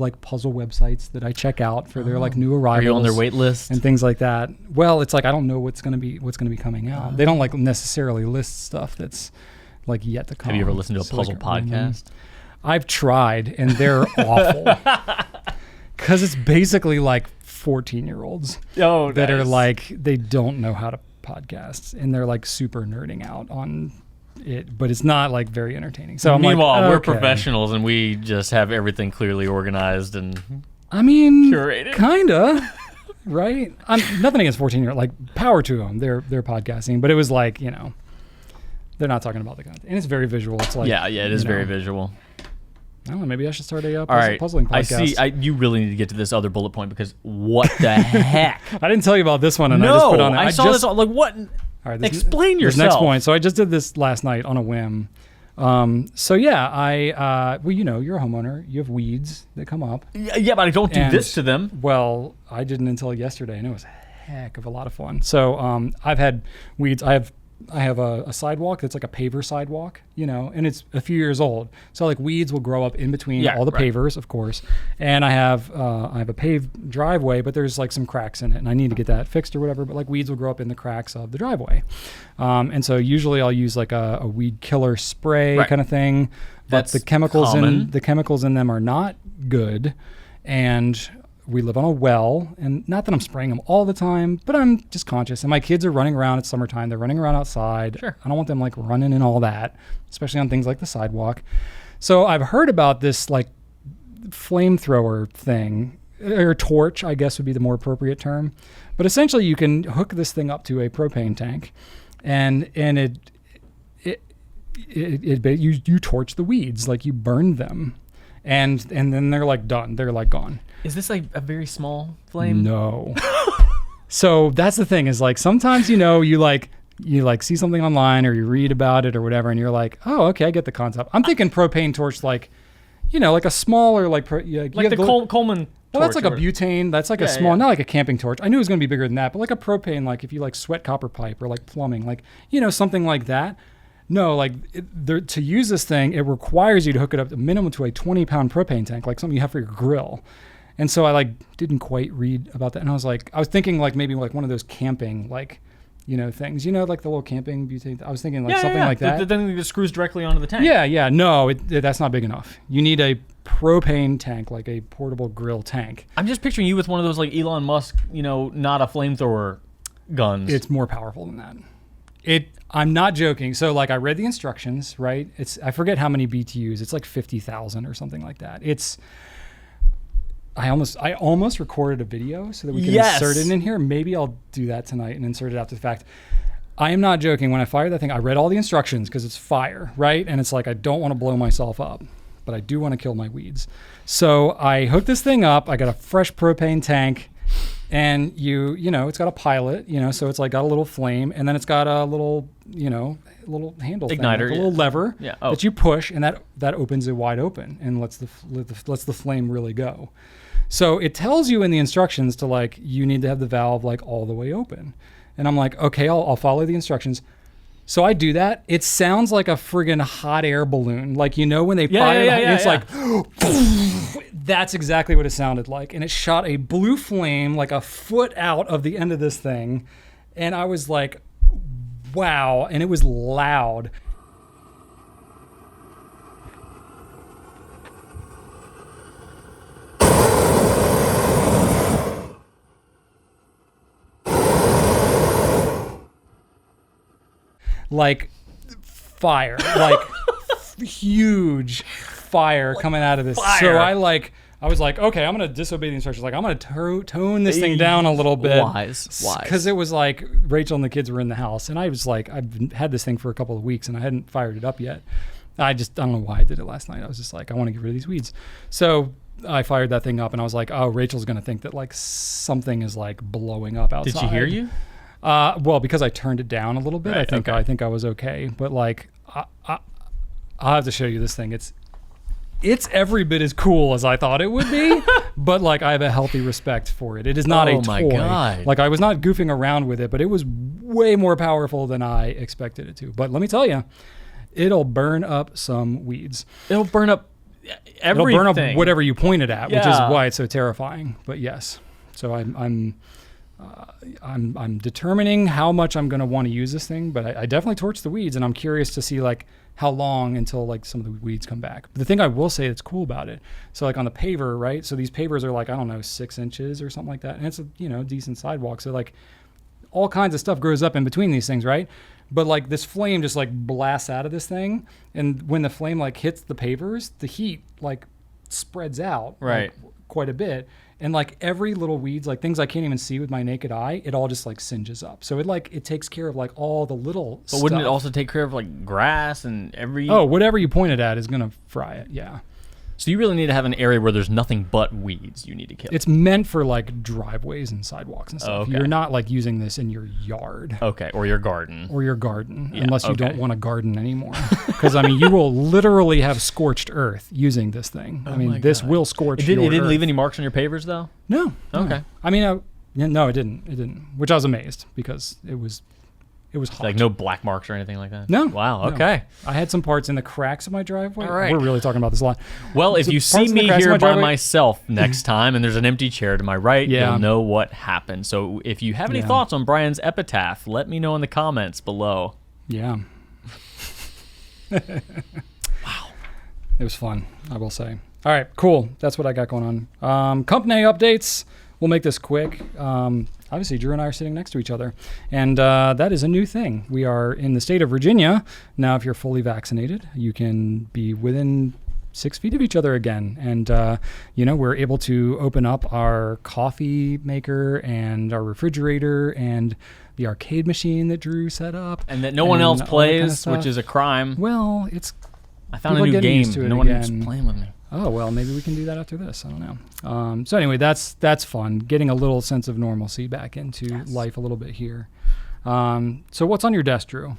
like puzzle websites that I check out for their like new arrivals. Are you on their wait list and things like that? Well, it's like I don't know what's gonna be coming out. They don't like necessarily list stuff that's like yet to come. Have you ever listened to a puzzle podcast? I've tried, and they're awful because it's basically like 14-year-olds that are like they don't know how to podcast, and they're like super nerding out on it, but it's not like very entertaining. So meanwhile, we're professionals and we just have everything clearly organized and curated. Kinda, right? Nothing against 14-year-olds. Like power to them. They're podcasting, but it was like they're not talking about the content, and it's very visual. It's like it is very visual. I don't know. Maybe I should start a puzzling podcast. I see. You really need to get to this other bullet point because what the heck? I didn't tell you about this one, and I just put on there. I saw this. Like what? All right, explain yourself. Next point. So I just did this last night on a whim. So yeah, well, you're a homeowner. You have weeds that come up. Yeah, but I don't do this to them. Well, I didn't until yesterday, and it was a heck of a lot of fun. So I've had weeds. I have a sidewalk that's like a paver sidewalk, and it's a few years old. So like weeds will grow up in between all the pavers, of course. And I have a paved driveway, but there's like some cracks in it, and I need to get that fixed or whatever. But like weeds will grow up in the cracks of the driveway, and so usually I'll use like a weed killer spray kind of thing. But That's the chemicals common. the chemicals in them are not good, and we live on a well, and not that I'm spraying them all the time, but I'm just conscious. And my kids are running around. It's summertime. They're running around outside. Sure. I don't want them like running and all that, especially on things like the sidewalk. So I've heard about this like flamethrower thing, or torch, I guess would be the more appropriate term. But essentially you can hook this thing up to a propane tank, and you torch the weeds, like you burn them. And then they're like done. They're like gone. Is this like a very small flame? No. So that's the thing is like sometimes you see something online or you read about it or whatever, and you're like, oh, okay, I get the concept. I'm thinking propane torch like a smaller like the Coleman. Well, that's like a butane. That's like a small, not like a camping torch. I knew it was going to be bigger than that, but like a propane, like if you like sweat copper pipe or like plumbing, like something like that. No, like to use this thing, it requires you to hook it up a minimum to a 20-pound propane tank, like something you have for your grill. And so I like didn't quite read about that, and I was thinking like maybe like one of those camping like things, like the little camping butane. I was thinking like something like that. The thing that screws directly onto the tank. Yeah. No, that's not big enough. You need a propane tank, like a portable grill tank. I'm just picturing you with one of those like Elon Musk, not a flamethrower guns. It's more powerful than that. I'm not joking. So like I read the instructions, right? I forget how many BTUs. It's like 50,000 or something like that. I almost recorded a video so that we can insert it in here. Maybe I'll do that tonight and insert it after the fact. I am not joking. When I fired that thing, I read all the instructions because it's fire, right? And it's like I don't want to blow myself up, but I do want to kill my weeds. So I hooked this thing up. I got a fresh propane tank. And you know, it's got a pilot, you know, so it's like got a little flame, and then it's got a little, you know, little handle thing, igniter, like a little lever that you push, and that opens it wide open and lets the flame really go. So it tells you in the instructions to like, you need to have the valve like all the way open. And I'm like, okay, I'll follow the instructions. So I do that. It sounds like a friggin' hot air balloon. Like, you know, when they fire, it's like, that's exactly what it sounded like. And it shot a blue flame like a foot out of the end of this thing. And I was like, wow. And it was loud. Like fire, like huge fire coming out of this. Fire. So I was like, okay, I'm gonna disobey the instructions. Like, I'm gonna tone this thing down a little bit. Wise. Because it was like Rachel and the kids were in the house, and I was like, I've had this thing for a couple of weeks, and I hadn't fired it up yet. I don't know why I did it last night. I was just like, I want to get rid of these weeds. So I fired that thing up, and I was like, oh, Rachel's gonna think that like something is like blowing up outside. Did she hear you? Well, because I turned it down a little bit, right, I think I was okay. But like, I'll have to show you this thing. It's every bit as cool as I thought it would be, but like, I have a healthy respect for it. It is not a toy. Oh my God. Like, I was not goofing around with it, but it was way more powerful than I expected it to. But let me tell you, it'll burn up some weeds. It'll burn up everything. It'll burn up whatever you point it at, which is why it's so terrifying. But yes, so I'm determining how much I'm going to want to use this thing, but I definitely torch the weeds, and I'm curious to see like how long until like some of the weeds come back. But the thing I will say that's cool about it, so like on the paver, right? So these pavers are like, I don't know, 6 inches or something like that. And it's a, you know, decent sidewalk. So like all kinds of stuff grows up in between these things, right? But like this flame just like blasts out of this thing. And when the flame like hits the pavers, the heat like spreads out right, like, quite a bit. And like every little weeds, like things I can't even see with my naked eye, it all just like singes up. So it takes care of like all the little stuff. But wouldn't it also take care of like grass and every... Oh, whatever you point it at is going to fry it, yeah. So you really need to have an area where there's nothing but weeds you need to kill. It's meant for like driveways and sidewalks and stuff. Oh, okay. You're not like using this in your yard. Okay, or your garden. Yeah, unless you don't want to garden anymore. Because, I mean, you will literally have scorched earth using this thing. I mean, this will scorch your earth. It didn't leave any marks on your pavers, though? No. Okay. I mean, no, it didn't. It didn't, which I was amazed because it was hot. Like no black marks or anything like that? No. Wow, okay. I had some parts in the cracks of my driveway. All right. We're really talking about this a lot. Well, if you see me here by myself next time and there's an empty chair to my right, you'll know what happened. So if you have any thoughts on Brian's epitaph, let me know in the comments below. Yeah. Wow. It was fun, I will say. All right, cool. That's what I got going on. Compnay updates. We'll make this quick. Obviously, Drew and I are sitting next to each other, and that is a new thing. We are in the state of Virginia. Now, if you're fully vaccinated, you can be within 6 feet of each other again. And, we're able to open up our coffee maker and our refrigerator and the arcade machine that Drew set up. And that no one else plays, which is a crime. Well, I found a new game. No one is playing with me. Oh, well, maybe we can do that after this. I don't know. So anyway, that's fun. Getting a little sense of normalcy back into life a little bit here. So what's on your desk, Drew?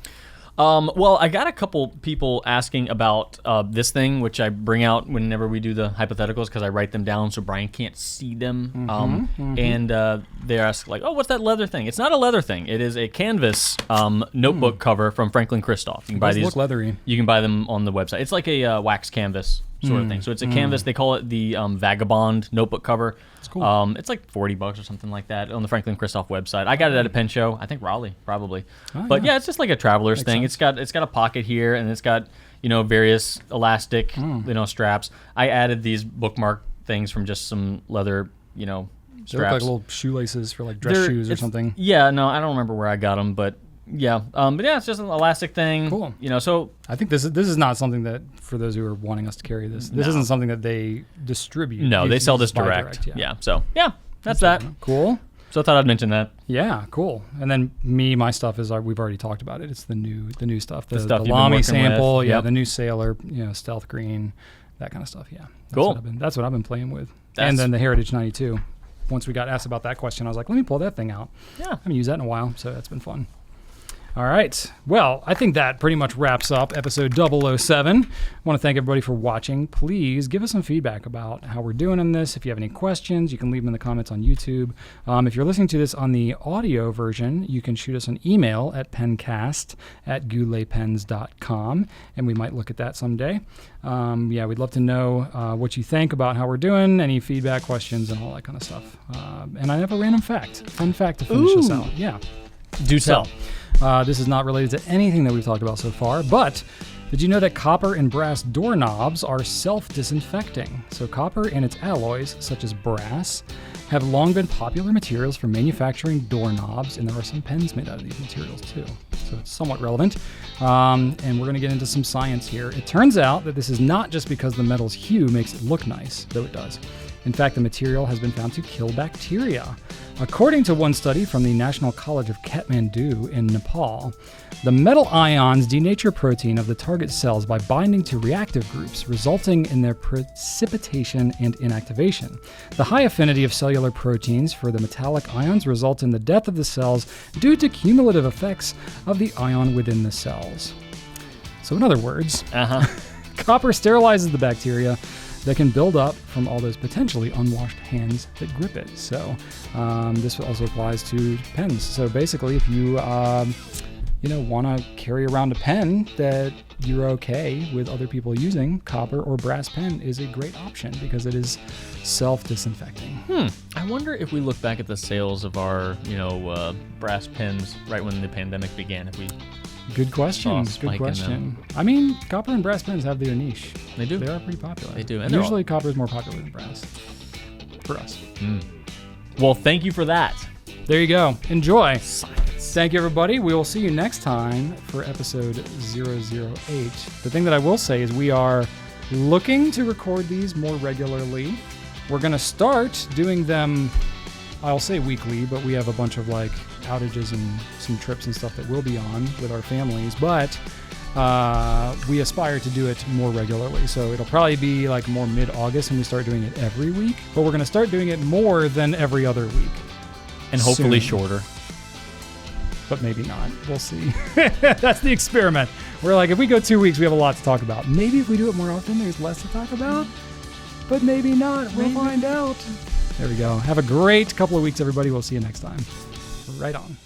Well, I got a couple people asking about this thing, which I bring out whenever we do the hypotheticals because I write them down so Brian can't see them. And they ask, like, oh, what's that leather thing? It's not a leather thing. It is a canvas notebook cover from Franklin Christoph. You can buy these. Look leathery. You can buy them on the website. It's like a wax canvas sort of thing. So it's a canvas. They call it the Vagabond notebook cover. It's cool. It's like $40 or something like that on the Franklin Christoph website. I got it at a pen show. I think Raleigh, probably. But yeah, it's just like a traveler's thing. It's got a pocket here, and it's got various elastic straps. I added these bookmark things from just some leather straps. They look like little shoelaces for like dress shoes or something. Yeah, no, I don't remember where I got them, but yeah, it's just an elastic thing. Cool. So I think this is not something that, for those who are wanting us to carry this isn't something that they distribute. No, they sell this direct. Yeah. So yeah, that's that. Cool. So I thought I'd mention that. Yeah, cool. And then my stuff is we've already talked about it. It's the new stuff. The stuff the Lamy sample. With. Yeah, the new Sailor. Stealth green, that kind of stuff. Yeah. Cool. That's what I've been playing with. And then the Heritage 92. once we got asked about that question, I was like, let me pull that thing out. Yeah. I haven't used that in a while, so that's been fun. All right. Well, I think that pretty much wraps up episode 007. I want to thank everybody for watching. Please give us some feedback about how we're doing in this. If you have any questions, you can leave them in the comments on YouTube. If you're listening to this on the audio version, you can shoot us an email at pencast@gouletpens.com, and we might look at that someday. We'd love to know what you think about how we're doing, any feedback, questions, and all that kind of stuff. And I have a random fun fact to finish us out. Yeah. Do tell. This is not related to anything that we've talked about so far, but did you know that copper and brass doorknobs are self-disinfecting? So copper and its alloys, such as brass, have long been popular materials for manufacturing doorknobs, and there are some pens made out of these materials too. So it's somewhat relevant. And we're going to get into some science here. It turns out that this is not just because the metal's hue makes it look nice, though it does. In fact, the material has been found to kill bacteria. According to one study from the National College of Kathmandu in Nepal, the metal ions denature protein of the target cells by binding to reactive groups, resulting in their precipitation and inactivation. The high affinity of cellular proteins for the metallic ions result in the death of the cells due to cumulative effects of the ion within the cells. So in other words, copper sterilizes the bacteria that can build up from all those potentially unwashed hands that grip it. So this also applies to pens. So basically, if you want to carry around a pen that you're okay with other people using, copper or brass pen is a great option because it is self-disinfecting. I wonder if we look back at the sales of our, brass pens right when the pandemic began, if we Good question. Good question. I mean, copper and brass pens have their niche. They do. They are pretty popular. They do. And usually copper is more popular than brass for us. Well, thank you for that. There you go. Enjoy. Science. Thank you, everybody. We will see you next time for episode 008. The thing that I will say is we are looking to record these more regularly. We're going to start doing them, I'll say weekly, but we have a bunch of outages and some trips and stuff that we'll be on with our families, but we aspire to do it more regularly. So it'll probably be more mid-August when we start doing it every week, but we're going to start doing it more than every other week. And hopefully soon. Shorter. But maybe not. We'll see. That's the experiment. We're if we go 2 weeks, we have a lot to talk about. Maybe if we do it more often, there's less to talk about, but maybe not. We'll find out. There we go. Have a great couple of weeks, everybody. We'll see you next time. Right on.